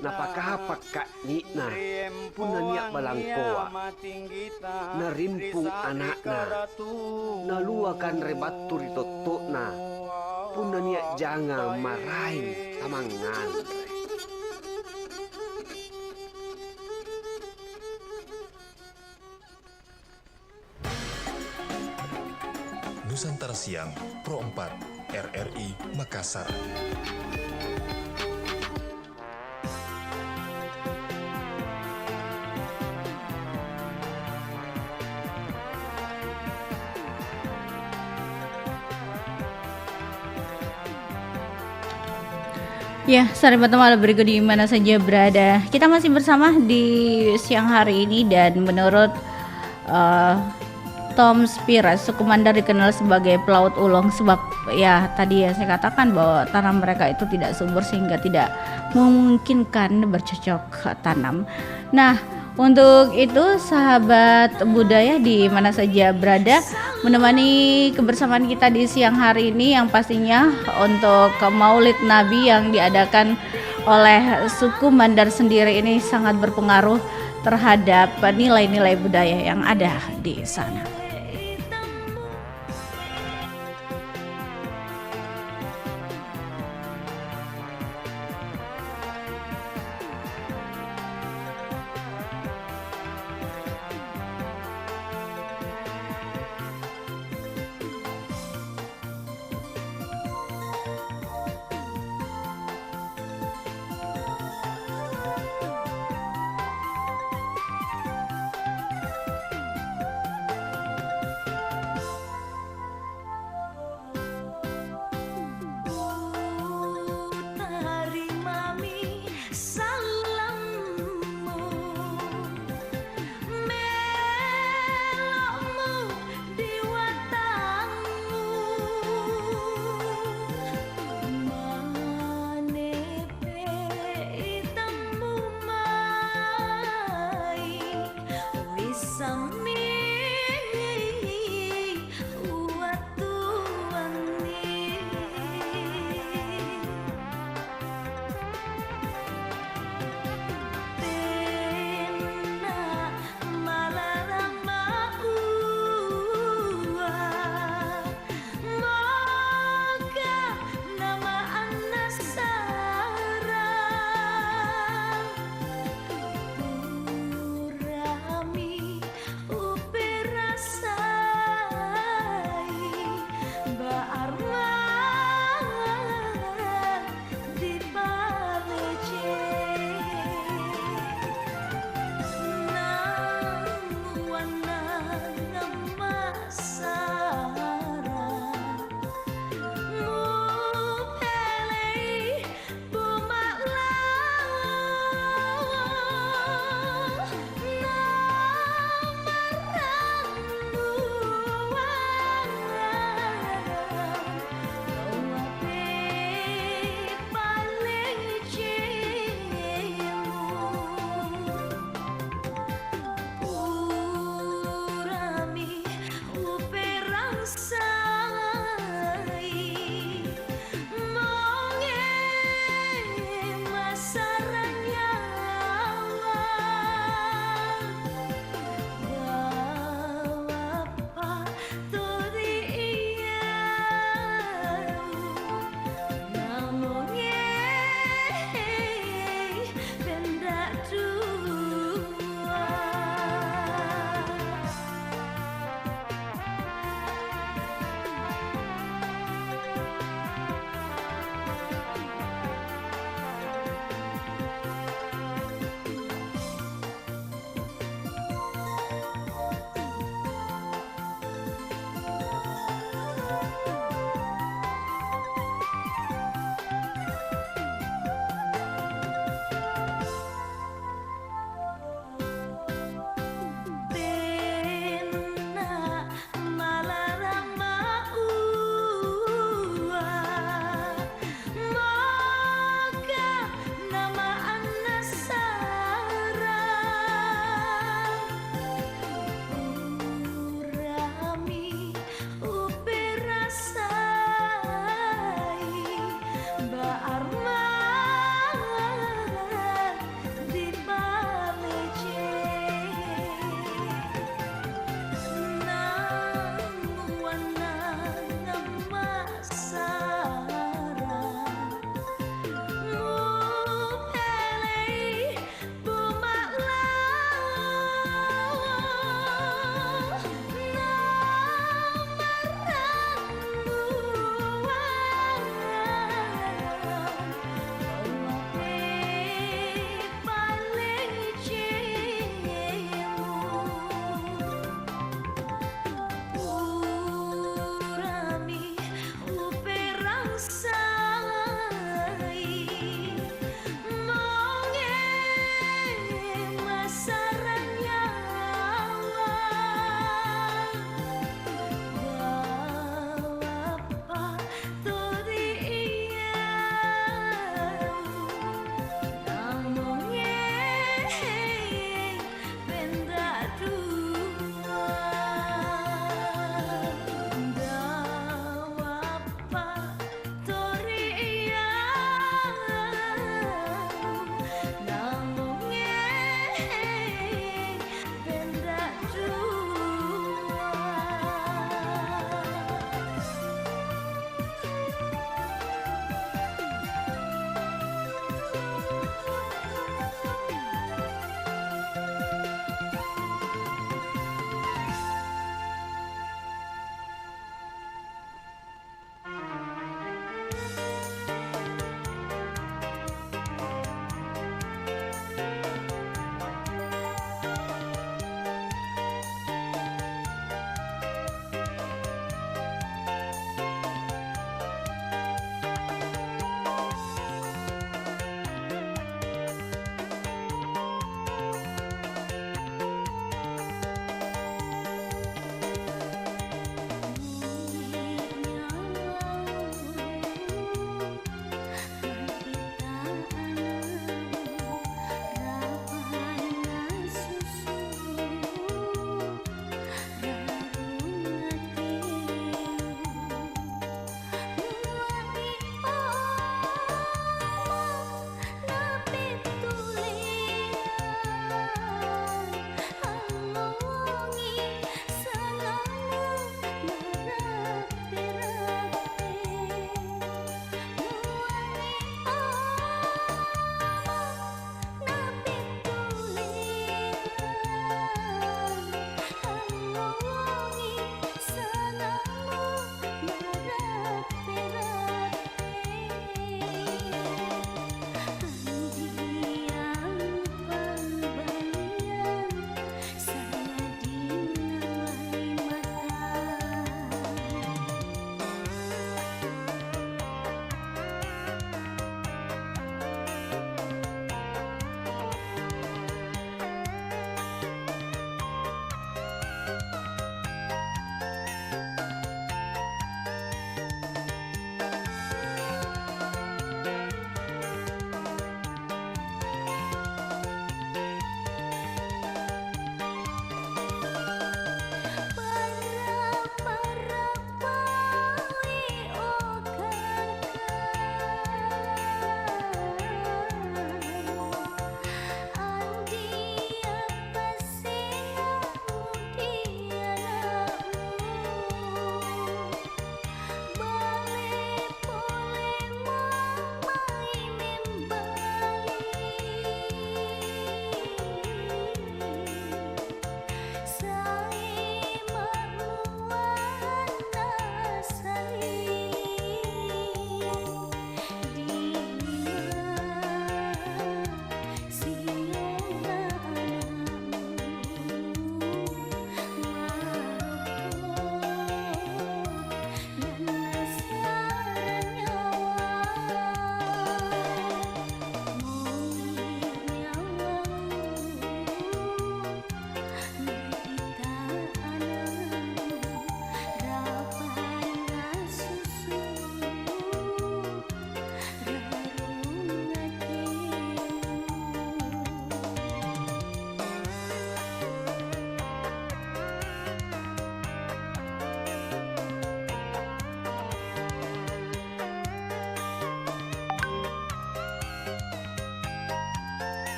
napakahapak kak nikna punanya balangkoa narimpung anakna naluakan rebatur itotokna punanya jangan marahin tamangan. Nusantara Siang Pro 4 RRI Makassar. Ya, sahabat malam berikut di mana saja berada. Kita masih bersama di siang hari ini dan menurut Tom Spiras, suku Mandar dikenal sebagai pelaut ulung sebab ya tadi ya saya katakan bahwa tanam mereka itu tidak subur sehingga tidak memungkinkan bercocok tanam. Nah, untuk itu sahabat budaya di mana saja berada menemani kebersamaan kita di siang hari ini yang pastinya untuk Maulid Nabi yang diadakan oleh suku Mandar sendiri ini sangat berpengaruh terhadap nilai-nilai budaya yang ada di sana.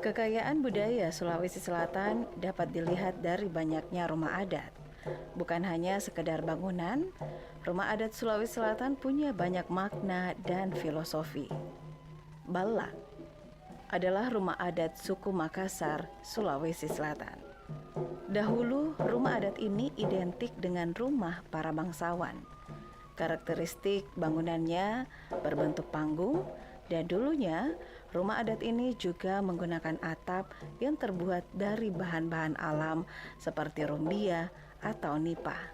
Kekayaan budaya Sulawesi Selatan dapat dilihat dari banyaknya rumah adat. Bukan hanya sekedar bangunan, rumah adat Sulawesi Selatan punya banyak makna dan filosofi. Balak adalah rumah adat suku Makassar, Sulawesi Selatan. Dahulu, rumah adat ini identik dengan rumah para bangsawan. Karakteristik bangunannya berbentuk panggung, dan dulunya rumah adat ini juga menggunakan atap yang terbuat dari bahan-bahan alam seperti rumbia atau nipah.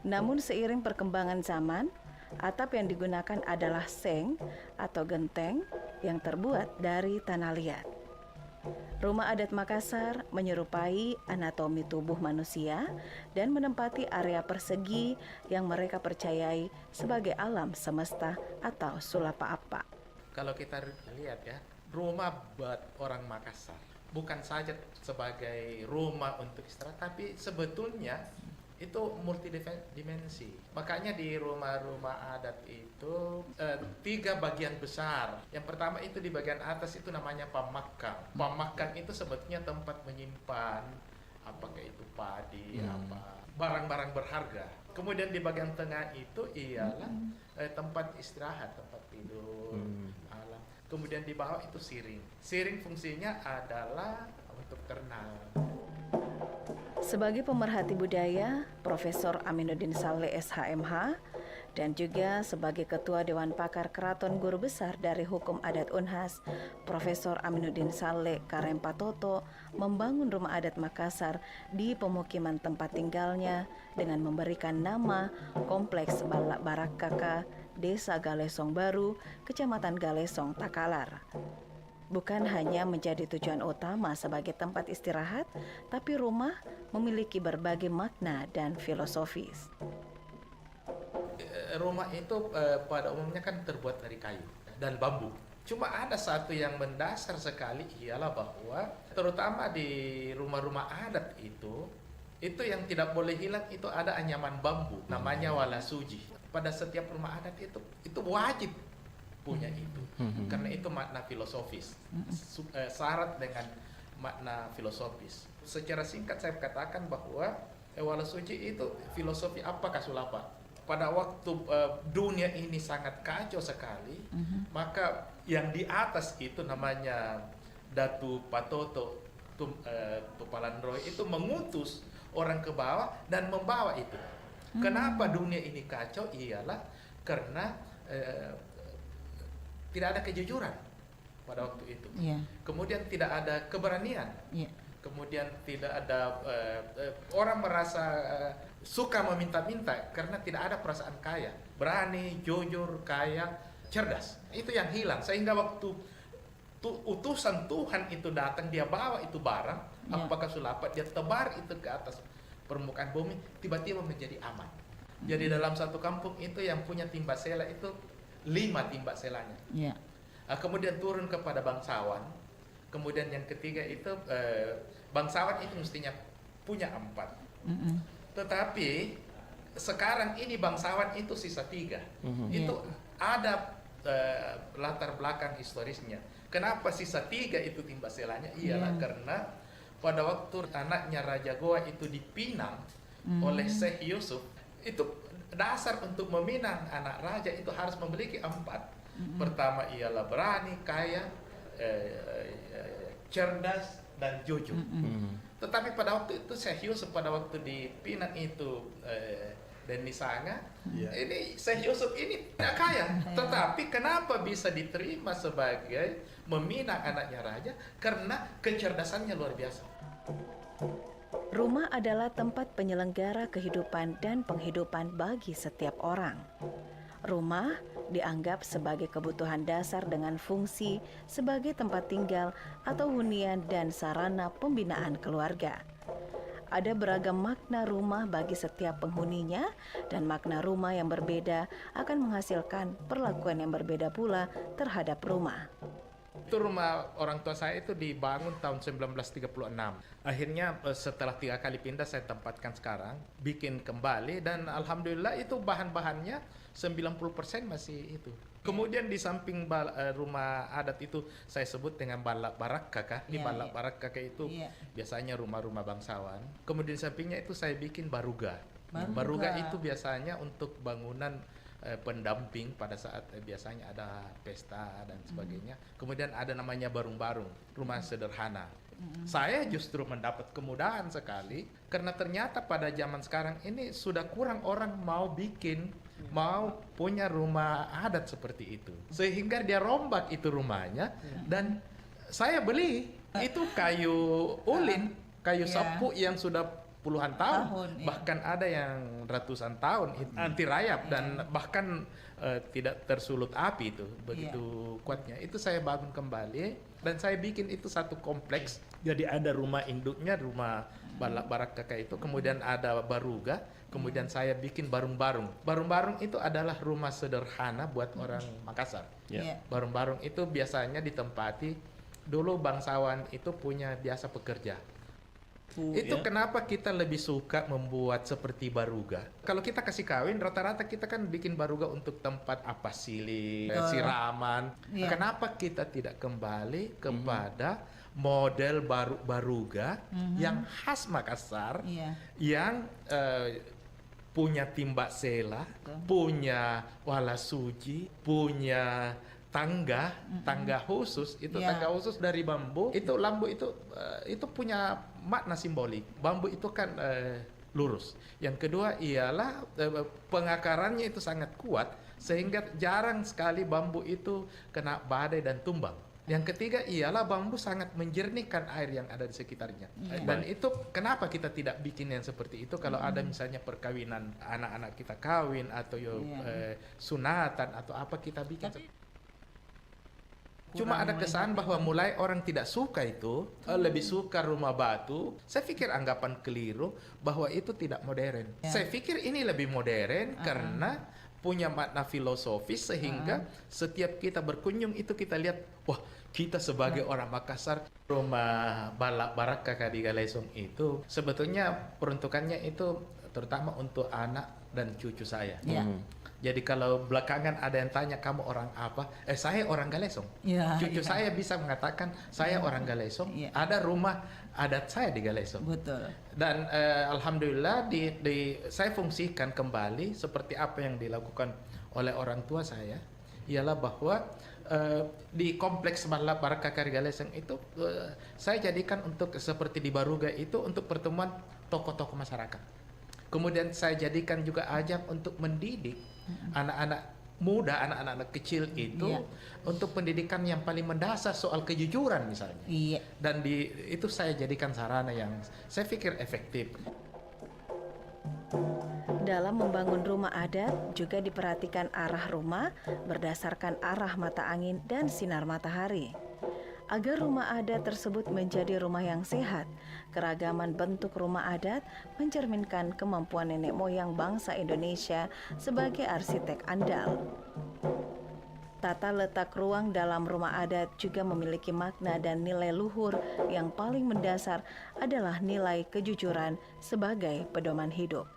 Namun seiring perkembangan zaman, atap yang digunakan adalah seng atau genteng yang terbuat dari tanah liat. Rumah adat Makassar menyerupai anatomi tubuh manusia dan menempati area persegi yang mereka percayai sebagai alam semesta atau sulapa-apa. Kalau kita lihat ya, rumah buat orang Makassar bukan saja sebagai rumah untuk istirahat, tapi sebetulnya itu multidimensi. Makanya di rumah-rumah adat itu 3 bagian besar. Yang pertama itu di bagian atas itu namanya pamakang. Pamakang itu sebetulnya tempat menyimpan apakah itu padi, barang-barang berharga. Kemudian di bagian tengah itu ialah tempat istirahat, tempat tidur, alam. Kemudian di bawah itu siring. Siring fungsinya adalah untuk ternal. Sebagai pemerhati budaya, Profesor Aminuddin Saleh SHMH, dan juga sebagai Ketua Dewan Pakar Keraton Guru Besar dari Hukum Adat Unhas, Profesor Aminuddin Saleh Karempatoto membangun rumah adat Makassar di pemukiman tempat tinggalnya dengan memberikan nama Kompleks Balak Barakaka, Desa Galesong Baru, Kecamatan Galesong, Takalar. Bukan hanya menjadi tujuan utama sebagai tempat istirahat, tapi rumah memiliki berbagai makna dan filosofis. Rumah itu pada umumnya kan terbuat dari kayu dan bambu. Cuma ada satu yang mendasar sekali ialah bahwa terutama di rumah-rumah adat itu yang tidak boleh hilang itu ada anyaman bambu namanya walasuji. Pada setiap rumah adat itu wajib punya itu karena itu makna filosofis, syarat dengan makna filosofis. Secara singkat saya katakan bahwa walasuji itu filosofi apakah sulapa? Pada waktu dunia ini sangat kacau sekali, maka yang di atas itu namanya Datu Patoto Tupalandroy itu mengutus orang ke bawah dan membawa itu. Kenapa dunia ini kacau? Ialah karena tidak ada kejujuran pada waktu itu. Kemudian tidak ada keberanian. Kemudian tidak ada orang merasa suka meminta-minta karena tidak ada perasaan kaya, berani, jujur, kaya, cerdas. Itu yang hilang sehingga waktu utusan Tuhan itu datang, dia bawa itu barang, apakah sulapa, dia tebar itu ke atas permukaan bumi, tiba-tiba menjadi aman. Jadi dalam satu kampung itu yang punya timba sela itu 5 timba selanya. Kemudian turun kepada bangsawan. Kemudian yang ketiga itu bangsawan itu mestinya punya 4. Tetapi sekarang ini bangsawan itu sisa 3. Itu ada latar belakang historisnya. Kenapa sisa 3 itu timba selanya? Ialah karena pada waktu anaknya Raja Goa itu dipinang oleh Syekh Yusuf, itu dasar untuk meminang anak raja itu harus memiliki 4. Pertama ialah berani, kaya, cerdas, dan jujur. Tetapi pada waktu itu Syekh Yusuf pada waktu dipinang itu Deni Sanga, ini Syekh Yusuf ini tidak kaya. Tetapi kenapa bisa diterima sebagai meminang anaknya raja? Karena kecerdasannya luar biasa. Rumah adalah tempat penyelenggara kehidupan dan penghidupan bagi setiap orang. Rumah dianggap sebagai kebutuhan dasar dengan fungsi sebagai tempat tinggal atau hunian dan sarana pembinaan keluarga. Ada beragam makna rumah bagi setiap penghuninya, dan makna rumah yang berbeda akan menghasilkan perlakuan yang berbeda pula terhadap rumah. Itu rumah orang tua saya itu dibangun tahun 1936. Akhirnya setelah 3 kali pindah saya tempatkan sekarang, bikin kembali, dan alhamdulillah itu bahan-bahannya 90% masih itu. Kemudian di samping rumah adat itu saya sebut dengan balak barak kakak. Di balak barak kakak itu biasanya rumah-rumah bangsawan. Kemudian di sampingnya itu saya bikin baruga. Baruga itu biasanya untuk bangunan pendamping pada saat biasanya ada pesta dan sebagainya. Kemudian ada namanya barung-barung, rumah sederhana. Saya justru mendapat kemudahan sekali karena ternyata pada zaman sekarang ini sudah kurang orang mau punya rumah adat seperti itu. Sehingga dia rombak itu rumahnya dan saya beli itu kayu ulin, kayu sapu yang sudah puluhan tahun, bahkan ada yang ratusan tahun, anti rayap dan bahkan tidak tersulut api itu, begitu kuatnya. Itu saya bangun kembali dan saya bikin itu satu kompleks. Jadi ada rumah induknya, rumah balak barak kakak itu, kemudian ada baruga, kemudian saya bikin barung-barung. Barung-barung itu adalah rumah sederhana buat orang Makassar. Barung-barung itu biasanya ditempati dulu bangsawan itu punya biasa pekerja. Itu kenapa kita lebih suka membuat seperti baruga. Kalau kita kasih kawin, rata-rata kita kan bikin baruga untuk tempat apa siraman. Kenapa kita tidak kembali kepada model baruga yang khas Makassar, yang punya timbak sela, punya wala suji, punya tangga khusus. Itu tangga khusus dari bambu. Itu lambu itu punya makna simbolik. Bambu itu kan lurus. Yang kedua ialah pengakarannya itu sangat kuat sehingga jarang sekali bambu itu kena badai dan tumbang. Yang ketiga ialah bambu sangat menjernihkan air yang ada di sekitarnya. Dan itu kenapa kita tidak bikin yang seperti itu kalau ada misalnya perkawinan anak-anak kita kawin atau sunatan atau apa kita bikin. Cuma ada kesan bahwa mulai orang tidak suka itu, lebih suka rumah batu. Saya pikir anggapan keliru bahwa itu tidak modern. Saya pikir ini lebih modern karena punya makna filosofis sehingga setiap kita berkunjung itu kita lihat, wah kita sebagai orang Makassar, rumah balak barak kakak di Galesong itu sebetulnya peruntukannya itu terutama untuk anak dan cucu saya. Jadi kalau belakangan ada yang tanya kamu orang apa? Saya orang Galesong. Cucu saya bisa mengatakan saya orang Galesong. Ada rumah adat saya di Galesong. Betul. Dan alhamdulillah saya fungsikan kembali seperti apa yang dilakukan oleh orang tua saya. Ialah bahwa di kompleks balak barak kakak di Galesong itu saya jadikan untuk seperti di Baruga itu untuk pertemuan tokoh-tokoh masyarakat. Kemudian saya jadikan juga ajang untuk mendidik anak-anak muda, anak-anak kecil itu untuk pendidikan yang paling mendasar soal kejujuran misalnya. Dan itu saya jadikan sarana yang saya pikir efektif. Dalam membangun rumah adat juga diperhatikan arah rumah berdasarkan arah mata angin dan sinar matahari. Agar rumah adat tersebut menjadi rumah yang sehat, keragaman bentuk rumah adat mencerminkan kemampuan nenek moyang bangsa Indonesia sebagai arsitek andal. Tata letak ruang dalam rumah adat juga memiliki makna dan nilai luhur yang paling mendasar adalah nilai kejujuran sebagai pedoman hidup.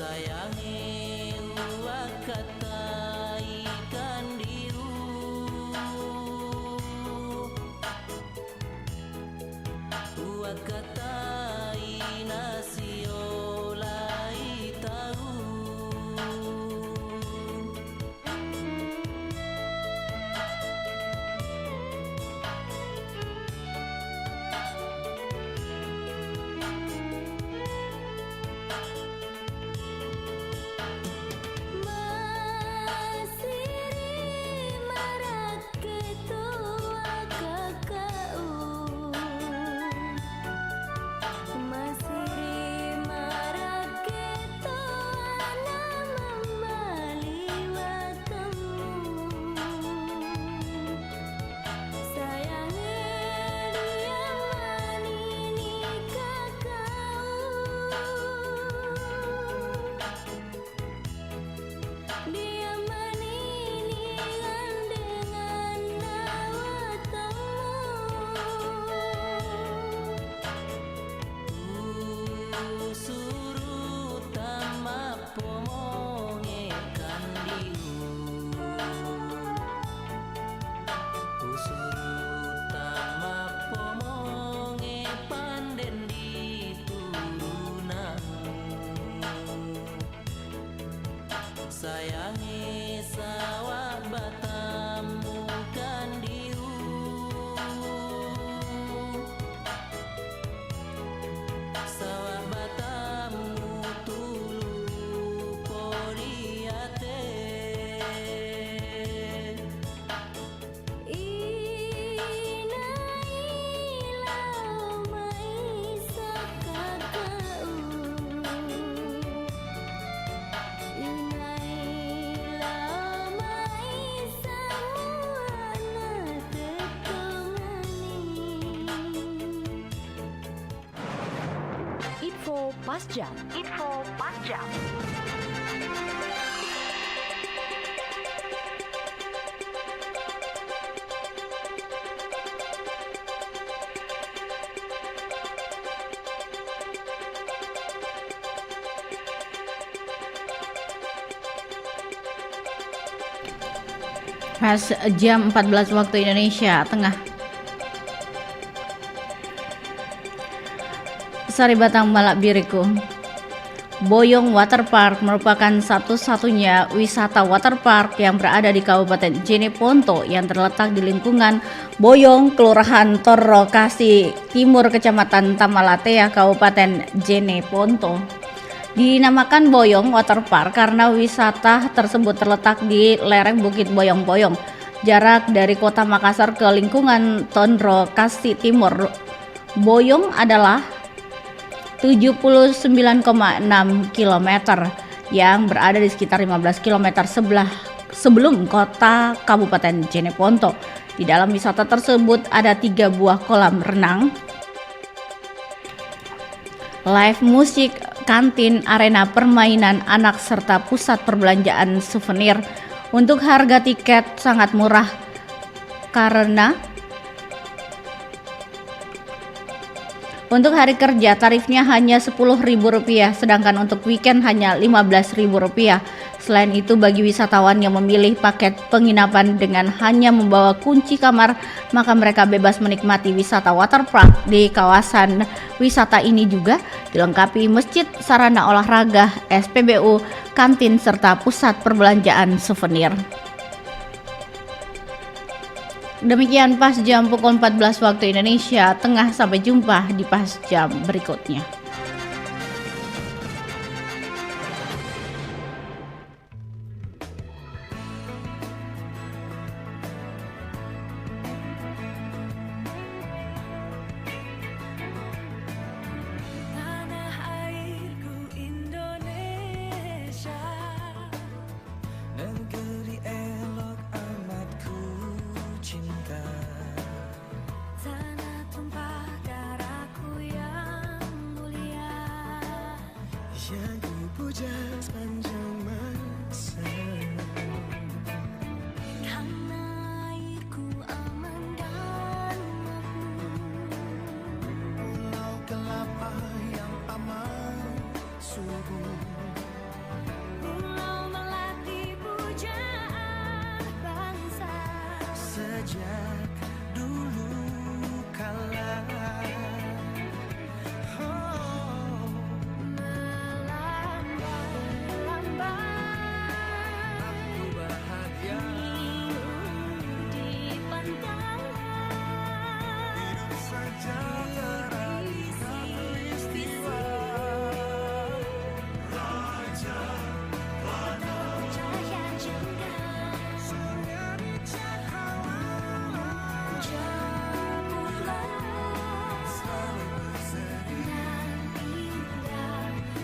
sayangi wakatai kandiru wakatai nasiolai tahu sayangi sawah batamu kandiru sawah batamu tulu poriate Info Pas Jam. Info Pas Jam. Pas jam 14 waktu Indonesia Tengah. Sari Batang Malak Biriku. Boyong Waterpark merupakan satu-satunya wisata waterpark yang berada di Kabupaten Jeneponto yang terletak di lingkungan Boyong, Kelurahan Torokasi Timur, Kecamatan Tamalatea, Kabupaten Jeneponto. Dinamakan Boyong Waterpark karena wisata tersebut terletak di lereng Bukit Boyong-Boyong. Jarak dari kota Makassar ke lingkungan Torokasi Timur Boyong adalah 79,6 km yang berada di sekitar 15 km sebelum kota Kabupaten Jeneponto. Di dalam wisata tersebut ada 3 buah kolam renang, live musik, kantin, arena permainan anak serta pusat perbelanjaan souvenir. Untuk harga tiket sangat murah karena untuk hari kerja tarifnya hanya Rp10.000, sedangkan untuk weekend hanya Rp15.000. Selain itu, bagi wisatawan yang memilih paket penginapan dengan hanya membawa kunci kamar, maka mereka bebas menikmati wisata waterpark. Di kawasan wisata ini juga dilengkapi masjid, sarana olahraga, SPBU, kantin, serta pusat perbelanjaan souvenir. Demikian Pas Jam pukul 14 waktu Indonesia Tengah. Sampai jumpa di Pas Jam berikutnya. Negeri elok amat ku cinta, tanah tumpah darahku yang mulia. sejak dulu kala. Aku bahagia di pantai, hidup saja terali peristiwa. Raja pada cahaya jengga, surya di cakrawala, hujan bulan selalu bersedia, indah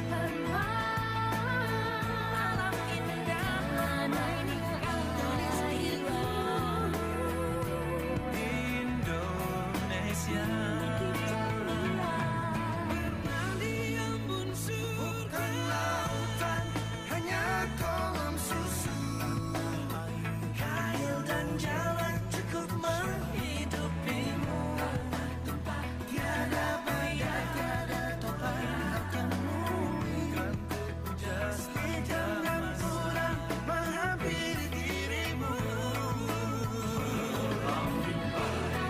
penuh alam indah, mana ini katulistiwa Indonesia. Pernah diambun surga lautan, hanya kolam susu, kail dan jalan cukup menghidupimu. Tiada bayar, tiada topan hatimu. Sejam dan pulang menghampiri dirimu. Seperti dahulu,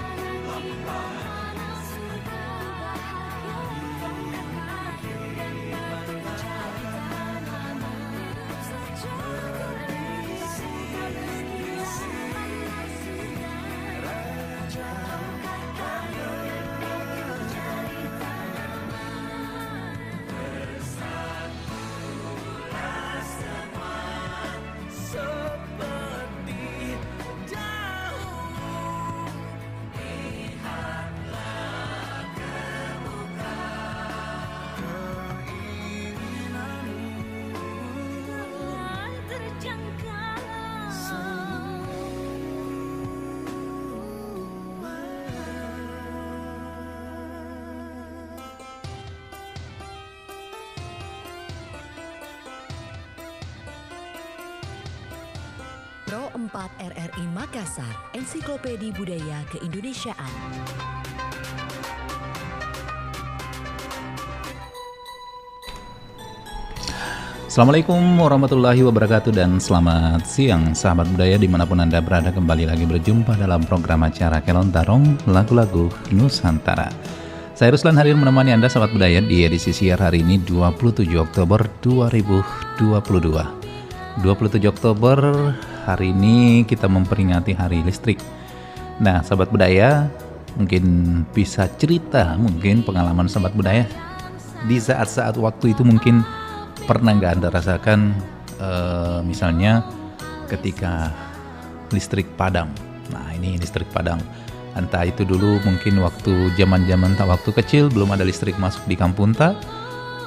lihatlah ke muka keinginanmu terjangkau. Pro 4 RRI Makassar, Ensiklopedi Budaya Keindonesiaan. Assalamualaikum warahmatullahi wabarakatuh dan selamat siang sahabat budaya dimanapun Anda berada. Kembali lagi berjumpa dalam program acara Kelontarong Lagu-Lagu Nusantara. Saya Ruslan Harir menemani Anda sahabat budaya di edisi siar hari ini 27 Oktober 2022. 27 Oktober hari ini kita memperingati Hari Listrik. Nah sahabat budaya mungkin bisa cerita mungkin pengalaman sahabat budaya di saat-saat waktu itu mungkin pernah nggak Anda rasakan misalnya ketika listrik padam. Nah ini listrik padam. Entah itu dulu mungkin waktu zaman-zaman waktu kecil belum ada listrik masuk di kampung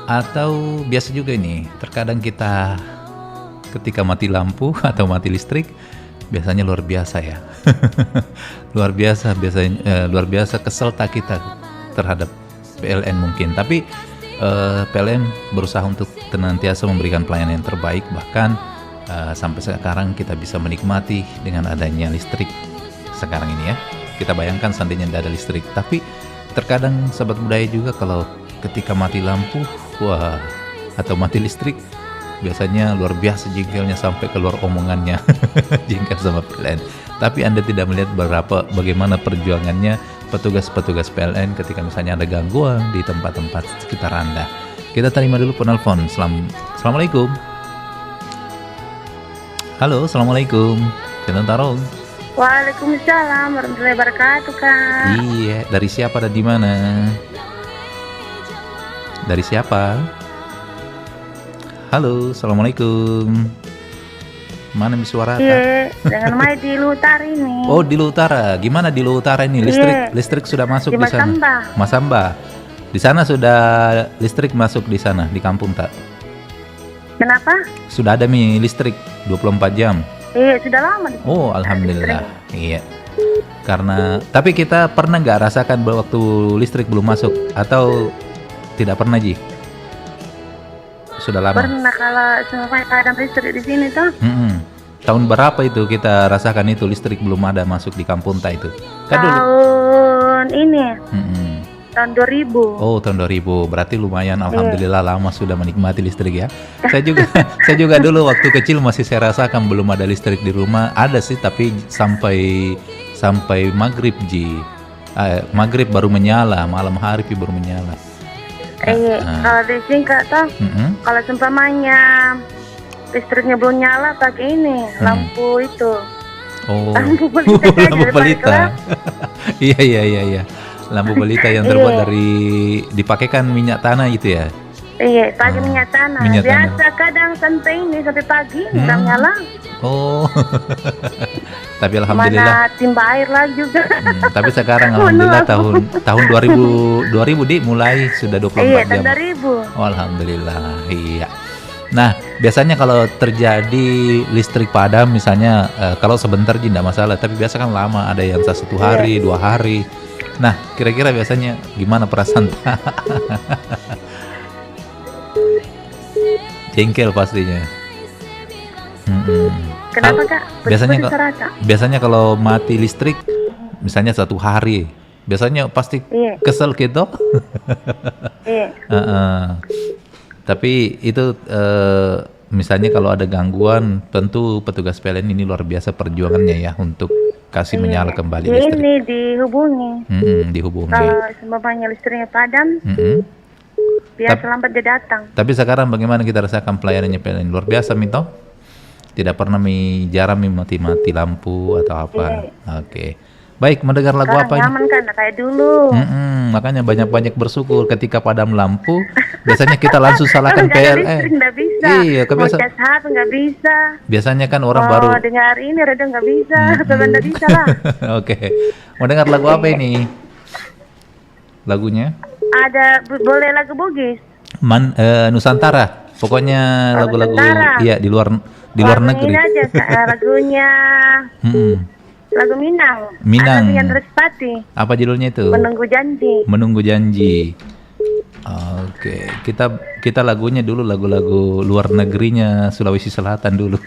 atau biasa juga ini terkadang kita ketika mati lampu atau mati listrik biasanya luar biasa ya. luar biasa kesel tak kita terhadap PLN mungkin. Tapi PLN berusaha untuk senantiasa memberikan pelayanan yang terbaik, bahkan sampai sekarang kita bisa menikmati dengan adanya listrik sekarang ini ya. Kita bayangkan seandainya tidak ada listrik, tapi terkadang sahabat budaya juga kalau ketika mati lampu atau mati listrik biasanya luar biasa jengkelnya sampai keluar omongannya jengkel sama PLN. Tapi Anda tidak melihat bagaimana perjuangannya petugas-petugas PLN ketika misalnya ada gangguan di tempat-tempat sekitar Anda. Kita terima dulu penelpon. Assalamualaikum. Halo, assalamualaikum. Kelontarong. Waalaikumsalam warahmatullahi wabarakatuh, Kak. Iya, dari siapa dan di mana? Dari siapa? Halo, assalamualaikum. Mana suara? Iya, dengan Mai di Lutar ini. Oh, di Utara. Gimana di Utara ini? Listrik sudah masuk di sana. Masamba. Di sana sudah listrik masuk di sana di kampung tak? Kenapa? Sudah ada listrik 24 jam. Iya, sudah lama. Oh, alhamdulillah. Iya. Karena tapi kita pernah nggak rasakan waktu listrik belum masuk atau tidak pernah Ji? Sudah lama. Pernah kalau sampai padam listrik di sini tuh. Tahun berapa itu kita rasakan itu listrik belum ada masuk di kampung ta itu? Kan dulu. Tahun ini. Tahun 2000. Oh, tahun 2000. Berarti lumayan alhamdulillah lama sudah menikmati listrik ya. Saya juga dulu waktu kecil masih saya rasakan belum ada listrik di rumah. Ada sih tapi sampai sampai maghrib maghrib baru menyala, malam hari baru menyala. Kalau disingkat toh, kalau seumpamanya listriknya belum nyala pakai ini lampu itu. Oh, lampu pelita. lampu pelita. Iya. Lampu pelita yang terbuat dari dipakaikan minyak tanah itu ya. Iya, pakai minyak tanah. Biasa kadang sampai pagi nggak nyala. Oh, tapi alhamdulillah. Mana timba air lagi juga. Tapi sekarang alhamdulillah tahun 2000 mulai sudah 24 jam. Iya, 2000. Oh, alhamdulillah. Iya. Nah, biasanya kalau terjadi listrik padam misalnya kalau sebentar tidak masalah, tapi biasa kan lama, ada yang 1 hari, 2 hari. Nah, kira-kira biasanya gimana perasaan? Jengkel pastinya. Kenapa Kak? Biasanya kalau mati listrik, misalnya 1 hari, biasanya pasti kesel gitu. Tapi itu misalnya kalau ada gangguan, tentu petugas PLN ini luar biasa perjuangannya ya untuk kasih menyala kembali listrik. Ini dihubungi. Dihubungi. Kalau seumpamanya listriknya padam, biar lambat dia datang. Tapi sekarang bagaimana kita rasakan pelayanannya PLN? Luar biasa, Minto? Tidak pernah jarang mati-mati lampu atau apa? Oke. Baik, mendengar lagu apa ini? Nyaman kan, kayak dulu. Makanya banyak-banyak bersyukur ketika padam lampu. Biasanya kita langsung salahkan PLN. Nggak bisa. Iya, mau cas HP nggak bisa. Biasanya kan orang baru. Dengar ini radio nggak bisa, nggak bisa lah. Oke. Mau dengar lagu apa ini? Lagunya? Ada boleh lagu Bugis. Nusantara. Pokoknya lagu-lagu iya di luar negeri. Ini aja lagunya. Lagu Minang. Lagunya Respati. Apa judulnya itu? Menunggu janji. Oke, kita lagunya dulu lagu-lagu luar negerinya Sulawesi Selatan dulu.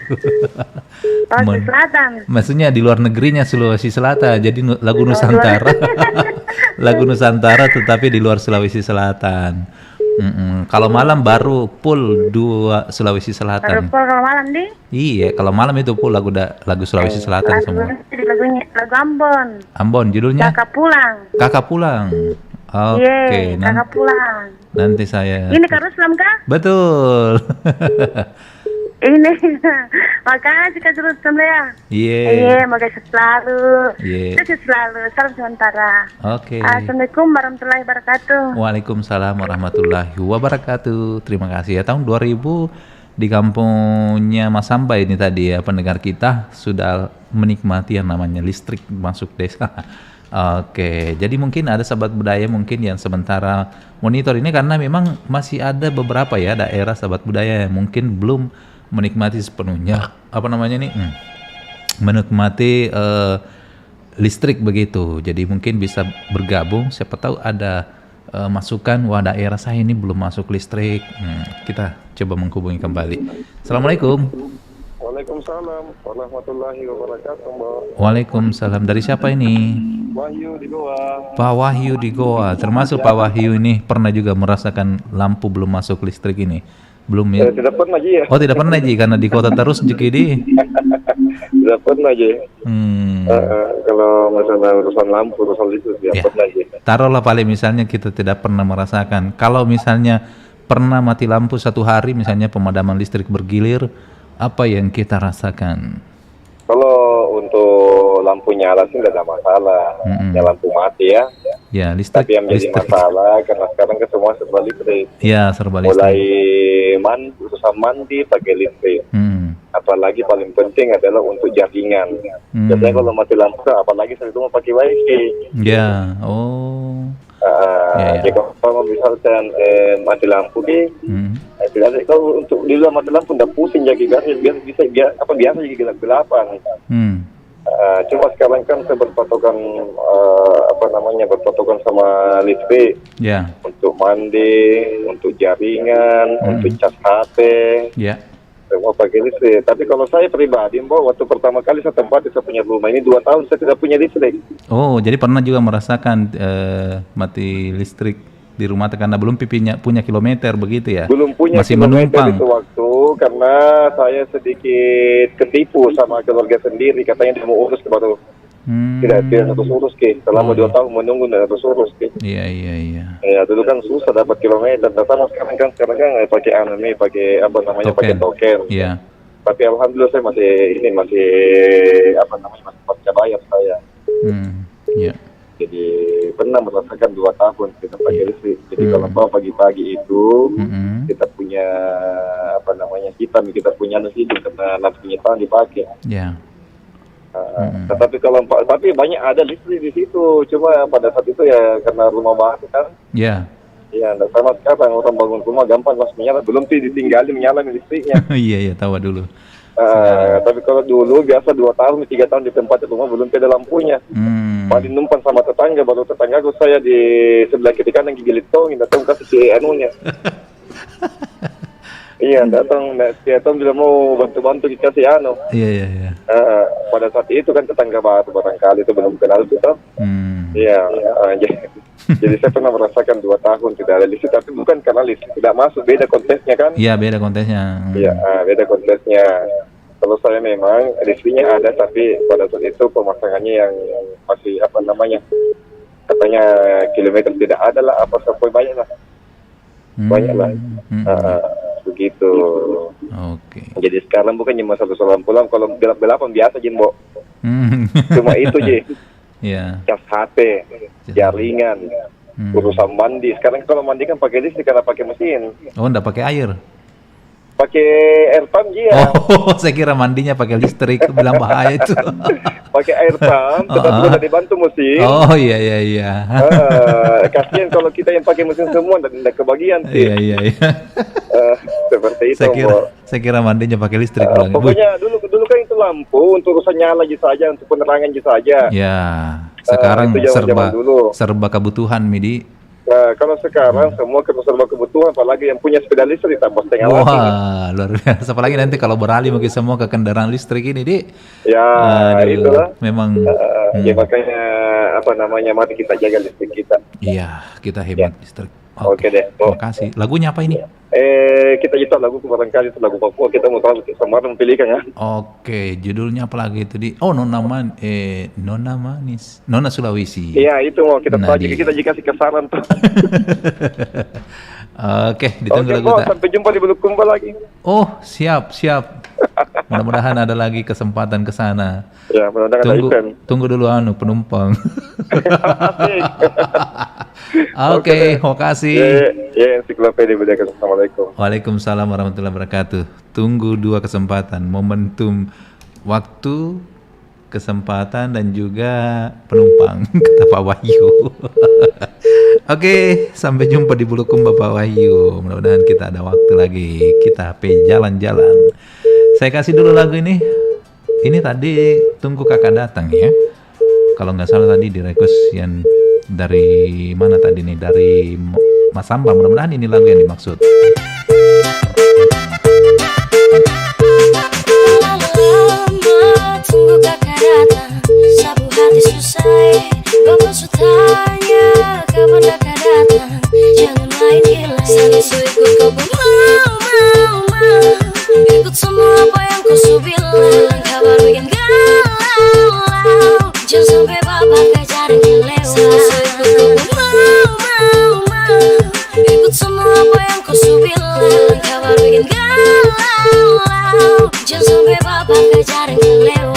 Sulawesi Selatan. Maksudnya di luar negerinya Sulawesi Selatan. Jadi lagu Nusantara. Lagu Nusantara tetapi di luar Sulawesi Selatan. Kalau malam baru full 2 Sulawesi Selatan. Kalau malam nih? Iya, kalau malam itu full lagu Sulawesi Selatan semua. Lagu Ambon. Ambon judulnya? Kakak Pulang. Oke, Kakak Pulang. Nanti saya. Ini Kak Ruslam kah? Betul. Ini. Makasih Kak Ruslam ya. Iya, makasih selalu. Sukses selalu. Salam sementara. Oke. Assalamualaikum warahmatullahi wabarakatuh. Waalaikumsalam warahmatullahi wabarakatuh. Terima kasih ya. Tahun 2000 di kampungnya Mas Samba ini tadi ya, pendengar kita sudah menikmati yang namanya listrik masuk desa. Oke, jadi mungkin ada sahabat budaya mungkin yang sementara monitor ini karena memang masih ada beberapa ya daerah sahabat budaya yang mungkin belum menikmati sepenuhnya menikmati listrik begitu. Jadi mungkin bisa bergabung, siapa tahu ada masukan, wah daerah saya ini belum masuk listrik. Kita coba menghubungi kembali. Assalamualaikum. Waalaikumsalam warahmatullahi wabarakatuh, Mbak. Waalaikumsalam. Dari siapa ini? Wahyu di Goa. Pak Wahyu di Goa. Termasuk Pak Wahyu ini pernah juga merasakan lampu belum masuk listrik ini? Belum ya? Tidak pernah Ji ya. Oh, tidak pernah Ji karena di kota terus Jekidi. Tidak pernah Ji. Kalau masalah urusan lampu, urusan listrik tidak pernah Ji. Taruhlah paling misalnya kita tidak pernah merasakan. Kalau misalnya pernah mati lampu 1 hari, misalnya pemadaman listrik bergilir, apa yang kita rasakan? Kalau untuk lampu nyala sih tidak ada masalah. Ya lampu mati ya. Ya, listrik. Tapi yang jadi masalah karena sekarang ke semua serba listrik. Ya, serba listrik. Mulai urusan mandi pakai listrik. Apalagi paling penting adalah untuk jaringan. Biasanya kalau mati lampu, apalagi saya itu mau pakai wifi. Ya, oh. Jika kalau misalkan mati lampu nih, kalau untuk di luar mati lampu tidak pusing jadi garis biasa jadi gelap-gelapan. Cuma sekarang kan saya berpatokan berpatokan sama listrik untuk mandi, untuk jaringan, untuk cas HP. Semua pakai listrik. Tapi kalau saya pribadi, Mbak, waktu pertama kali saya tempati saya punya rumah ini 2 tahun saya tidak punya listrik. Oh, jadi pernah juga merasakan mati listrik di rumah karena belum punya kilometer begitu ya? Belum punya masih kilometer itu waktu karena saya sedikit ketipu sama keluarga sendiri, katanya dia mau urus baru Tidak urus ke. Selama 2 tahun menunggu tidak urus ke. Iya. Ya dulu kan susah dapat kilometer. Pertama sekarang kan pakai pakai apa namanya pakai token. Iya. Tapi alhamdulillah saya masih masih pasca bayar saya. Iya. Jadi pernah merasakan 2 tahun kita pakai listrik. Jadi kalau pagi-pagi itu kita punya hitam, kita punya nasi karena lampunya tahun dipakai. Iya. Tapi banyak ada listrik di situ. Cuma pada saat itu ya karena rumah baru kan. Iya. Iya, enggak sama sekarang orang bangun rumah gampang langsung menyala, belum ditinggalin menyala listriknya. Iya, tahu dulu. Tapi kalau dulu biasa 2 tahun, 3 tahun di tempat rumah belum ada lampunya. Paling numpang sama tetangga, baru tetanggaku saya di sebelah kiri kanan gigi litong, datang kasih si anunya. Iya, datang bila mau bantu-bantu dikasih anu. Iya. Pada saat itu kan tetangga baru barangkali itu belum kenal itu toh. Iya, jadi saya pernah merasakan 2 tahun tidak ada listrik, tapi bukan karena listrik tidak masuk, beda kontesnya kan? Iya, beda kontesnya. Iya, beda kontesnya. Kalau saya memang listriknya ada, tapi pada saat itu pemasangannya yang masih katanya kilometer tidak ada lah, apa sampai banyak lah. Begitu. Oke. Jadi sekarang bukan cuma 1 lampu, kalau gelap-gelapan biasa Jimbo. Cuma itu je. Iya. Cas HP, jaringan, urusan mandi. Sekarang kalau mandi kan pakai listrik karena pakai mesin. Oh, enggak pakai air. Pakai air pump ya. Oh, saya kira mandinya pakai listrik, bilang bahaya itu. Pakai air pump, tetapi udah dibantu mesin. Oh, iya. Kasihan kalau kita yang pakai mesin semua dan tidak kebagian sih. Iya. Seperti itu. Saya kira mandinya pakai listrik. Pokoknya dulu kan itu lampu untuk urusan nyala saja, untuk penerangan saja. Ya, sekarang serba kebutuhan, Midi. Kalau sekarang semua serba kebutuhan, apalagi yang punya sepeda listrik tambah setengah lagi. Wah, luar biasa. Apalagi nanti kalau beralih mungkin semua ke kendaraan listrik ini, Di. Ya, itulah. Memang. Ya makanya mari kita jaga listrik kita. Iya, kita hebat listrik. Oke deh. Terima kasih. Lagunya apa ini? Kita cipta lagu barangkali itu lagu Papua, kita mau tahu sama pilihkan ya. Oke, judulnya apa lagi itu, Di? Oh, Nona Manis. Nona Sulawesi. Iya, itu mau kita tahu, kita kasih kesaran tuh. Oke, ditunggu lagu tak? Sampai jumpa di Bulukumba lagi. Oh, siap. Mudah-mudahan ada lagi kesempatan ke sana. Ya, mudah-mudahan ada event. Tunggu dulu penumpang. Oke, makasih. Ya, ensiklopedia budaya. Assalamualaikum. Waalaikumsalam warahmatullahi wabarakatuh. Tunggu 2 kesempatan, momentum waktu, kesempatan dan juga penumpang, kata Pak Wahyu. Oke, sampai jumpa di Bulukumba Pak Wahyu. Mudah-mudahan kita ada waktu lagi, kita jalan-jalan. Saya kasih dulu lagu ini. Ini tadi Tunggu Kakak Datang ya. Kalau nggak salah tadi di request yang dari mana tadi nih, dari Mas Samba. Mudah-mudahan ini lagu yang dimaksud. Tunggu kakak datang, sabu hati susah. Bapak sutanya, kapan kakak datang? Jangan main gila, selalu ikut kau mau. Ikut semua apa yang kau su bilang, kabar bikin galau. Jangan sampai bapak kejarin yang lewat. Selalu ikut kau mau. Ikut semua apa yang kau su bilang, kabar bikin galau. Jangan sampai bapak kejarin yang lewat.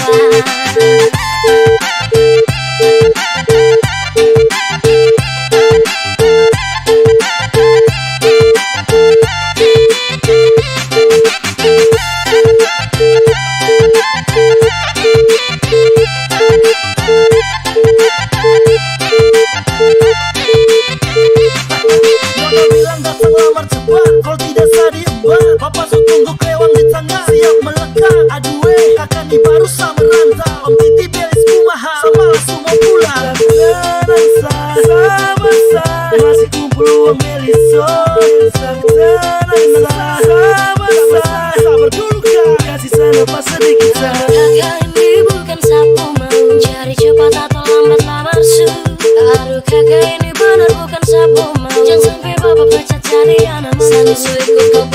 Bapak bilang datang lamar cepat, kalau tidak sah diembat. Bapak su tunggu kelewang di tengah, siap melekat. Aduh kakak nih baru sama rantau, Om Titi belis mahal, sama langsung mau pulang. Tenang sabar, masih kumpul uang beliso. Tenang sabar dulu kak, kasih saya pas sedikit saja. Kakak ini bukan sapu mau cari cepat atau lambat lamar su. Aduh kakak ini benar bukan sapu mau, jangan sampai bapak pecat jadi anak mau. Selalu ikut kau mau.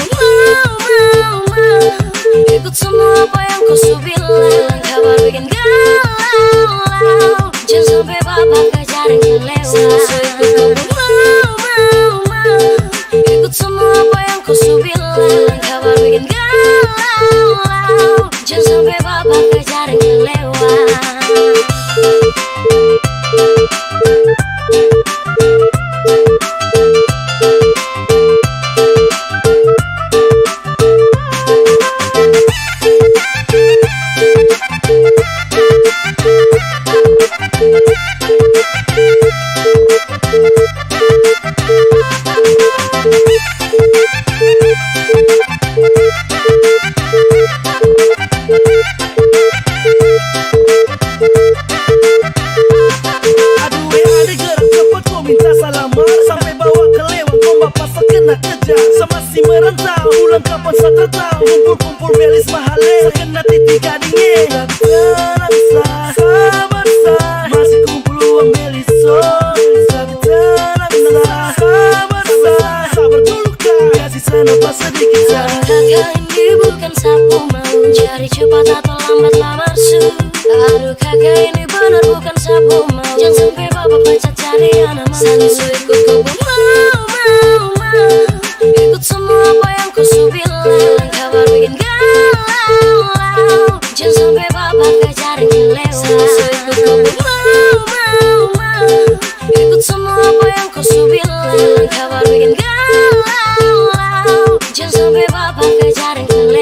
Ikut semua apa yang kau su bilang, kabar bikin galau. bukan sapu mau. Cari cepat atau lambat lamar su. Aduh kakak ini benar bukan sapu mau. Jangan sampai bapak pecat cari anak mau. Selalu ikut kau mau. Ikut semua apa yang kau su bilang. Kabar bikin galau. Jangan sampai bapak kejar kelewat. Selalu ikut kau mau. Ikut semua apa yang kau su bilang. Kabar bikin galau. Jangan sampai bapak kejar kelewat.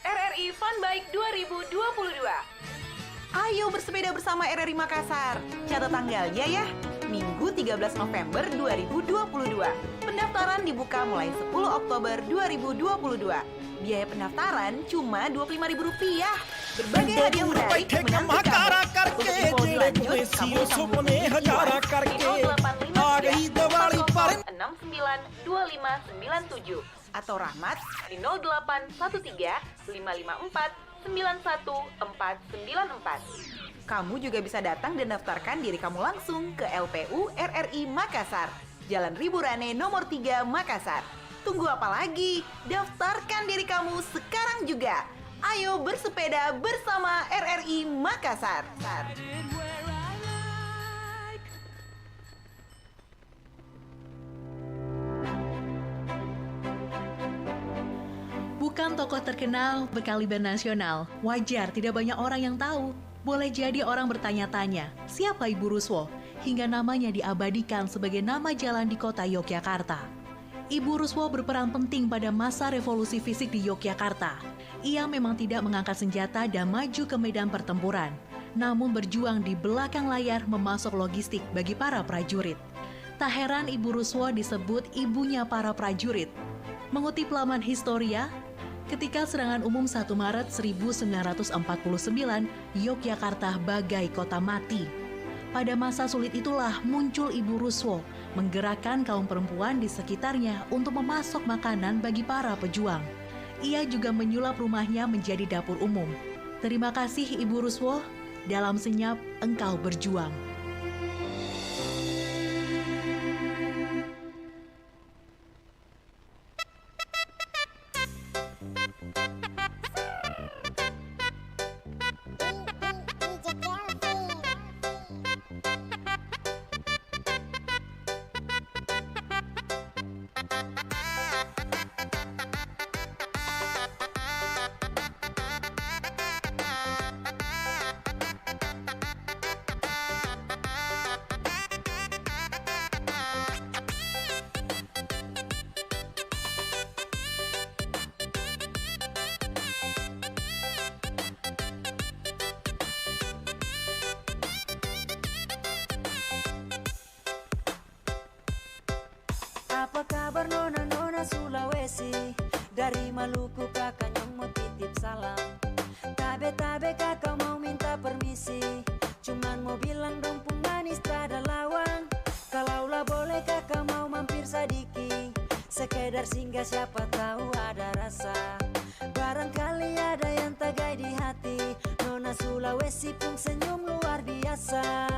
RRI Fun Bike 2022. Ayo bersepeda bersama RRI Makassar. Catat tanggalnya ya. Minggu 13 November 2022. Pendaftaran dibuka mulai 10 Oktober 2022. Biaya pendaftaran cuma Rp25.000. Berbagai hadiah menarik menanti kamu. Untuk info lebih lanjut, kamu bisa menghubungi di 0815 692597 atau Rahmat di 0813 554 91494. Kamu juga bisa datang dan daftarkan diri kamu langsung ke LPU RRI Makassar, Jalan Riburane nomor 3 Makassar. Tunggu apa lagi? Daftarkan diri kamu sekarang juga. Ayo bersepeda bersama RRI Makassar. Bukan tokoh terkenal berkaliber nasional, wajar tidak banyak orang yang tahu. Boleh jadi orang bertanya-tanya, siapa Ibu Ruswo? Hingga namanya diabadikan sebagai nama jalan di kota Yogyakarta. Ibu Ruswo berperan penting pada masa revolusi fisik di Yogyakarta. Ia memang tidak mengangkat senjata dan maju ke medan pertempuran, namun berjuang di belakang layar memasok logistik bagi para prajurit. Tak heran Ibu Ruswo disebut ibunya para prajurit. Mengutip laman Historia, ketika serangan umum 1 Maret 1949, Yogyakarta bagai kota mati. Pada masa sulit itulah muncul Ibu Ruswo, menggerakkan kaum perempuan di sekitarnya untuk memasok makanan bagi para pejuang. Ia juga menyulap rumahnya menjadi dapur umum. Terima kasih Ibu Ruswo, dalam senyap engkau berjuang. Apa kabar nona-nona Sulawesi? Dari Maluku kakak yang mau titip salam. Tabe-tabe kakak mau minta permisi, cuman mau bilang Dompung manis tada lawang. Kalaulah boleh kakak mau mampir sadiki, sekedar singgah siapa tahu ada rasa. Barangkali ada yang tagai di hati, nona Sulawesi pun senyum luar biasa.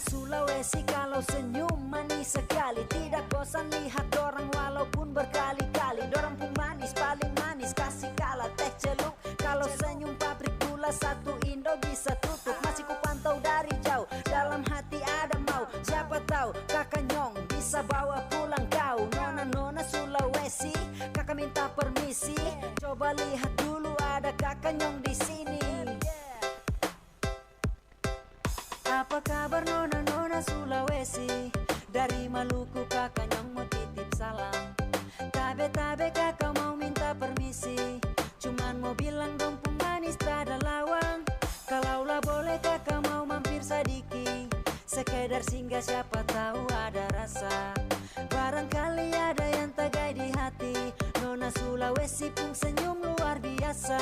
Sulawesi kalau senyum manis sekali. Tidak bosan lihat dorang walaupun berkali-kali. Dorang pun manis, paling manis, kasih kalah teh celup. Kalau senyum pabrik gula satu Indo bisa tutup. Masih ku pantau dari jauh, dalam hati ada mau. Siapa tahu kakak Nyong bisa bawa pulang kau. Nona-nona Sulawesi, kakak minta permisi. Coba lihat dulu ada kakak Nyong di sini. Apa kabar nona-nona Sulawesi? Dari Maluku kakak Nyong mau titip salam. Tabe-tabe kakak mau minta permisi. Cuman mau bilang dong pemanis trada lawang. Kalaulah boleh kakak mau mampir sadiki. Sekedar singgah siapa tahu ada rasa. Barangkali ada yang tagai di hati. Nona Sulawesi pun senyum luar biasa.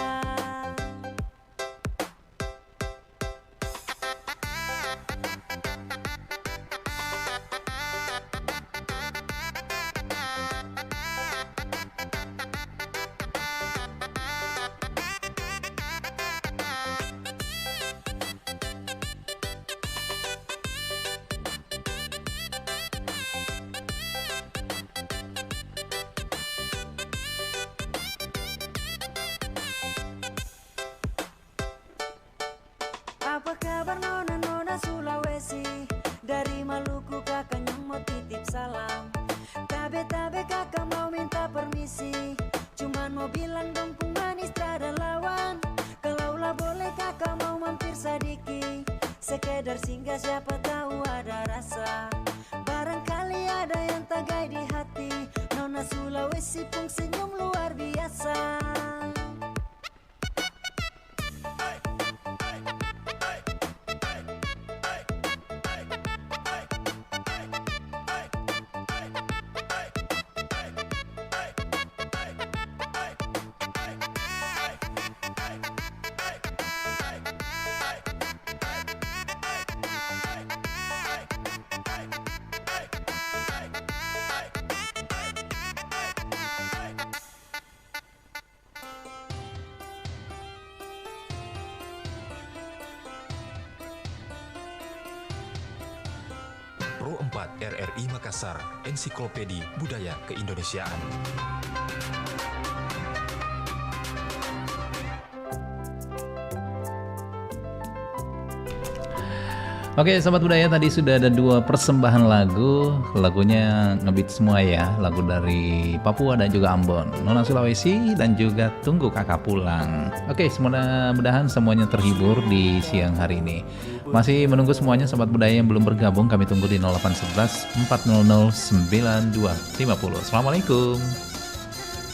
Apa kabar nona-nona Sulawesi? Dari Maluku kakak Nyong mau titip salam. Tabe-tabe kakak mau minta permisi. Cuman mau bilang dong pemanis trada lawan. Kalaulah boleh kakak mau mampir sadiki. Sekedar singgah siapa tahu ada rasa. Barangkali ada yang tagai di hati. Nona Sulawesi pun senyum luar biasa. Pro 4 RRI Makassar, Ensiklopedi Budaya Keindonesiaan. Oke, Sobat Budaya, tadi sudah ada 2 persembahan lagu. Lagunya ngebeat semua ya, lagu dari Papua dan juga Ambon, Nona Sulawesi dan juga Tunggu Kakak Pulang. Oke, mudah-mudahan semuanya terhibur di siang hari ini. Masih menunggu semuanya Sobat Budaya yang belum bergabung, kami tunggu di 0811 400 9250. Assalamualaikum.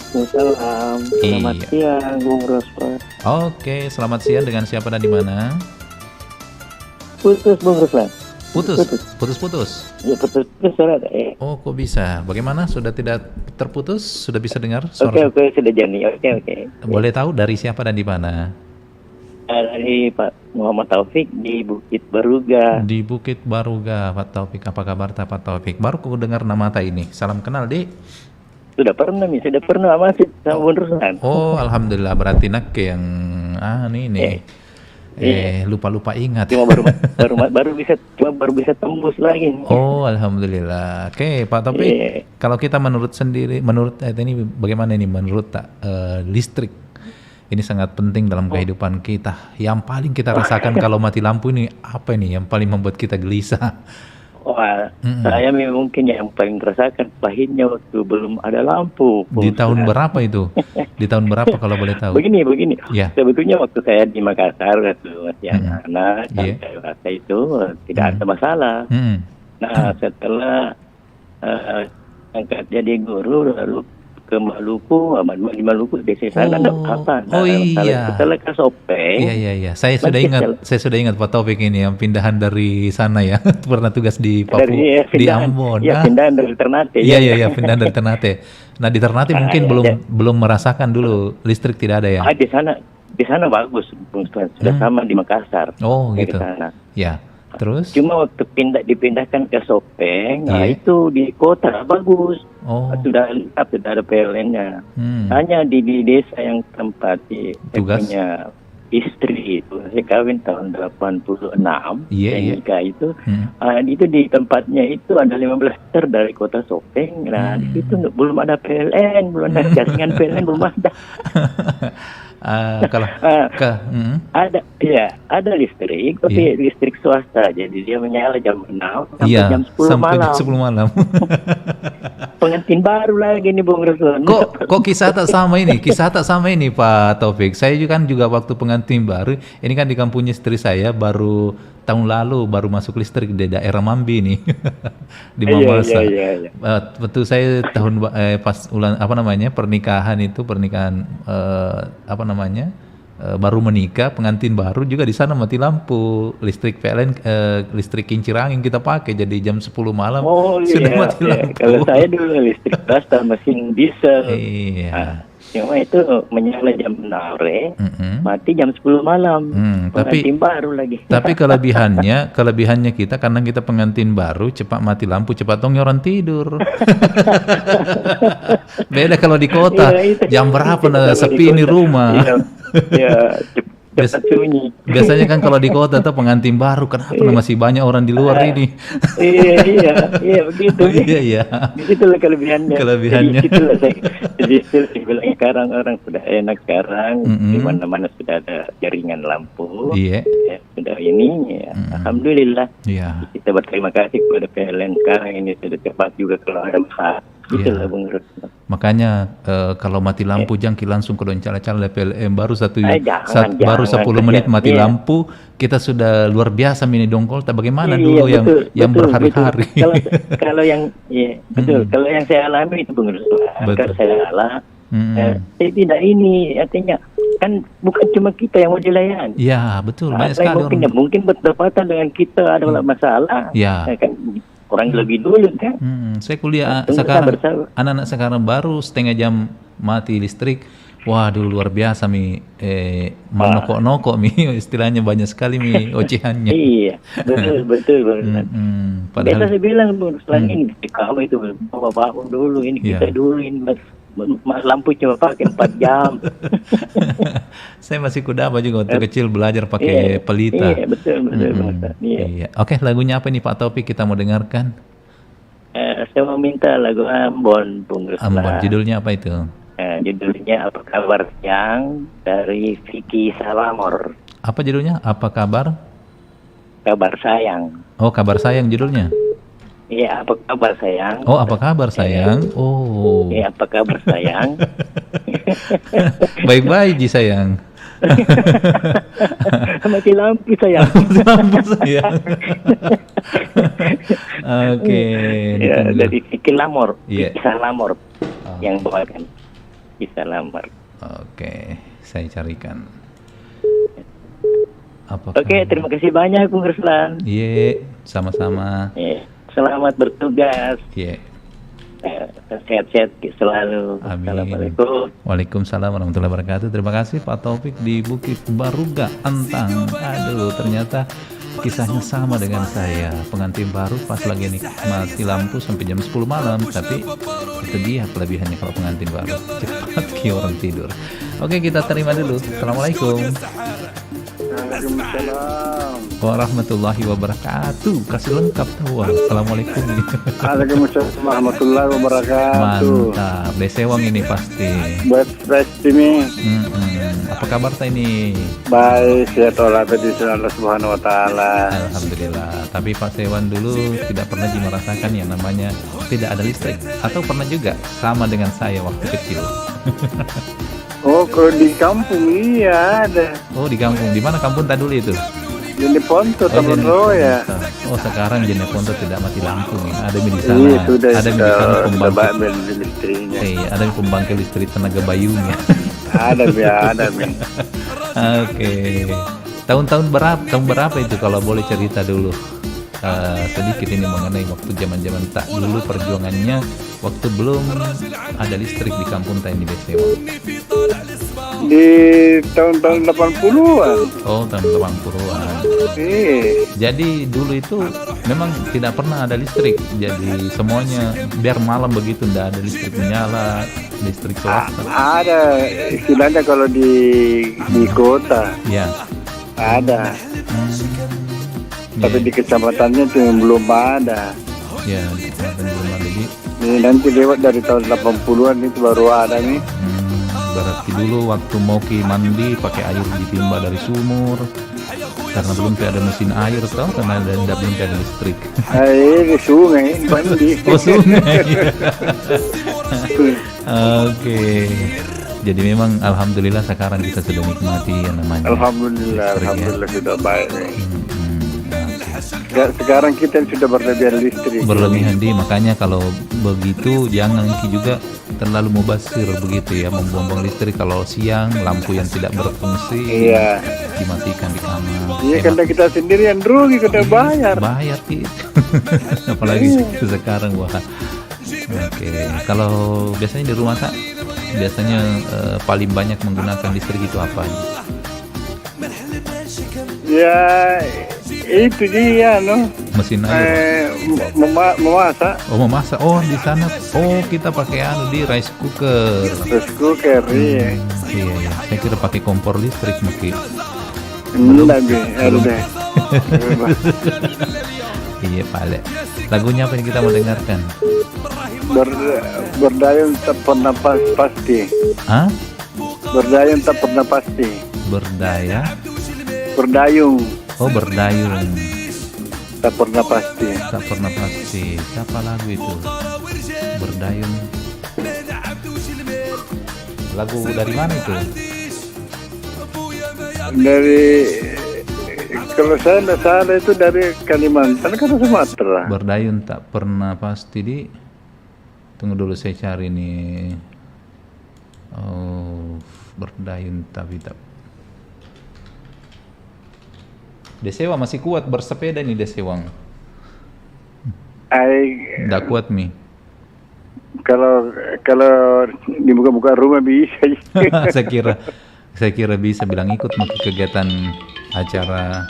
Waalaikumsalam. Selamat siang, Bung Rosper. Oke, selamat siang. Dengan siapa dan di mana? Putus, Bung Ruslan. Putus. Ya, putus suara ada. Oh, kok bisa? Bagaimana? Sudah tidak terputus? Sudah bisa dengar suara? Oke, sudah jadi. Oke. Boleh tahu dari siapa dan di mana? Dari Pak Muhammad Taufik di Bukit Baruga. Di Bukit Baruga, Pak Taufik. Apa kabar Pak Taufik? Baru ku dengar nama tak ini. Salam kenal, Dek. Sudah pernah masih sama Bung Ruslan. Oh, alhamdulillah, berarti nak yang ini. Lupa ingat. Cuma baru bisa tembus lagi. Oh, alhamdulillah. Oke, Pak Taufik. Kalau kita menurut ini bagaimana ini menurut listrik ini sangat penting dalam kehidupan kita. Yang paling kita rasakan kalau mati lampu ini apa ini? Yang paling membuat kita gelisah. Wah, saya mungkin yang paling rasakan pahitnya waktu belum ada lampu. Di tahun berapa itu? Di tahun berapa kalau boleh tahu? Begini. Ya. Sebetulnya waktu saya di Makassar waktu masih anak-anak sampai dewasa itu tidak ada masalah. Nah, setelah angkat jadi guru lalu ke Maluku, di Maluku desa sana ada apa? Setelah ke Sopeng. Iya. Saya sudah ingat Pak Taufik ini yang pindahan dari sana ya. Pernah tugas di Papua, di Ambon. Iya, pindahan dari Ternate. Iya, pindahan dari Ternate. Nah, di Ternate mungkin belum merasakan dulu listrik tidak ada ya. Di sana bagus, sudah sama di Makassar. Oh, gitu. Ya. Terus? Cuma waktu dipindahkan ke Sopeng, nah itu di kota bagus. Sudah ada PLN-nya. Hanya di desa yang tempat punya istri itu saya kawin tahun 86, Iya. nikah itu, itu di tempatnya itu ada 15 meter dari kota Sopeng. Nah, di situ belum ada PLN, belum ada jaringan PLN, belum ada. Kalau ada listrik, tapi listrik swasta. Jadi dia menyala jam 6 sampai jam 10 sampai malam. 10 malam. Pengantin baru lagi nih Bung Ruslan. Kok kisah tak sama ini? Kisah tak sama ini Pak Taufik. Saya juga waktu pengantin baru, ini kan di kampungnya istri saya baru tahun lalu baru masuk listrik di daerah Mambi nih. Di Mamasa. Iya. Betul, saya pas pernikahan baru menikah, pengantin baru juga di sana mati lampu, listrik PLN, listrik kincir angin kita pakai, jadi jam 10 malam sudah mati lampu. Kalau saya dulu listrik swasta mesin diesel. Iya. Cuma itu menyala jam 6 sore, mati jam 10 malam. Pengantin baru lagi. Tapi kelebihannya kita karena kita pengantin baru, cepat mati lampu, cepat orang tidur. Beda kalau di kota, jam berapa sepi ini rumah. Iya, cepat sunyi. Biasanya kan kalau di kota tuh pengantin baru, kenapa masih banyak orang di luar ini? Iya begitu. Iya. Disitulah kelebihannya. Jadi bilang sekarang orang sudah enak sekarang, di mana-mana sudah ada jaringan lampu. Iya. Sudah ini, alhamdulillah. Iya. Kita berterima kasih kepada PLN sekarang ini sudah cepat juga kalau ada masalah. Itulah Bung Ruslan. Makanya kalau mati lampu jangki langsung ke doncala-cala PLN baru 10 menit mati lampu, kita sudah luar biasa mini dongkol. Bagaimana dulu yang berhari-hari. Kalau yang kalau yang saya alami itu Bung Ruslan, kalau saya tidak ini artinya kan bukan cuma kita yang mau dilayani. Ya betul, banyak sekali mungkin berdekatan dengan kita ada masalah. Ya. Kan orang lebih dulu kan. Saya kuliah sekarang, anak-anak sekarang baru setengah jam mati listrik. Waduh, luar biasa menokok-nokok istilahnya banyak sekali ocehannya. Iya, betul. Padahal saya bilang Bung Ruslan ini kamu itu bapak dulu ini kita dulu ini lampu cuma pakai 4 jam. Saya masih kudaba juga waktu kecil belajar pakai pelita. Iya, betul. Iya. Oke, lagunya apa nih Pak Taufik kita mau dengarkan? Saya mau minta lagu Ambon, Bung Ruslan. Ambon, judulnya apa itu? Judulnya Apa Kabar Siang dari Vicky Salamor. Apa judulnya? Apa kabar? Kabar Sayang. Oh, Kabar Sayang judulnya. Iya, apa kabar sayang? Oh, apa kabar sayang? Oh. Iya, apa kabar sayang? Baik-baik Ji sayang. Mati lampu sayang. Oke. Ya, dari Vicky Lamor. Iya. Vicky Salamor yang bawakan. Vicky Salamor. Oke, saya carikan. Oke, terima kasih banyak Bung Ruslan. Iya, sama-sama. Selamat bertugas. Iya. Sehat-sehat selalu. Amin. Assalamualaikum. Waalaikumsalam warahmatullahi wabarakatuh. Terima kasih Pak Taufik di Bukit Baruga, Antang. Aduh, ternyata kisahnya sama dengan saya. Pengantin baru pas lagi mati lampu sampai jam 10 malam. Tapi itu dia kelebihannya kalau pengantin baru. Cepat orang tidur. Oke, kita terima dulu. Assalamualaikum. Waalaikumsalam warahmatullahi wabarakatuh. Kasih lengkap tahu. Assalamualaikum. Waalaikumsalam warahmatullahi wabarakatuh. Mantap. Desewang ini pasti. Buat ini. Apa kabar ta ini? Baik, sehat walafiat Allah Subhanahu wa taala. Alhamdulillah. Tapi Pak Sewan dulu tidak pernah merasakan yang namanya tidak ada listrik, atau pernah juga sama dengan saya waktu kecil. Oh, kalau di kampung iya ada. Oh, di kampung. Di mana kampung tadi dulu itu? Jeneponto, Taman Roya. Oh, sekarang Jeneponto tidak mati lampu nih. Ada di sana. Iya, sudah. Ada di sana pembangkit listriknya. Ada pembangkit listrik tenaga bayunya. Ada. Oke. Tahun berapa itu kalau boleh cerita dulu? Sedikit ini mengenai waktu zaman-zaman tak dulu perjuangannya waktu belum ada listrik di kampung Taini Besewang. Di tahun-tahun 80-an. Oh, tahun 80-an. Jadi dulu itu memang tidak pernah ada listrik. Jadi semuanya biar malam begitu tidak ada listrik menyala, listrik swasta. Ada istilahnya kalau di kota. Ya. Ada. Tapi di kecamatannya itu yang belum ada. Ya, di kecamatan belum ada. Jadi ini nanti lewat dari tahun 80-an itu baru ada nih. Berarti dulu waktu mau mandi pakai air ditimba dari sumur. Karena belum ada mesin air toh, karena belum ada listrik. Di sungai mandi. Oh, sungai. Oke. Jadi memang alhamdulillah sekarang kita sudah nikmati yang namanya. Alhamdulillah sudah baik. Sekarang kita sudah berlebihan listrik. Berlebihan makanya kalau begitu jangan juga terlalu mubazir begitu ya, membuang listrik. Kalau siang lampu yang tidak berfungsi dimatikan di kamar. Iya, karena kita sendiri yang rugi, kita bayar gitu. Apalagi sekarang wah. Oke, kalau biasanya di rumah biasanya paling banyak menggunakan listrik itu apa? Ya itu dia mesin air. Memasak. Oh, memasak. Oh, di sana. Oh, kita pakai di rice cooker. Iya. Iya. Saya kira pakai kompor listrik mungkin. Belum. Iya, Pak. Lagunya apa yang kita mau dengarkan? Berdayung tak pernah pasti. Hah? Berdayung tak pernah pasti. Berdayung. Oh, berdayung. Tak pernah pasti. Tak pernah pasti. Siapa lagu itu? Berdayung. Lagu dari mana itu? Kalau saya tidak salah itu dari Kalimantan atau Sumatera. Berdayung tak pernah pasti. Tunggu dulu saya cari nih. Oh, berdayung tapi tak. Desewa masih kuat bersepeda nih Desewang. Nggak kuat Mi. Kalau dibuka-buka rumah bisa. saya kira bisa bilang ikut mau kegiatan acara.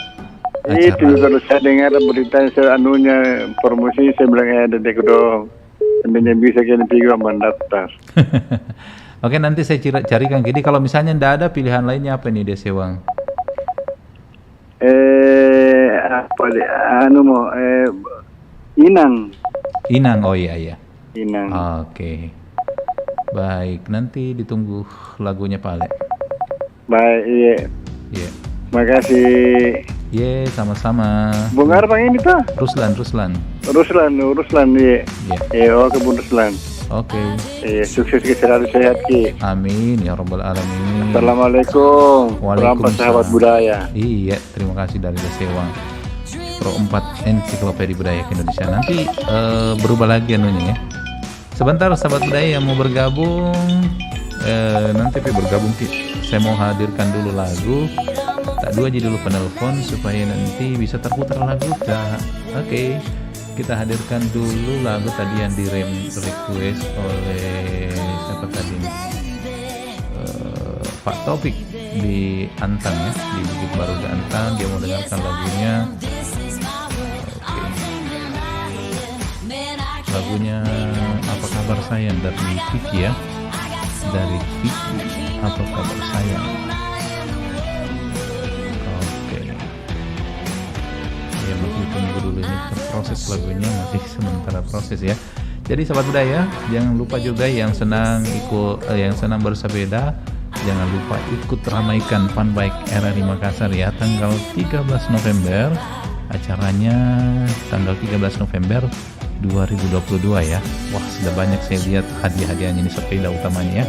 Itu kalau saya dengar berita anunya promosi, saya bilang ada dek dong. Sebenarnya bisa kena 3 mendaftar. Oke, nanti saya carikan. Jadi kalau misalnya nggak ada pilihan lainnya apa nih Desewang? Inang. Oh iya. Inang. Oke. Baik, nanti ditunggu lagunya Pak Ale. Baik, iya. Makasih. Iya, sama-sama. Bung Arbang ini tuh? Ruslan, iya. Oke, Bung Ruslan. Oke. Sukses selalu, sehat Ki. Amin ya rabbal alamin. Assalamualaikum. Waalaikumsalam. Sahabat budaya. Iya, terima kasih dari Desewang. Pro 4 Ensiklopedia Budaya Indonesia. Nanti berubah lagi anunya ya. Sebentar sahabat budaya yang mau bergabung, nanti bergabung Ki. Saya mau hadirkan dulu lagu. Tak dua aja dulu penelpon supaya nanti bisa terputar lagu. Oke. Kita hadirkan dulu lagu tadi yang request oleh siapa tadi? Pak Taufik di Antang ya, di Bukit Baru di Antang. Dia mau dengarkan lagunya. Oke. Lagunya Apa Kabar Sayang dari Vicky ya. Dari Vicky, Apa Kabar Sayang. Tunggu dulu ini proses lagunya, masih sementara proses ya. Jadi sahabat budaya, jangan lupa juga yang senang bersepeda, jangan lupa ikut ramaikan Fun Bike RRI Makassar ya, tanggal 13 November. Acaranya tanggal 13 November 2022 ya. Wah, sudah banyak saya lihat hadiah-hadiahnya ini, sepeda utamanya ya.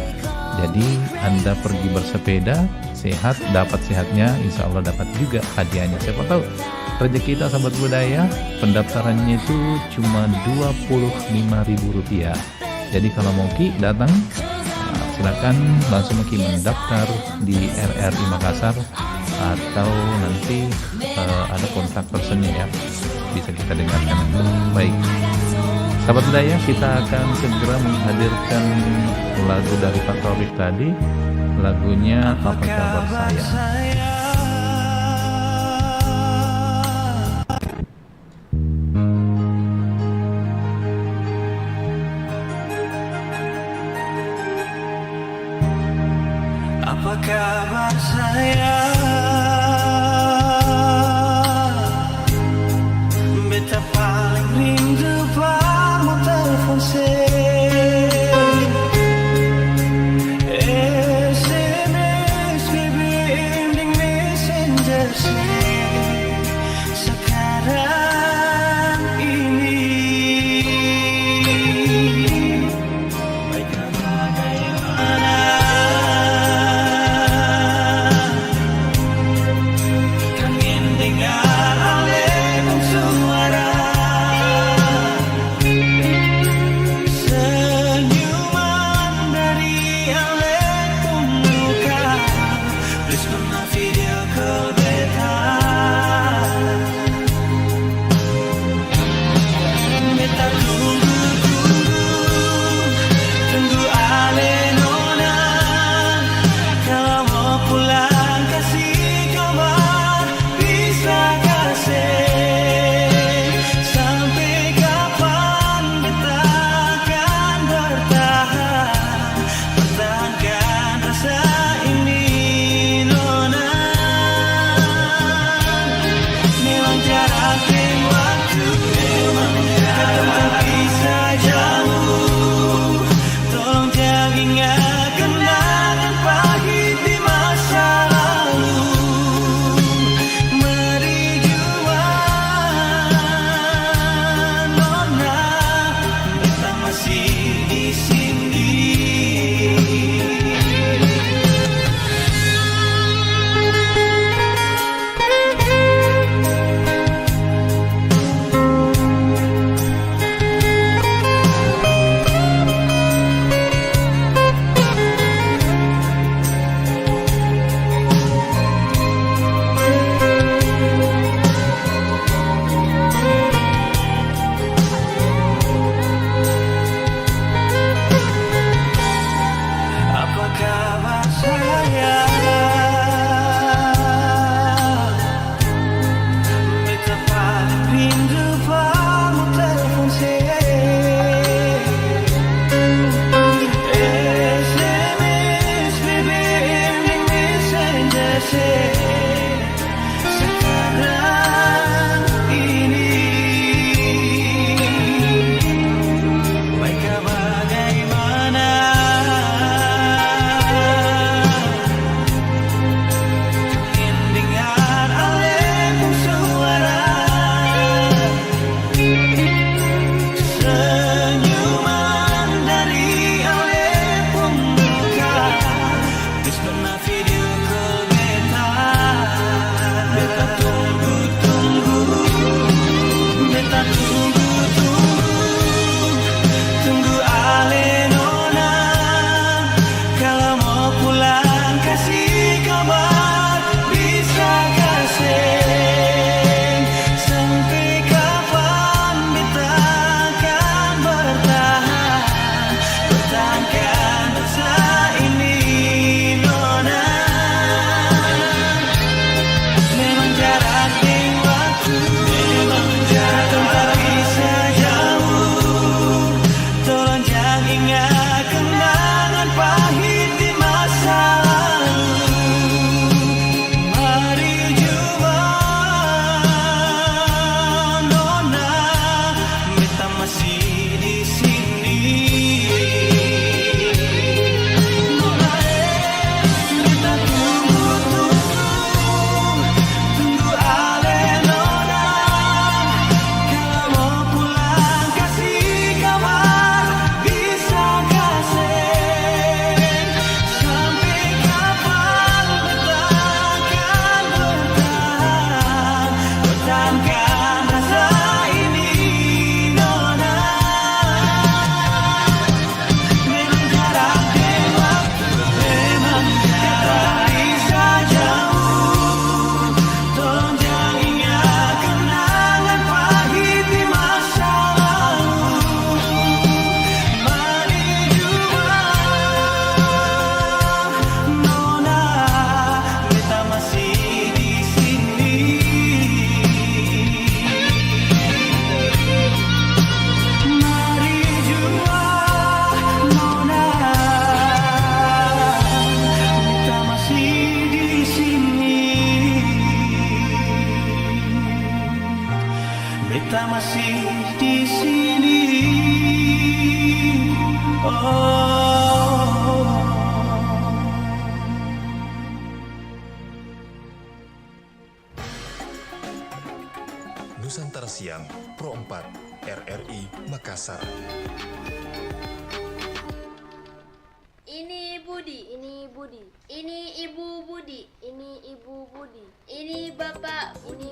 Jadi Anda pergi bersepeda, sehat, dapat sehatnya, insya Allah dapat juga hadiahnya. Siapa tahu rezeki kita sahabat budaya, pendaftarannya itu cuma Rp25.000. Jadi kalau mau Ki datang, silakan langsung Ki mendaftar di RRI Makassar, atau nanti ada kontak personnya ya, bisa kita dengarkan. Baik, sahabat budaya, kita akan segera menghadirkan lagu dari Pak Taufik tadi, lagunya Apa Kabar Sayang. Apa kabar sayang? kita masih di sini. Nusantara Siang Pro 4 RRI Makassar. Ini Budi, ini Budi, ini Ibu Budi, ini Ibu Budi, ini Bapak Budi.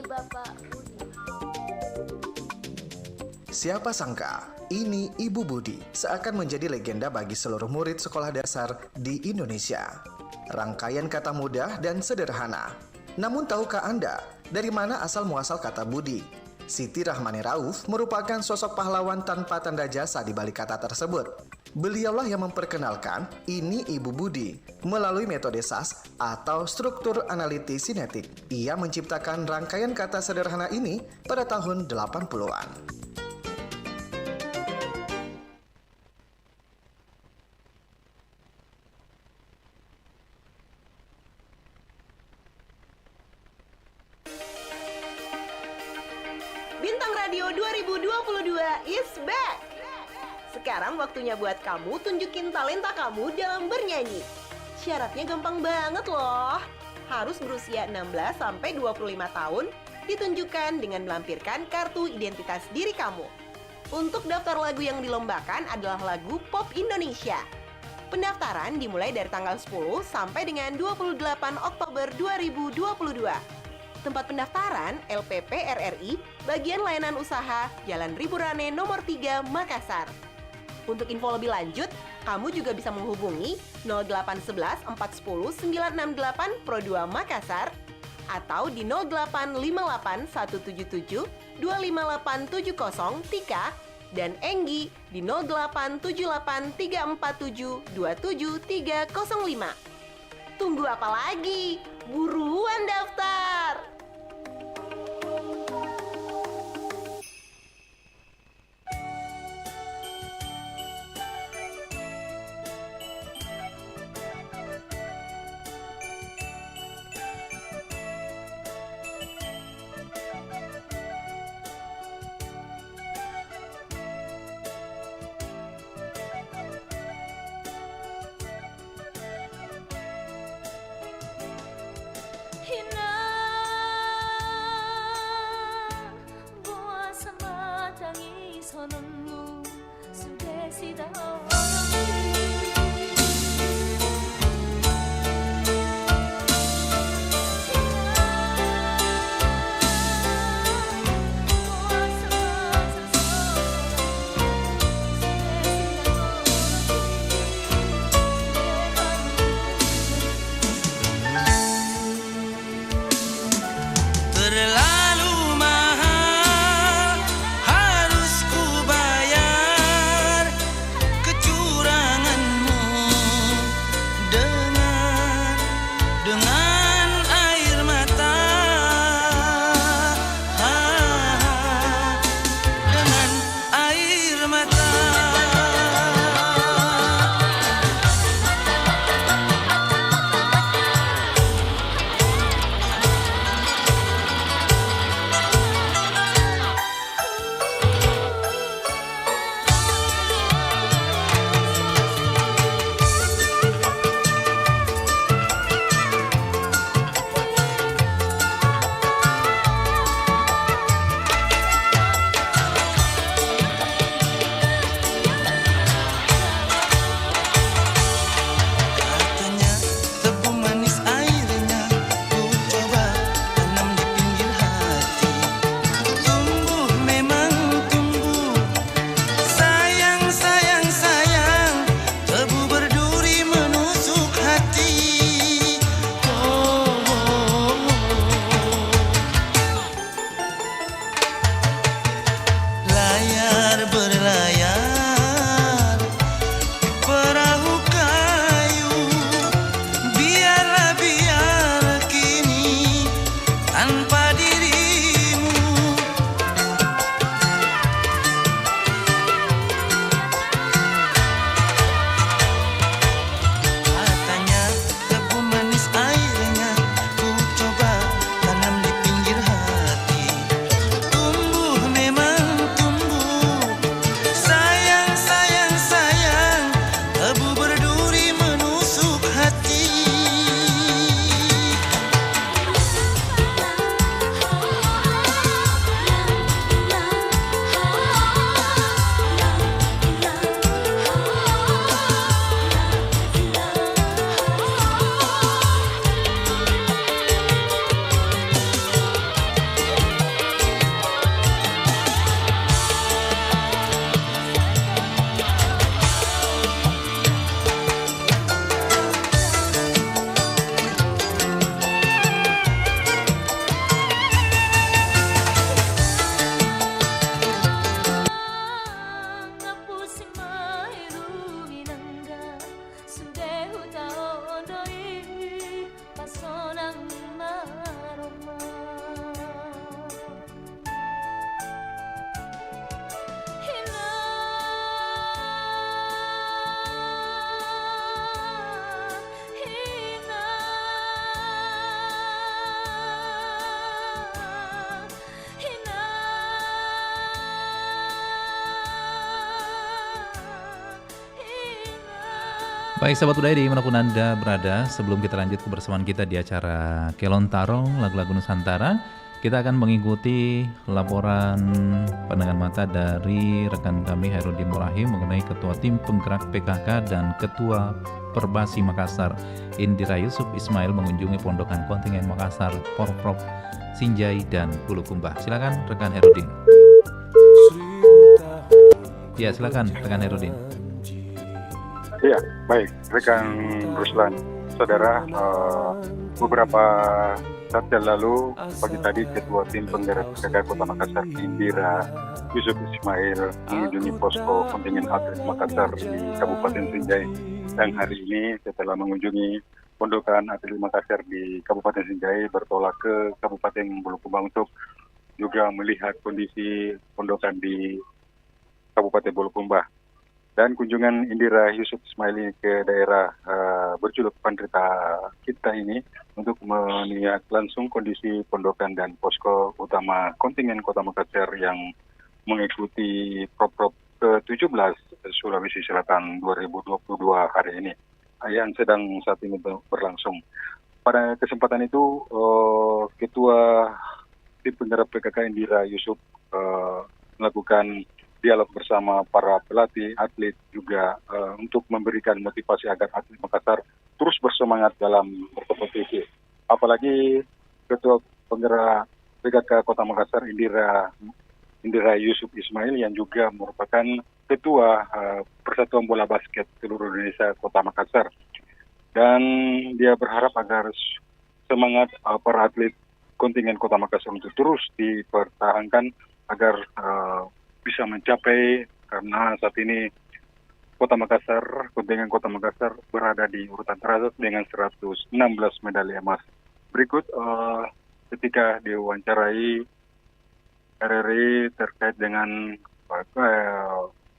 Siapa sangka, ini Ibu Budi seakan menjadi legenda bagi seluruh murid sekolah dasar di Indonesia. Rangkaian kata mudah dan sederhana. Namun tahukah Anda dari mana asal muasal kata Budi? Siti Rahmani Rauf merupakan sosok pahlawan tanpa tanda jasa di balik kata tersebut. Beliaulah yang memperkenalkan ini Ibu Budi melalui metode SAS atau struktur analitis sinetik. Ia menciptakan rangkaian kata sederhana ini pada tahun 80-an. Bintang Radio 2022 is back. Sekarang waktunya buat kamu tunjukin talenta kamu dalam bernyanyi. Syaratnya gampang banget loh. Harus berusia 16 sampai 25 tahun, ditunjukkan dengan melampirkan kartu identitas diri kamu. Untuk daftar lagu yang dilombakan adalah lagu pop Indonesia. Pendaftaran dimulai dari tanggal 10 sampai dengan 28 Oktober 2022. Tempat pendaftaran LPP RRI, Bagian Layanan Usaha, Jalan Riburane nomor 3, Makassar. Untuk info lebih lanjut, kamu juga bisa menghubungi 0811 410 968 Pro 2 Makassar atau di 0858 177 25870 Tika dan Enggi di 0878 347 27305. Tunggu apa lagi? Buruan daftar! Hina boa sama tangi sononmu sudesida Terlalu mahal harus ku bayar kecuranganmu dengan air mata, dengan air mata. Baik sahabat budaya dimanapun Anda berada, sebelum kita lanjut kebersamaan kita di acara Kelontarong Lagu-Lagu Nusantara, kita akan mengikuti laporan pandangan mata dari rekan kami Hairudin Murahim mengenai Ketua Tim Penggerak PKK dan Ketua Perbasi Makassar Indira Yusuf Ismail mengunjungi Pondokan Kontingen Makassar, Porprov Sinjai dan Bulukumba. Silakan rekan Hairudin. Ya, silakan rekan Hairudin. Ya, baik, rekan Ruslan. Saudara, beberapa saat yang lalu, pagi tadi Ketua Tim Penggerak PKK Kota Makassar Indira Yusuf Ismail mengunjungi posko kontingen atlet Makassar di Kabupaten Sinjai. Dan hari ini setelah mengunjungi Pondokan Atlet Makassar di Kabupaten Sinjai, bertolak ke Kabupaten Bulukumba untuk juga melihat kondisi pondokan di Kabupaten Bulukumba. Dan kunjungan Indira Yusuf Ismail ini ke daerah berjuluk Pandrita kita ini untuk melihat langsung kondisi pondokan dan posko utama kontingen Kota Makassar yang mengikuti Porprov ke-17 Sulawesi Selatan 2022 hari ini yang sedang saat ini berlangsung. Pada kesempatan itu Ketua Tim Penggerak PKK Indira Yusuf melakukan dialog bersama para pelatih, atlet juga untuk memberikan motivasi agar atlet Makassar terus bersemangat dalam berkompetisi. Apalagi Ketua Penggerak PKK Kota Makassar Indira Yusuf Ismail yang juga merupakan Ketua Persatuan Bola Basket seluruh Indonesia Kota Makassar. Dan dia berharap agar semangat para atlet kontingen Kota Makassar untuk terus dipertahankan agar bisa mencapai, karena saat ini Kota Makassar, kontingen Kota Makassar berada di urutan teratas dengan 116 medali emas. Berikut ketika diwawancarai RRI terkait dengan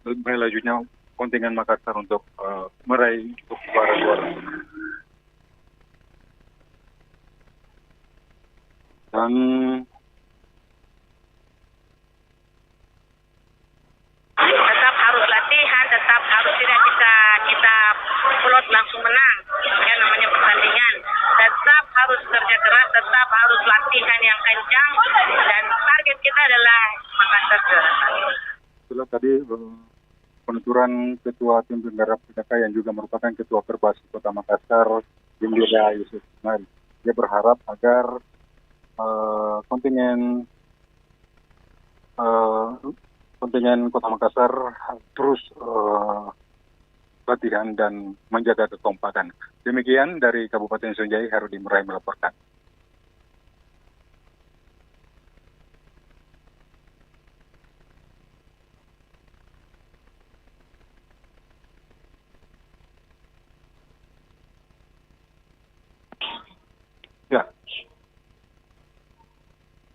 melajunya kontingen Makassar untuk meraih juara. Dan tetap harus latihan, tetap harus tidak kita plot langsung menang, ya namanya pertandingan. Tetap harus kerja keras, tetap harus latihan yang kencang, dan target kita adalah Makassar juara. Itulah tadi penuturan Ketua Tim Penggerak PKK yang juga merupakan Ketua Perbasi Kota Makassar Indira Yusuf Ismail. Dia berharap agar kontingen Kota Makassar terus latihan dan menjaga kekompakan. Demikian dari Kabupaten Sinjai, Hairudin Murahim melaporkan. Ya.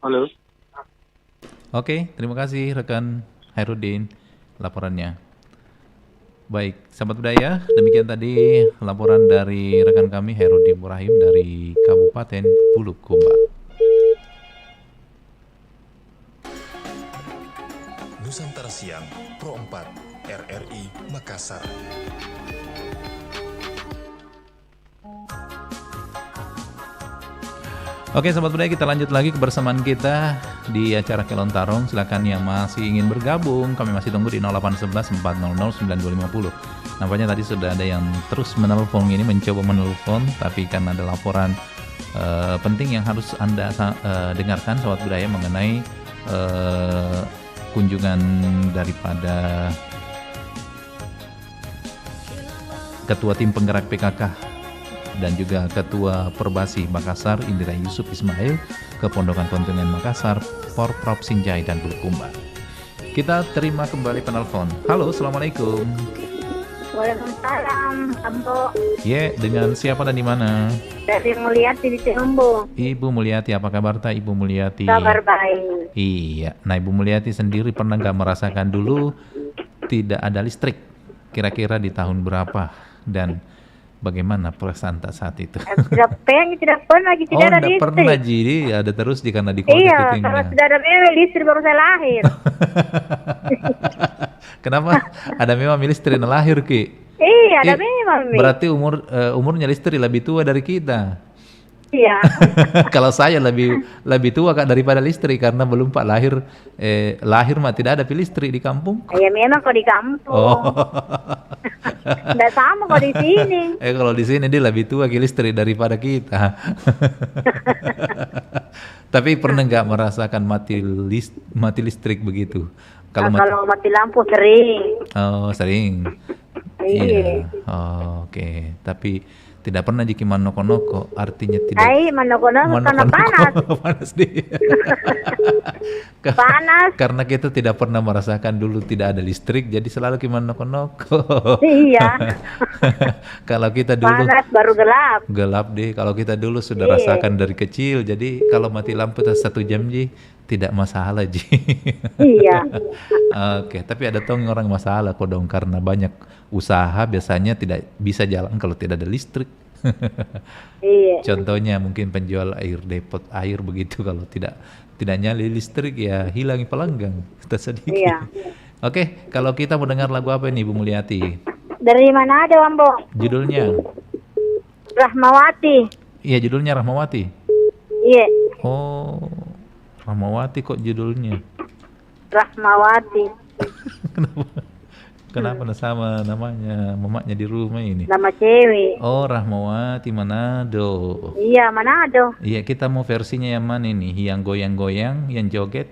Halo. Oke, terima kasih rekan Hairudin laporannya. Baik, sahabat budaya, demikian tadi laporan dari rekan kami Hairudin Murahim dari Kabupaten Bulukumba. Nusantara Siang, Pro 4, RRI Makassar. Oke sahabat budaya, kita lanjut lagi kebersamaan kita di acara Kelontarong. Silakan yang masih ingin bergabung, kami masih tunggu di 0811 400 9250. Nampaknya tadi sudah ada yang terus menelpon ini, mencoba menelpon, tapi karena ada laporan penting yang harus Anda dengarkan sahabat budaya mengenai kunjungan daripada Ketua Tim Penggerak PKK dan juga Ketua Perbasi Makassar Indira Yusuf Ismail ke Pondokan Kontingen Makassar, Porprov Sinjai dan Bulukumba. Kita terima kembali penelpon. Halo, assalamualaikum. Waalaikumsalam, Ambo. Dengan siapa dan di mana? Dari Mulyati di Ciumbu. Ibu Mulyati, apa kabar Ibu Mulyati? Kabar baik. Iya, nah Ibu Mulyati sendiri pernah nggak merasakan dulu tidak ada listrik? Kira-kira di tahun berapa? Dan bagaimana perasaan saat itu? Tidak pernah lagi tidak ada listrik. Pernah jadi ada terus karena di kota Iya, kalau sudah ada memang listrik baru saya lahir. Kenapa ada memang listrik lahir Ki? Iya, ada memang. Berarti umurnya listrik lebih tua dari kita. Iya. Kalau saya lebih tua Kak daripada listrik karena belum Pak lahir mah tidak ada listrik di kampung. Ya memang kok di kampung. Oh. Nggak sama kok di sini. Kalau di sini dia lebih tua listrik daripada kita. Tapi pernah nggak merasakan mati listrik begitu? Kalau mati lampu sering. Oh, sering. Iya. Oh, oke. Tapi tidak pernah jiki manoko-noko, artinya tidak. Manoko-noko karena panas. Panas dia. Panas. Karena kita tidak pernah merasakan dulu tidak ada listrik, jadi selalu ki manoko-noko. Iya. Kalau kita dulu panas baru gelap. Gelap deh. Kalau kita dulu sudah rasakan dari kecil, jadi kalau mati lampu 1 jam tidak masalah Ji. Iya. Oke, tapi ada orang masalah kok dong karena banyak usaha biasanya tidak bisa jalan kalau tidak ada listrik. Iya. Contohnya mungkin penjual depot air begitu kalau tidak nyala listrik ya hilang pelanggan sedikit. Iya. Oke, kalau kita mau dengar lagu apa nih Bu Mulyati? Dari mana ada Wambo? Judulnya Rahmawati. Iya, judulnya Rahmawati. Iya. Oh, Rahmawati kok judulnya? Rahmawati. Kenapa sama namanya mamanya di rumah ini? Nama cewek. Oh, Rahmawati Manado. Iya, Manado. Iya, kita mau versinya yang mana ini? Yang goyang-goyang, yang joget?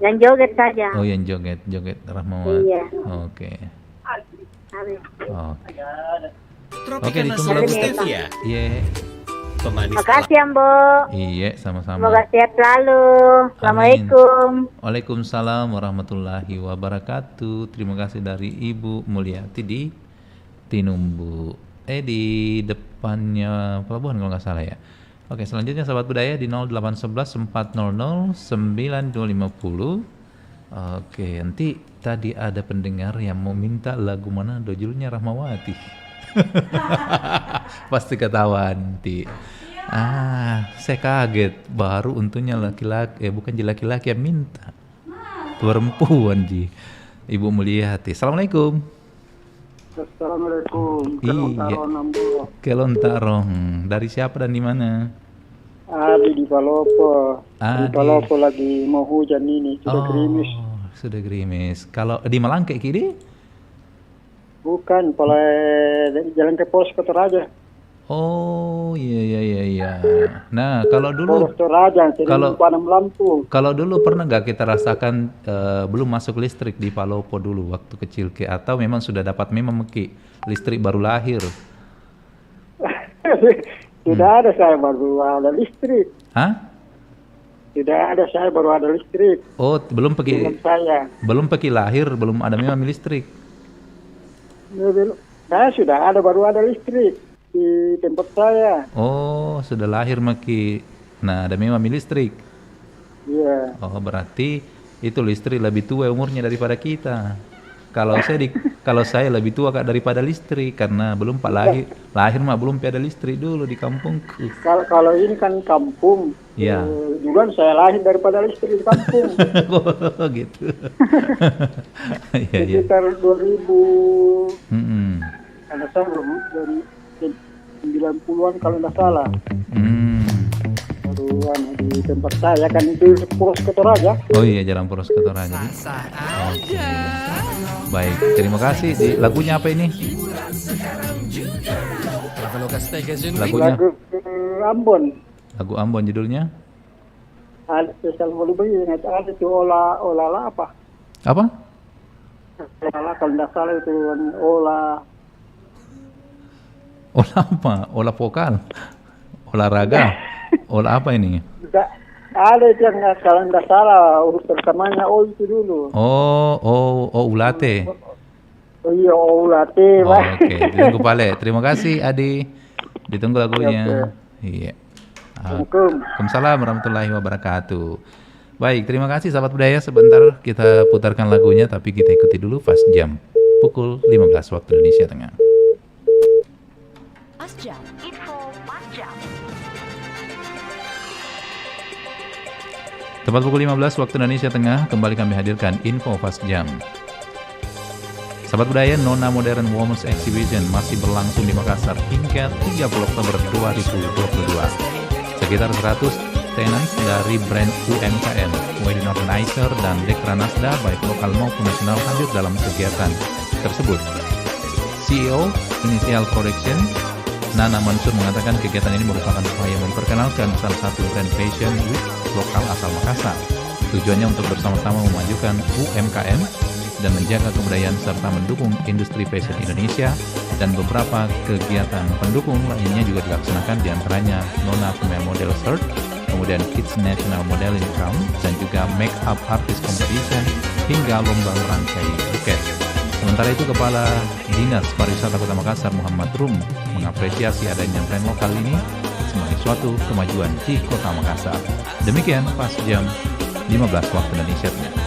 Yang joget saja. Oh, yang joget Rahmawati. Iya. Oke. Oke, ditunggu lagu Stevia. Iya. Pemanis. Makasih Ambo. Iya, sama-sama. Semoga sehat selalu. Assalamualaikum. Waalaikumsalam warahmatullahi wabarakatuh. Terima kasih dari Ibu Mulyati di Tinumbu. Di depannya pelabuhan kalau nggak salah ya. Oke, selanjutnya sahabat budaya di 0811 400 9250. Oke, nanti tadi ada pendengar yang mau minta lagu Manado, judulnya Rahmawati. Pasti ketawa nanti. Saya kaget, baru untungnya laki-laki, bukan laki-laki yang minta, perempuan Ji. Ibu Mulyati. Assalamualaikum. Assalamualaikum. Kelontarong. Dari siapa dan di mana? Adi di Palopo. Di Palopo lagi mau hujan ini, sudah gerimis. Sudah gerimis. Kalau di Malangke kiri? Bukan, jalan ke Poros Toraja. Oh, iya. Nah, kalau dulu Poros Toraja, Padang Lampung. Kalau dulu pernah nggak kita rasakan belum masuk listrik di Palopo dulu waktu kecil atau memang sudah dapat listrik baru lahir? Tidak ada, saya baru ada listrik. Hah? Tidak ada, saya baru ada listrik. Oh, belum pergi lahir, belum ada memang listrik. Saya sudah ada, baru ada listrik di tempat saya. Oh, sudah lahir Nah, ada memang listrik. Iya. Oh, berarti itu listrik lebih tua umurnya daripada kita. Kalau saya lebih tua daripada listrik karena belum lahir mah belum ada listrik dulu di kampungku. Kalau ini kan kampung. Iya. Duluan saya lahir daripada listrik di kampung. Oh, gitu. Iya. Sekitar 2000. Karena saya dari 90-an kalau tidak salah. Baruan di tempat saya kan itu Poros Toraja. Oh iya, Jalan Poros Toraja. Oke. Baik, terima kasih. Lagunya apa ini? Lagunya? Lagu Ambon. Lagu Ambon judulnya? Ada spesial volleyball, ada itu olah apa? Apa? Olah kalau tidak salah itu olah. Olah apa? Olah vokal? Olahraga? Olah apa ini? Ada itu yang kalau tidak salah urus pertamanya itu dulu. Ulate. Oh iya, Ulate. Oke, ditunggu Pale. Terima kasih Adi. Ditunggu lagunya. Iya. Waalaikumsalam warahmatullahi wabarakatuh. Baik, terima kasih sahabat budaya. Sebentar kita putarkan lagunya, tapi kita ikuti dulu Fast Jam pukul 15 waktu Indonesia Tengah. Fast Jam, info Fast Jam. Tepat pukul 15 waktu Indonesia Tengah, kembali kami hadirkan info Fast Jam. Sahabat budaya, Nona Modern Women's Exhibition masih berlangsung di Makassar hingga 30 Oktober 2022. Sekitar 100 tenants dari brand UMKM, wedding organizer, dan Dekranasda baik lokal maupun nasional hadir dalam kegiatan tersebut. CEO Initial Production, Nana Mansur, mengatakan kegiatan ini merupakan upaya memperkenalkan salah satu brand fashion week lokal asal Makassar. Tujuannya untuk bersama-sama memajukan UMKM dan menjaga kebudayaan serta mendukung industri fashion Indonesia, dan beberapa kegiatan pendukung lainnya juga dilaksanakan, diantaranya Nona Female Model Search, kemudian Kids National Modeling Camp, dan juga Make Up Artist Competition hingga lomba rangkai buket. Sementara itu, Kepala Dinas Pariwisata Kota Makassar Muhammad Rum mengapresiasi adanya brand lokal ini sebagai suatu kemajuan di Kota Makassar. Demikian pas jam 15 waktu Indonesia Tengah.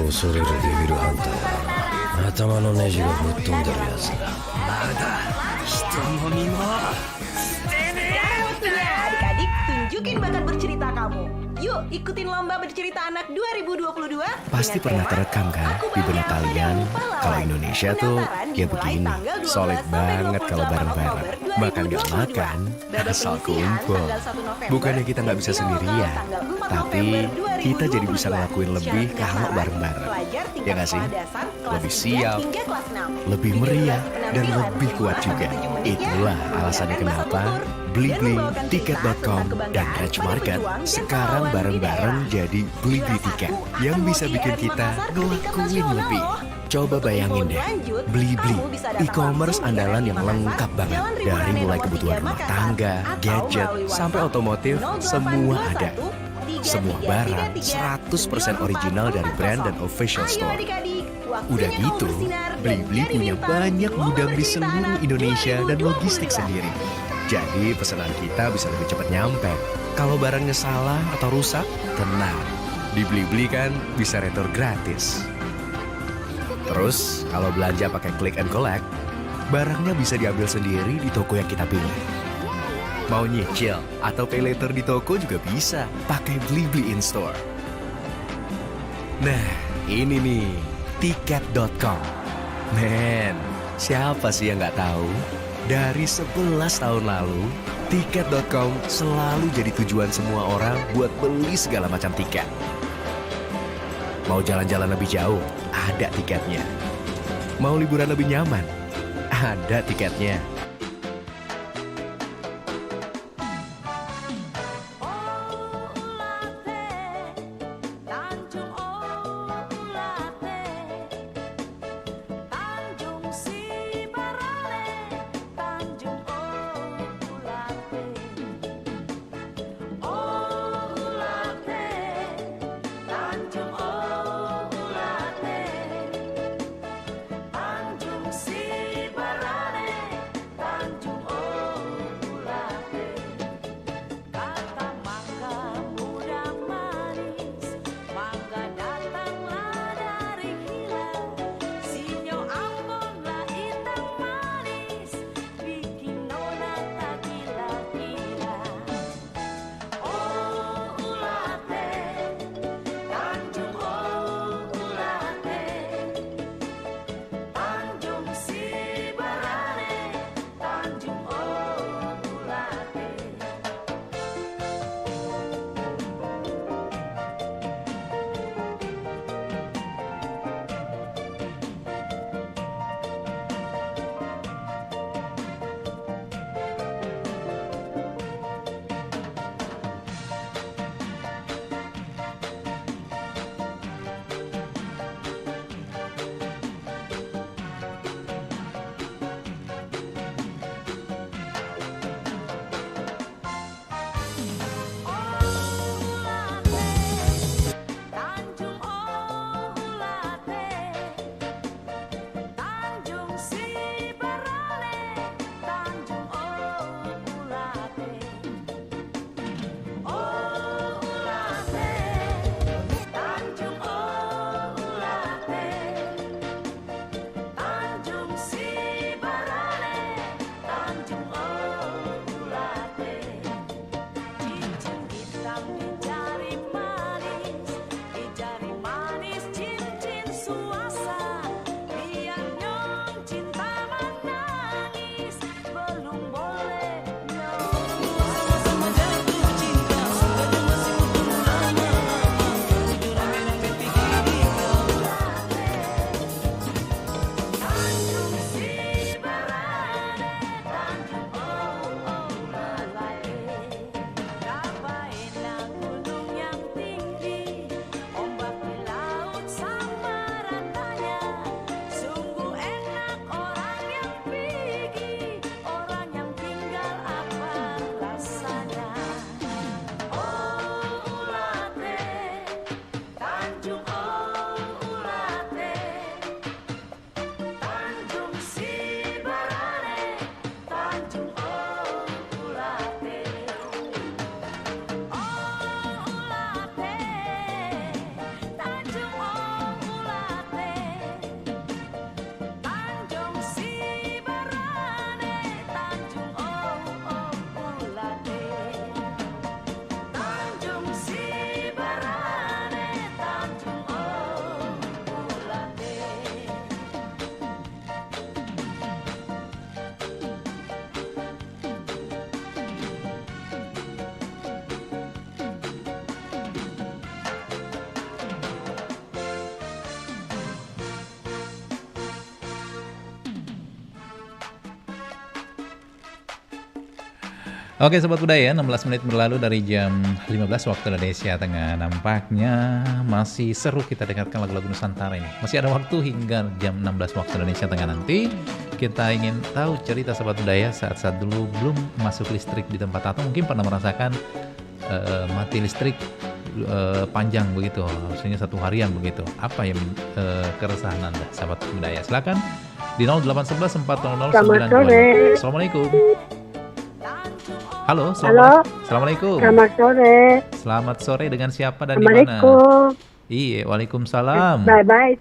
恐れるデビルハンターは頭のネジがぶっ飛んでるやつだ。まだ人の身も捨てねえ。 Waktunya adik-adik tunjukin bakat bercerita kamu. Yuk ikutin lomba bercerita anak 2022. Pasti pernah terekam kan di benak kalian kalau Indonesia tuh ya begini, solid banget kalau bareng-bareng. Makan gak makan, asal kumpul. Bukannya kita gak bisa sendirian, tapi kita jadi bisa ngelakuin lebih kalau bareng-bareng. Ya gak sih? Lebih siap, lebih meriah, dan lebih kuat juga. Itulah alasannya kenapa Blibli, Tiket.com, dan Rage Market sekarang bareng-bareng jadi Blibli Tiket yang bisa bikin kita ngelakuin lebih. Coba bayangin deh, Blibli, e-commerce andalan yang lengkap banget. Dari mulai kebutuhan rumah tangga, gadget, sampai otomotif, semua ada. Semua barang 100% original dari brand dan official store. Udah gitu, Blibli punya banyak gudang di seluruh Indonesia dan logistik sendiri. Jadi pesanan kita bisa lebih cepat nyampe. Kalau barangnya salah atau rusak, tenang. Di Blibli kan bisa retur gratis. Terus kalau belanja pakai click and collect, barangnya bisa diambil sendiri di toko yang kita pilih. Mau nyicil atau pay later di toko juga bisa pakai Blibli in-store. Nah, ini nih, Tiket.com. Men, siapa sih yang nggak tahu? Dari 11 tahun lalu, Tiket.com selalu jadi tujuan semua orang buat beli segala macam tiket. Mau jalan-jalan lebih jauh, ada tiketnya. Mau liburan lebih nyaman, ada tiketnya. Oke Sobat Budaya, 16 menit berlalu dari jam 15 waktu Indonesia Tengah. Nampaknya masih seru kita dengarkan lagu-lagu Nusantara ini. Masih ada waktu hingga jam 16 waktu Indonesia Tengah nanti. Kita ingin tahu cerita Sobat Budaya saat-saat dulu belum masuk listrik di tempat, atau mungkin pernah merasakan mati listrik panjang begitu, maksudnya 1 harian begitu. Apa yang keresahan Anda Sobat Budaya? Silakan di 0811 400 922. Assalamualaikum. Halo, Assalamualaikum. Selamat sore. Selamat sore, dengan siapa dan di mana? Assalamualaikum. Iya, waalaikumsalam. Bye-bye,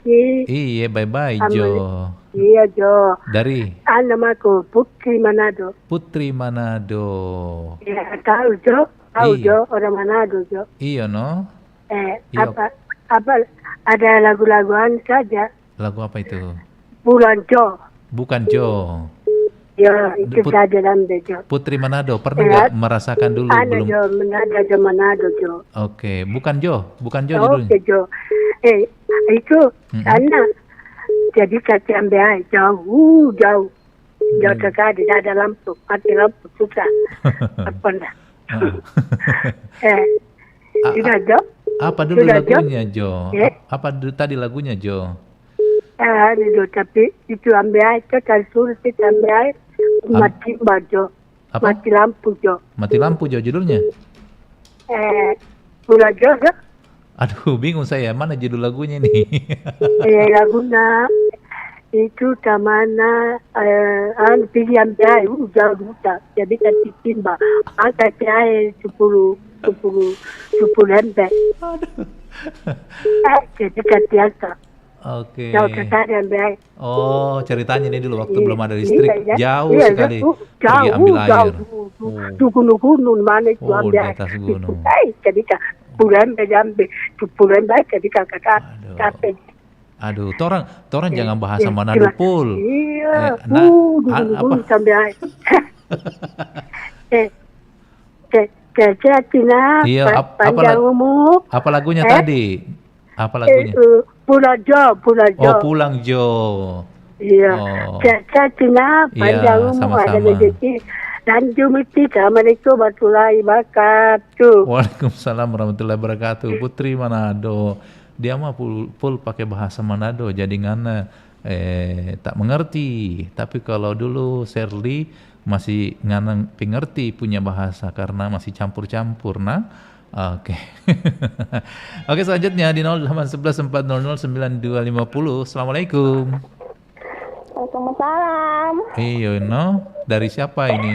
Ki. Iya, bye-bye, Jo. Iya, Jo. Dari? Namaku Putri Manado. Putri Manado. Ya, tahu, Jo. Tahu, Jo. Orang Manado, Jo. Iya, no? Iya. Apa, ada lagu-laguan saja. Lagu apa itu? Bulan Jo. Bukan Jo. Ya, itu saja namanya Jo. Putri Manado, pernah nggak merasakan dulu? Belum? Ada Manado, Jo. Oke, bukan Jo judulnya. Oke, Jo. Itu sana. Jadi saya ambil air jauh. Jauh sekali, tidak ada lampu. Mati lampu susah. Apa enggak? Sudah, Jo? Apa dulu lagunya, Jo? Apa tadi lagunya, Jo? Tapi itu ambil air, kan suruh kita ambil air, mati Jo. Mati lampu, Jo. Mati lampu, Jo, judulnya? Bulan Jo, Jo. Aduh, bingung saya, mana judul lagunya nih? Lagunya itu tamana, pilih ambil air, jauh duta, jadi kan timba, angkat air 10 lembar. Jadi kan biasa. Oke. Oh, ceritanya ini dulu waktu belum ada listrik, jauh sekali pergi ambil air. Di gunung-gunung mana itu ambil air. Di atas gunung. Jadi kan bulan ambil 10 baik jadi kakak capek. Aduh, torang jangan bahasa Manado Pul. Iya. Gunung sambil air. Cina. Iya. Apa lagunya tadi? Apa lagunya? Pulang Jo. Oh, Pulang Jo. Iya. Cina panjang umur ada rezeki. Dan jumiti. Assalamualaikum warahmatullahi wabarakatuh. Waalaikumsalam warahmatullahi wabarakatuh. Putri Manado. Dia mah full pakai bahasa Manado, jadi ngana tak mengerti. Tapi kalau dulu Shirley masih ngana pengerti punya bahasa karena masih campur-campur. Nah, oke. Oke, selanjutnya di 0811 400 9250. Assalamualaikum. Waalaikumsalam. Iya, no. Dari siapa ini?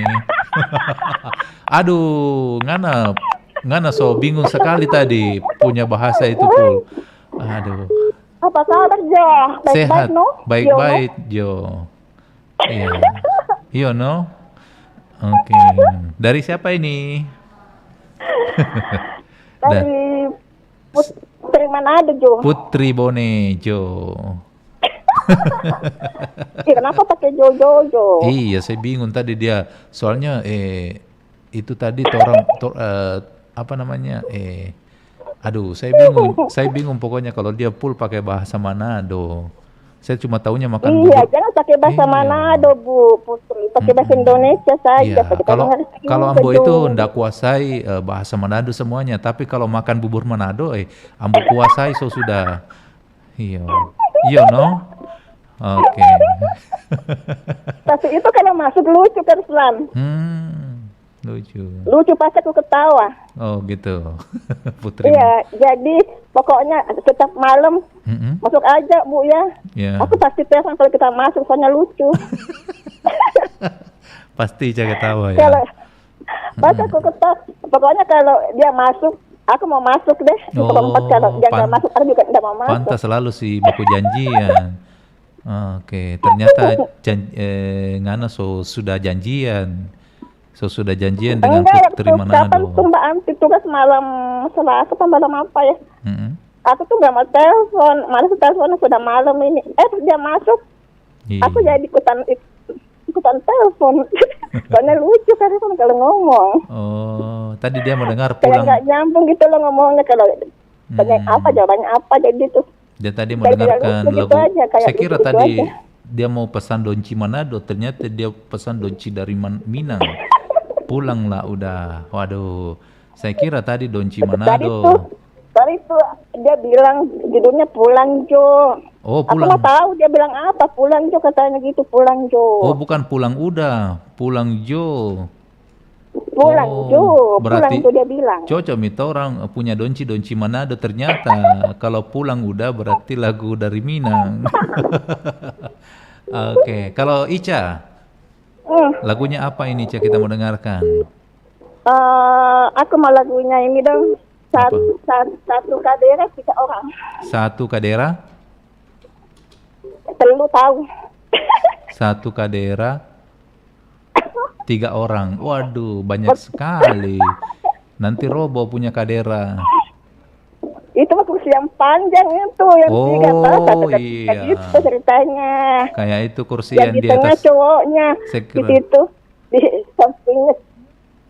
Aduh, ngana so bingung sekali tadi punya bahasa itu, Pul. Aduh. Apa kabar, Jo? Sehat. No? Baik-baik, Jo. Iya. Iya, no. Oke. Dari siapa ini? Dari Putri Manado, Jo. Putri Bonejo. Kenapa pakai Jo? Iya, saya bingung tadi dia. Soalnya itu tadi apa namanya? Aduh, saya bingung pokoknya kalau dia full pakai bahasa Manado. Saya cuma taunya makan bubur. Iya, jangan pakai bahasa Manado, Bu Putri. Pakai bahasa Indonesia saja. Iya. Kalau Ambo itu ndak kuasai bahasa Manado semuanya, tapi kalau makan bubur Manado, Ambo kuasai sudah. Iya, no. Oke. Tapi itu kalau masuk lucu kan, Islam. Lucu pasti aku ketawa. Oh gitu. Putri. Iya, jadi pokoknya setiap malam masuk aja, Bu ya. Yeah. Aku pasti telepon kalau kita masuk, soalnya lucu. Pasti jaga tawa ya. Kalau pas aku ketawa, pokoknya kalau dia masuk, aku mau masuk deh. Kalau dia nggak masuk, aku juga nggak mau masuk. Pantas selalu sih baku janjian. Oke, ternyata ngana sudah janjian. Sudah janjian dengan Putri Manado. Kapan tuh Mbak Anti tugas malam Selasa atau malam apa ya? Aku tuh nggak mau telepon, malah teleponnya sudah malam ini. Dia masuk, aku jadi ikutan telepon. Soalnya lucu kan kalau ngomong. Oh, tadi dia mau dengar pulang. Kayak nggak nyambung gitu loh ngomongnya, kalau jawabannya apa jadi tuh. Dia tadi mau dengarkan lagu. Saya kira tadi dia mau pesan donci Manado, ternyata dia pesan donci dari Minang. Pulang lah udah. Waduh, saya kira tadi Donci Manado. Tadi tuh dia bilang judulnya Pulang Jo. Oh, Aku pulang. nggak tahu dia bilang apa, Pulang Jo katanya gitu, Pulang Jo. Oh, bukan pulang udah, Pulang Jo. Pulang Jo, berarti Pulang Jo dia bilang. Cocok mita orang punya Donci Manado ternyata. Kalau Pulang udah berarti lagu dari Minang. Oke, kalau Ica, lagunya apa ini Ica kita mau dengarkan? Aku mau lagunya ini dong. Satu kadera 3 orang. Satu kadera? Perlu tahu. Satu kadera 3 orang. Waduh, banyak sekali. Nanti Robo punya kadera. Itu mah kursi yang panjang itu yang 3 tahun. Iya. Itu ceritanya. Kayak itu kursi Yang yang di di tengah atas. cowoknya. Di situ di sampingnya.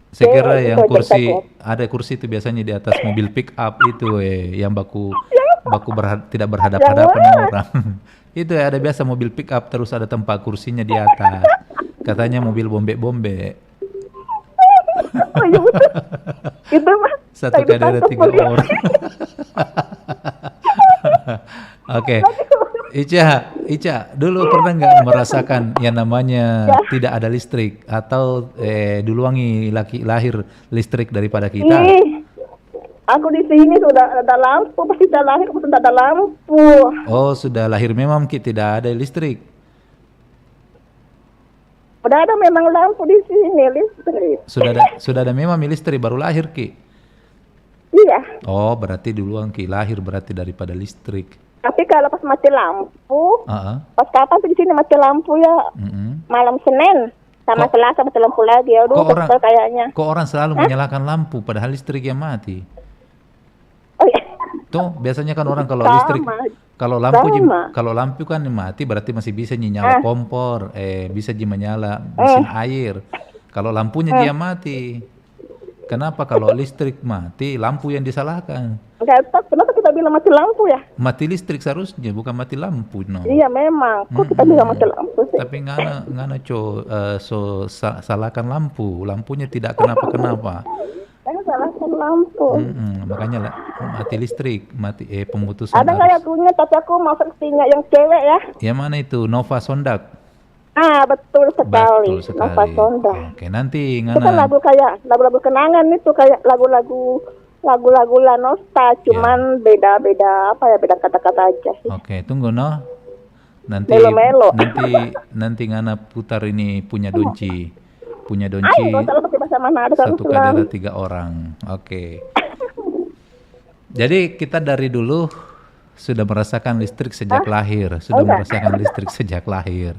Saya kira itu yang kursi ceritanya. ada kursi itu biasanya di atas mobil pick up itu yang baku tidak berhadap-hadapan orang. Itu ada biasa mobil pick up terus ada tempat kursinya di atas. Katanya mobil bombe-bombe. Oh, iya betul. Itu mah. Satu kadera 3 orang. Oke. Ica, dulu pernah nggak merasakan yang namanya tidak ada listrik atau duluangi lahir listrik daripada kita? Aku di sini sudah ada lampu, pasti sudah lahir sudah ada lampu. Oh, sudah lahir memang tidak ada listrik. Sudah ada memang lampu di sini listrik. Sudah ada memang listrik baru lahir Ki. Iya. Oh, berarti duluan Ki lahir berarti daripada listrik. Tapi kalau pas mati lampu, pas kapan tuh di sini mati lampu ya? Malam Senin sama Selasa mati lampu lagi. Aduh, kesel kayaknya. Kok orang selalu menyalakan lampu padahal listrik yang mati? Oh, iya. Tuh, biasanya kan orang kalau Sama. listrik kalau lampu kan mati berarti masih bisa nyala kompor, bisa menyala mesin air. Kalau lampunya dia mati. Kenapa kalau listrik mati, lampu yang disalahkan? Enggak tahu, kenapa kita bilang mati lampu ya? Mati listrik seharusnya, bukan mati lampu. No. Iya memang, kok kita bilang mati lampu sih? Tapi ngana salahkan lampu, lampunya tidak kenapa-kenapa. Salahkan lampu. Makanya mati listrik, mati pemutusan Ada nggak ya punya, tapi aku mau versinya yang cewek ya? Yang mana itu? Nova Sondak? Betul sekali. Nova Sondak. Oke, nanti Itu kan lagu kayak lagu-lagu kenangan itu kayak lagu-lagu La Nostra, cuman beda kata-kata aja. Oke, tunggu no. Nanti Melo-melo. nanti ngana putar ini punya Donci. Ayo, kalau pakai bahasa mana ada satu kadera 3 orang. Oke. Jadi kita dari dulu sudah merasakan listrik sejak lahir. Merasakan listrik sejak lahir.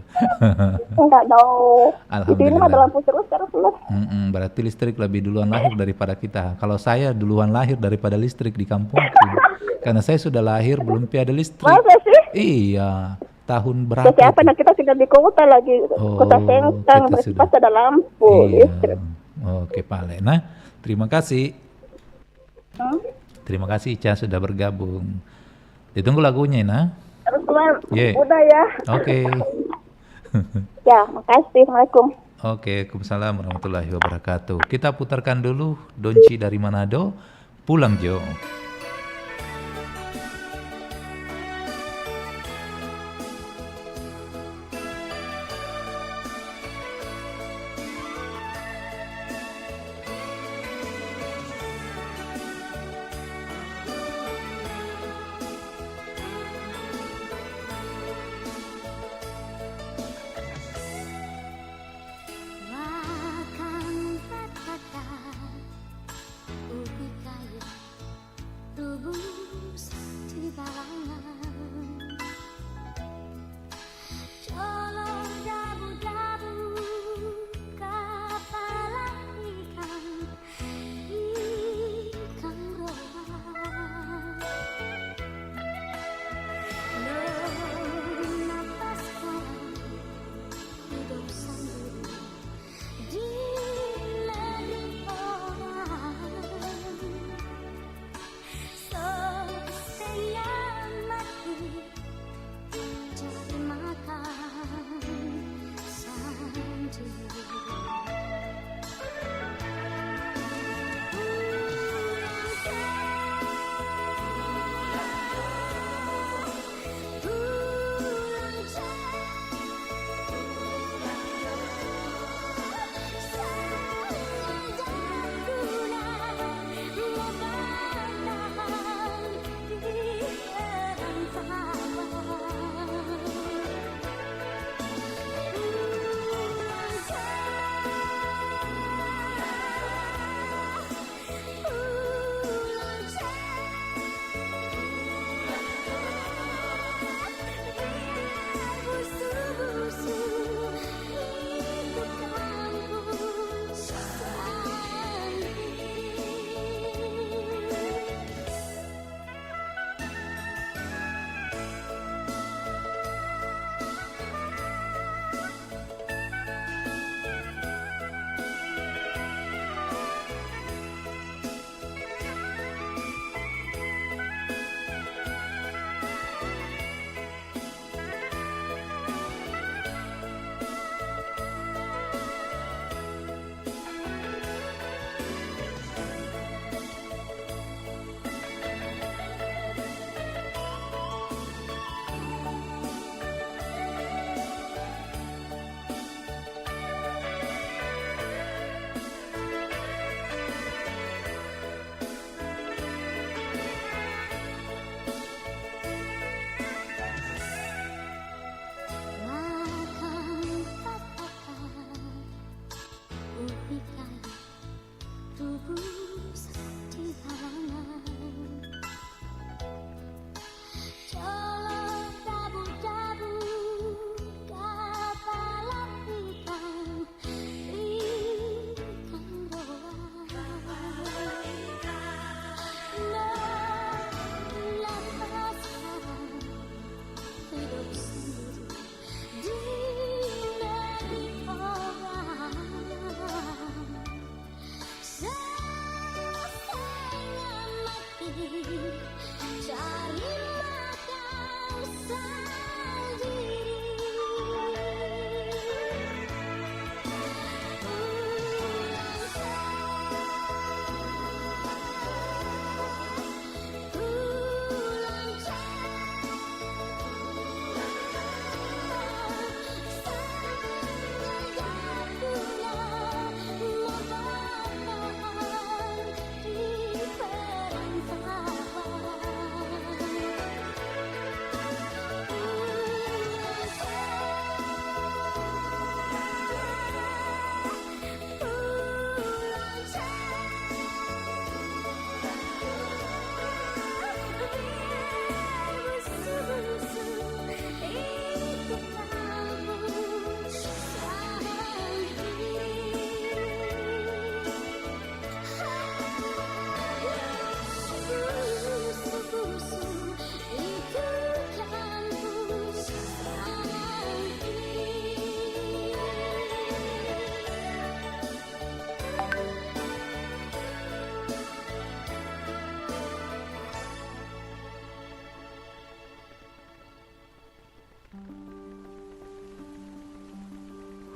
Enggak dong. Alhamdulillah. Di sini mah ada lampu terus. Berarti listrik lebih duluan lahir daripada kita. Kalau saya duluan lahir daripada listrik di kampungku. Karena saya sudah lahir belum ada listrik. Masa sih? Iya. Tahun berapa? Siapa nah kita tinggal di kota lagi. Kota Sengkang. Pas ada lampu. Listrik. Oke, Pak Lena. Terima kasih. Terima kasih Ica sudah bergabung. Ditunggu lagunya, nah. Udah ya. Oke. Ya, makasih. Assalamualaikum. Oke, Waalaikumsalam warahmatullahi wabarakatuh. Kita putarkan dulu Donci dari Manado, Pulang Jo.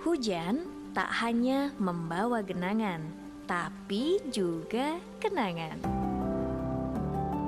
Hujan tak hanya membawa genangan, tapi juga kenangan.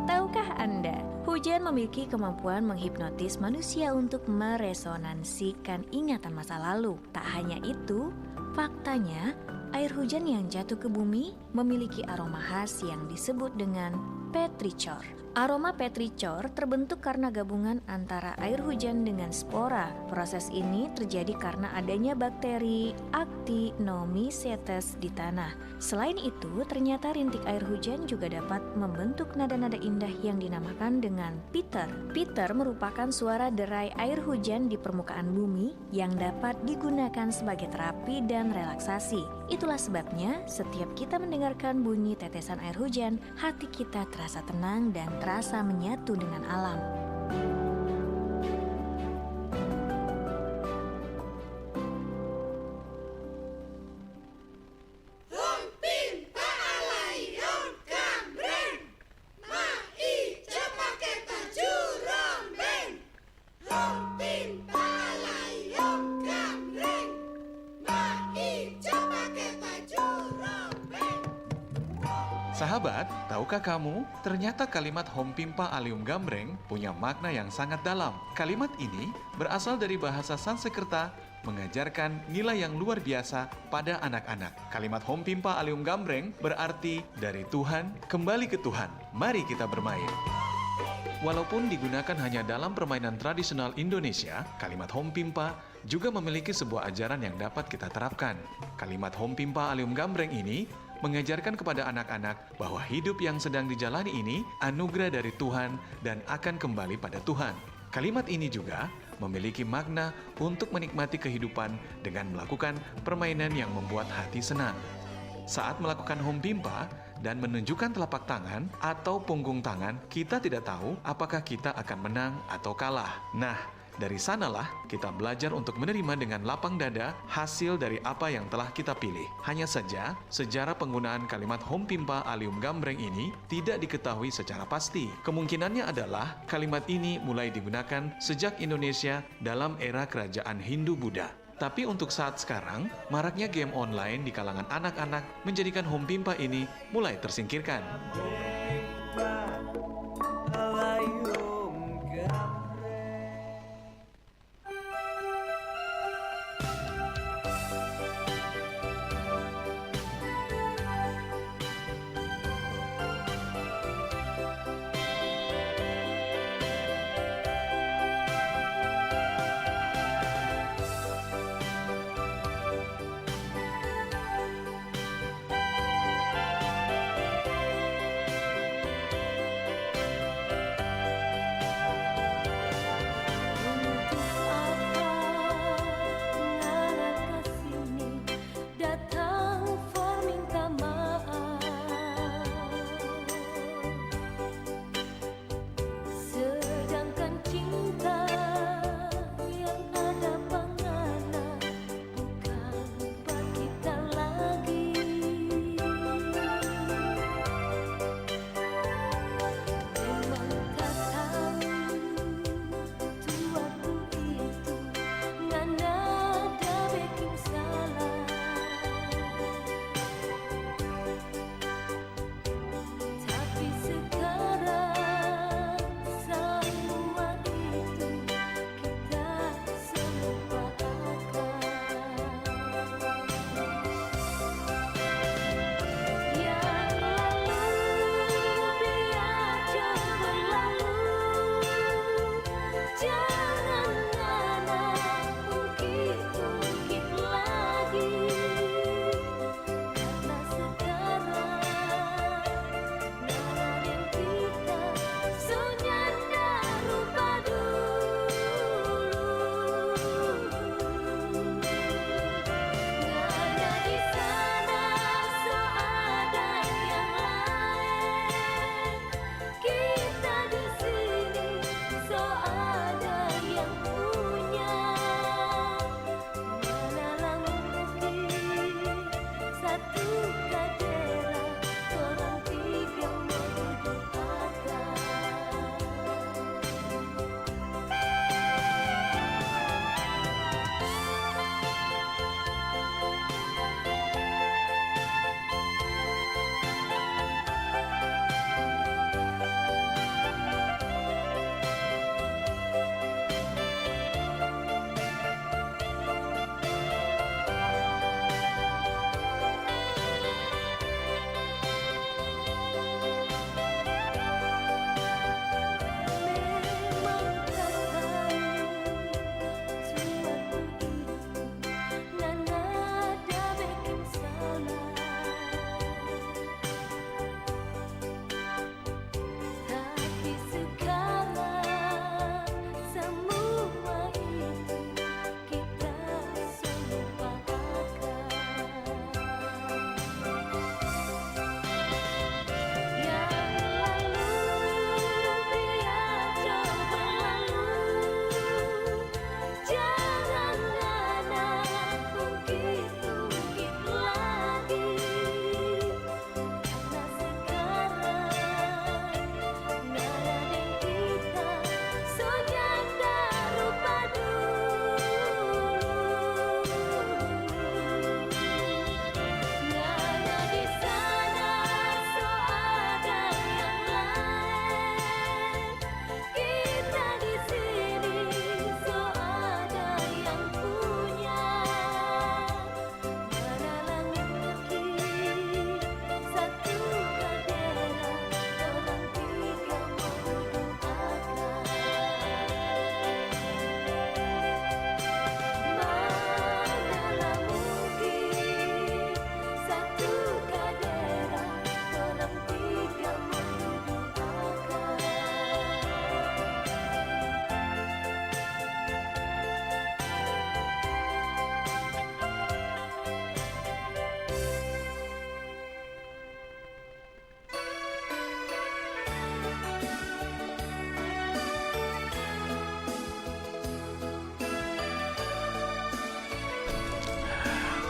Tahukah Anda, hujan memiliki kemampuan menghipnotis manusia untuk meresonansikan ingatan masa lalu. Tak hanya itu, faktanya air hujan yang jatuh ke bumi memiliki aroma khas yang disebut dengan petrichor. Aroma petrichor terbentuk karena gabungan antara air hujan dengan spora. Proses ini terjadi karena adanya bakteri Actinomycetes di tanah. Selain itu, ternyata rintik air hujan juga dapat membentuk nada-nada indah yang dinamakan dengan pitter. Pitter merupakan suara derai air hujan di permukaan bumi yang dapat digunakan sebagai terapi dan relaksasi. Itulah sebabnya setiap kita mendengarkan bunyi tetesan air hujan, hati kita terasa tenang dan terasa menyatu dengan alam. Sahabat, tahukah kamu, ternyata kalimat Hompimpa Alium Gambreng punya makna yang sangat dalam. Kalimat ini berasal dari bahasa Sanskerta, mengajarkan nilai yang luar biasa pada anak-anak. Kalimat Hompimpa Alium Gambreng berarti dari Tuhan kembali ke Tuhan. Mari kita bermain. Walaupun digunakan hanya dalam permainan tradisional Indonesia, kalimat Hompimpa juga memiliki sebuah ajaran yang dapat kita terapkan. Kalimat Hompimpa Alium Gambreng ini mengajarkan kepada anak-anak bahwa hidup yang sedang dijalani ini anugerah dari Tuhan dan akan kembali pada Tuhan. Kalimat ini juga memiliki makna untuk menikmati kehidupan dengan melakukan permainan yang membuat hati senang. Saat melakukan Hompimpa dan menunjukkan telapak tangan atau punggung tangan, kita tidak tahu apakah kita akan menang atau kalah. Nah, dari sanalah kita belajar untuk menerima dengan lapang dada hasil dari apa yang telah kita pilih. Hanya saja, sejarah penggunaan kalimat Hompimpa Alium Gambreng ini tidak diketahui secara pasti. Kemungkinannya adalah kalimat ini mulai digunakan sejak Indonesia dalam era kerajaan Hindu-Buddha. Tapi untuk saat sekarang, maraknya game online di kalangan anak-anak menjadikan Hompimpa ini mulai tersingkirkan.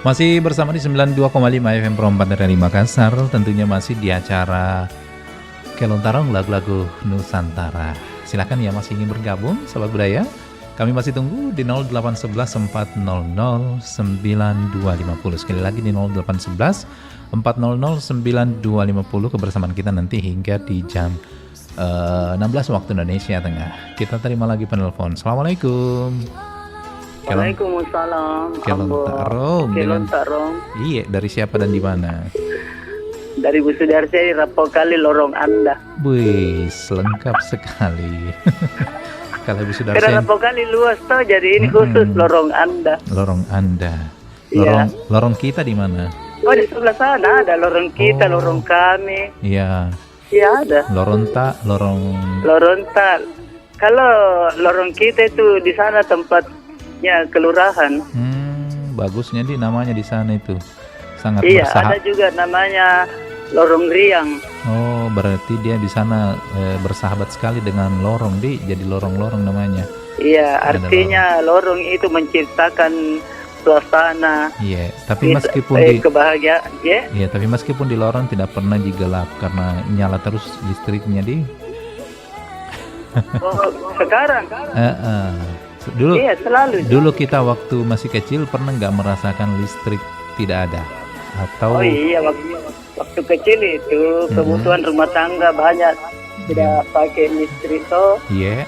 Masih bersama di 92,5 FM Pro 4 dari Makassar. Tentunya masih di acara Kelontarong lagu-lagu Nusantara. Silakan ya masih ingin bergabung Sobat Budaya. Kami masih tunggu di 0811 400 9250. Sekali lagi di 0811 400 9250. Kebersamaan kita nanti hingga di jam 16 waktu Indonesia Tengah. Kita terima lagi penelpon. Assalamualaikum. Waalaikumsalam. Kelontarong. Kelontarong. Iya, dari siapa dan di mana? Dari Bu Sudarsi di Rapokali Lorong Anda. Wih, lengkap sekali. Kalau Bu Sudarsi. Karena Rapokali luas toh, jadi ini khusus Lorong Anda. Lorong Anda. Iya. Lorong kita di mana? Oh, di sebelah sana ada lorong kita, lorong kami. Iya. Iya ada. Loronta. Kalau lorong kita itu di sana tempatnya kelurahan. Bagusnya di namanya di sana itu. Sangat Iya, bersahabat. ada juga namanya Lorong Riang. Oh, berarti dia di sana bersahabat sekali dengan lorong, di jadi lorong-lorong namanya. Iya, artinya lorong itu menciptakan suasana. Iya, tapi meskipun di kebahagiaan, ya. Iya, tapi meskipun di lorong tidak pernah gelap karena nyala terus listriknya di. Oh, sekarang? Dulu. Iya, selalu. Dulu kita waktu masih kecil pernah nggak merasakan listrik tidak ada? Atau? Oh iya, waktu kecil itu kebutuhan rumah tangga banyak tidak pakai listrik toh. Iya.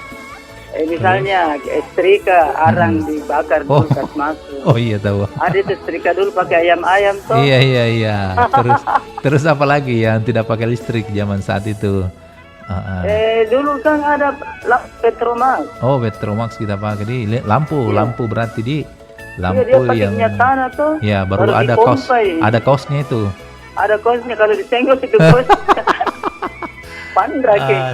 Misalnya setrika arang dibakar kulkas masuk. Oh iya tahu. Ada itu setrika dulu pakai ayam-ayam toh. Iya. Terus apa lagi yang tidak pakai listrik zaman saat itu? Dulu kan ada Petromax. Oh, Petromax kita pakai di lampu berarti di lampu dia yang minyak tanah tuh. Ya, baru ada kos. Ada kosnya itu. Ada kosnya kalau disenggol itu kos.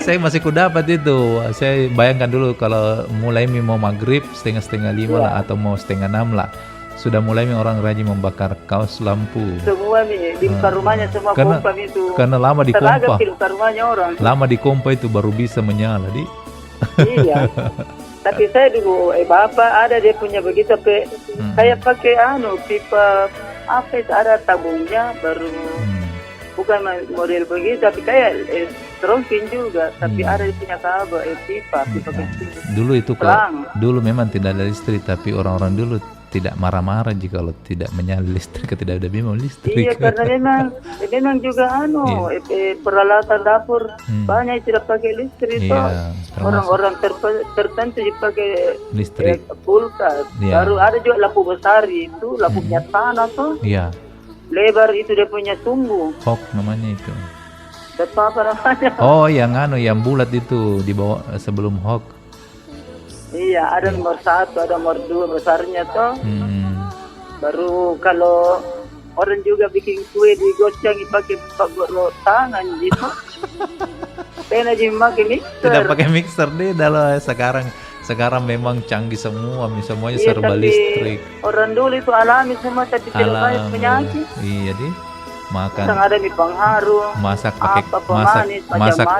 Saya masih kudapat itu. Saya bayangkan dulu kalau mulai mau maghrib setengah 5 lah atau mau setengah 6 lah. Sudah mulai orang rajin membakar kaos lampu. Semua di luar rumahnya semua pompa itu. Karena lama dipompa. Di luar rumahnya orang. Lama dipompa itu baru bisa menyala, di. Iya. Tapi saya dulu bapak ada dia punya begitu kayak pakai pipa apa itu ada tabungnya baru bukan model begitu tapi kayak terongkin juga tapi ada di punya kabel pipa kecil. Dulu itu dulu memang tidak ada listrik tapi orang-orang dulu tidak marah-marah jika kalau tidak menyala listrik, tidak ada bimbang listrik. Iya, karena memang juga peralatan dapur banyak tidak pakai listrik. Iya, orang-orang tertentu dipakai listrik. Kulkas. Iya. Baru ada juga lampu besar itu, lampu minyak tanah tuh. Iya. Lebar itu dia punya sumbu. Hok namanya itu. Apa namanya? Oh, yang yang bulat itu di bawah sebelum hok. Iya, ada nomor 1, ada nomor 2 besarnya toh. Baru kalau orang juga bikin kue digoceng pakai tangan gitu. Pernah pakai mixer. Tidak pakai mixer deh, kalau sekarang memang canggih semuanya serba listrik. Orang dulu itu alami semua tapi tidak banyak penyakit. Iya deh. Makan. Ada di pengharum. Masak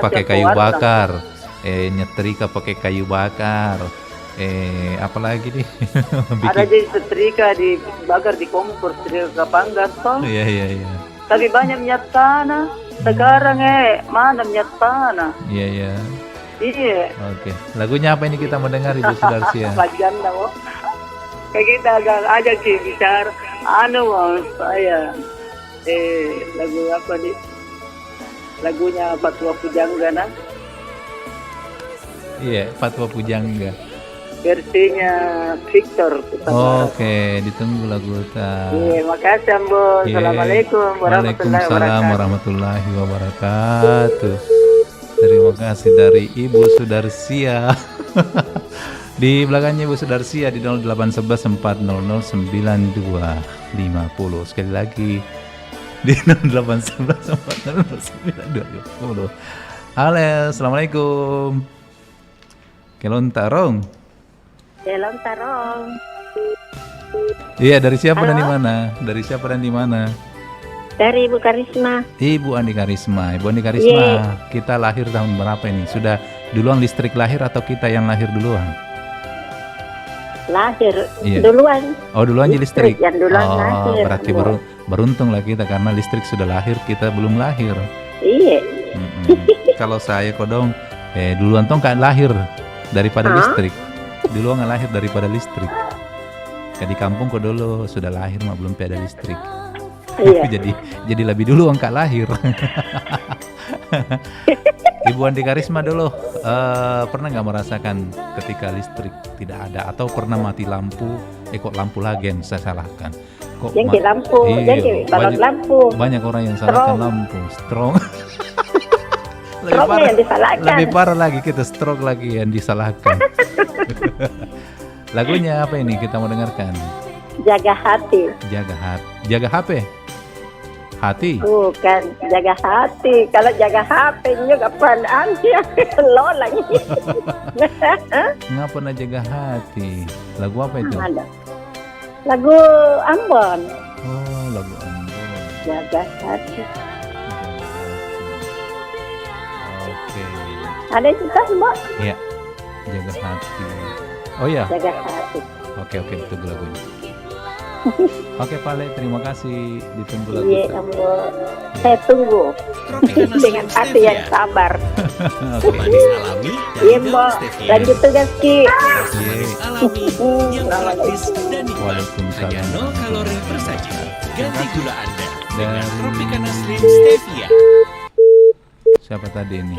pakai kayu bakar. Nyetrika pakai kayu bakar. Apalagi nih? Ada jadi setrika dibakar di kompor, setrika panggas toh. Iya. Tapi banyak minyak tanah. Sekarang mana minyak tanah? Iya. Iya. Oke. Lagunya apa ini kita mendengar Ibu Sudarsia? Bagian dong. Kayak kita agak bicara. Saya lagu apa nih? Lagunya Fatwa Pujangga. Iya, Fatwa Pujangga. Versinya Victor. Oke, ditunggu lagu kita. Iya, makasih Ambo. Assalamualaikum warahmatullahi wabarakatuh. Terima kasih dari Ibu Sudarsia. Di belakangnya Ibu Sudarsia di 0811 400 9250. Sekali lagi di 0811 400 9250. Halo, assalamualaikum. Kelontarong. Iya, dari siapa dan di mana? Dari Ibu Karisma. Ibu Andi Karisma. Kita lahir tahun berapa ini? Sudah duluan listrik lahir atau kita yang lahir duluan? lahir Iya. duluan. Oh, duluan jadi listrik. Yang duluan lahir. Berarti beruntunglah kita karena listrik sudah lahir, kita belum lahir. Iya. Kalau saya kodong duluan tuh nggak lahir daripada listrik. Duluan nggak lahir daripada listrik. Kayak di kampung kok dulu sudah lahir mah belum ada listrik. Iya. jadi lebih dulu nggak lahir. Ibu Andi Karisma dulu pernah nggak merasakan ketika listrik tidak ada atau pernah mati lampu? Kok lampu lagi yang saya salahkan? Kok Yang di lampu, yang di balon lampu. Banyak orang yang salahkan lampu, strong. Strongnya yang disalahkan. Lebih parah lagi kita stroke lagi yang disalahkan. Lagunya apa ini kita mau dengarkan? Jaga hati. Jaga HP. Hati. Bukan jaga hati. Kalau jaga HP juga apaan sih? Lo lagi. Ngapa nak jaga hati? Lagu apa itu? Ada. Lagu Ambon. Oh, lagu Ambon. Jaga hati. Oke. Ada juga Mbak. Iya. Jaga hati. Oh ya. Jaga hati. Oke, tunggu lagunya. Oke, Pak Le, terima kasih. Ditunggu lagu. Iya, Mbak. Saya tunggu dengan hati yang sabar. Manis alami Iya, Mbak. Lanjut tugas Ki. alami yang praktis dan nikmat. Hanya 0 kalori per saji. Ganti gula Anda dengan Tropicana Slim Stevia. Siapa tadi ini?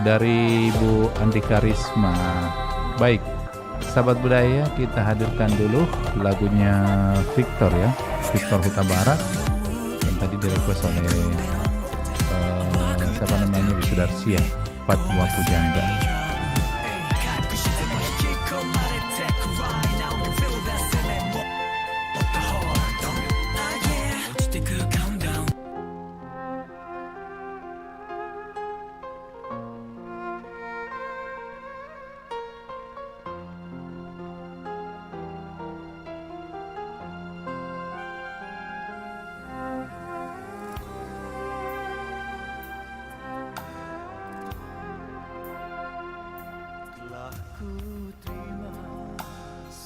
Dari Ibu Andi Karisma. Baik, sahabat budaya, kita hadirkan dulu lagunya Victor ya, Victor Huta Barat yang tadi direquest oleh siapa namanya, Bu Sudarsia, Fatwa Pujangga.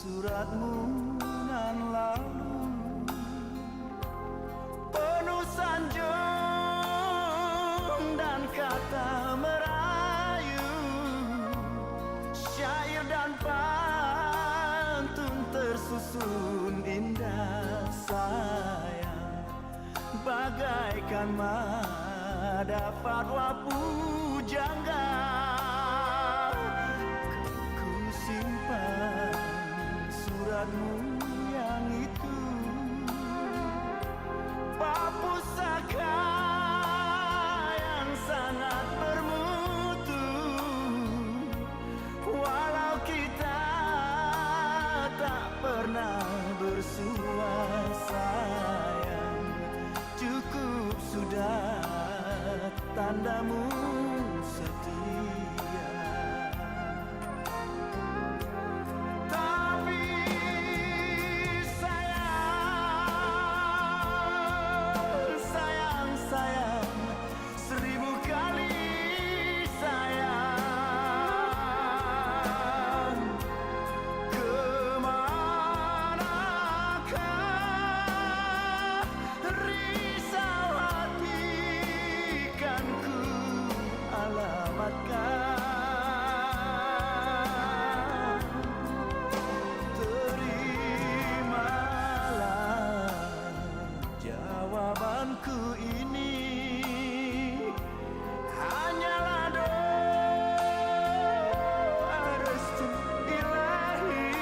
Suratmu nan lalu penuh sanjung dan kata merayu, syair dan pantun tersusun indah sayang, bagaikan mada fatwa pujangga. Ku simpan suratmu yang itu, papusaka yang sangat bermutu. Walau kita tak pernah bersua sayang, cukup sudah tandamu setia. Tapi sayang, seribu kali sayang, kemanakah risau hati kan ku alamatkan. Terimalah jawabanku ini, hanyalah doa restu ilahi.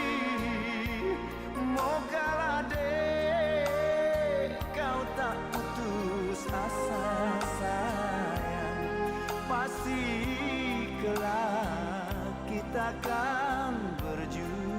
Mogalah dek kau tak putus asa sayang, pasti kelak kita akan berjumpa.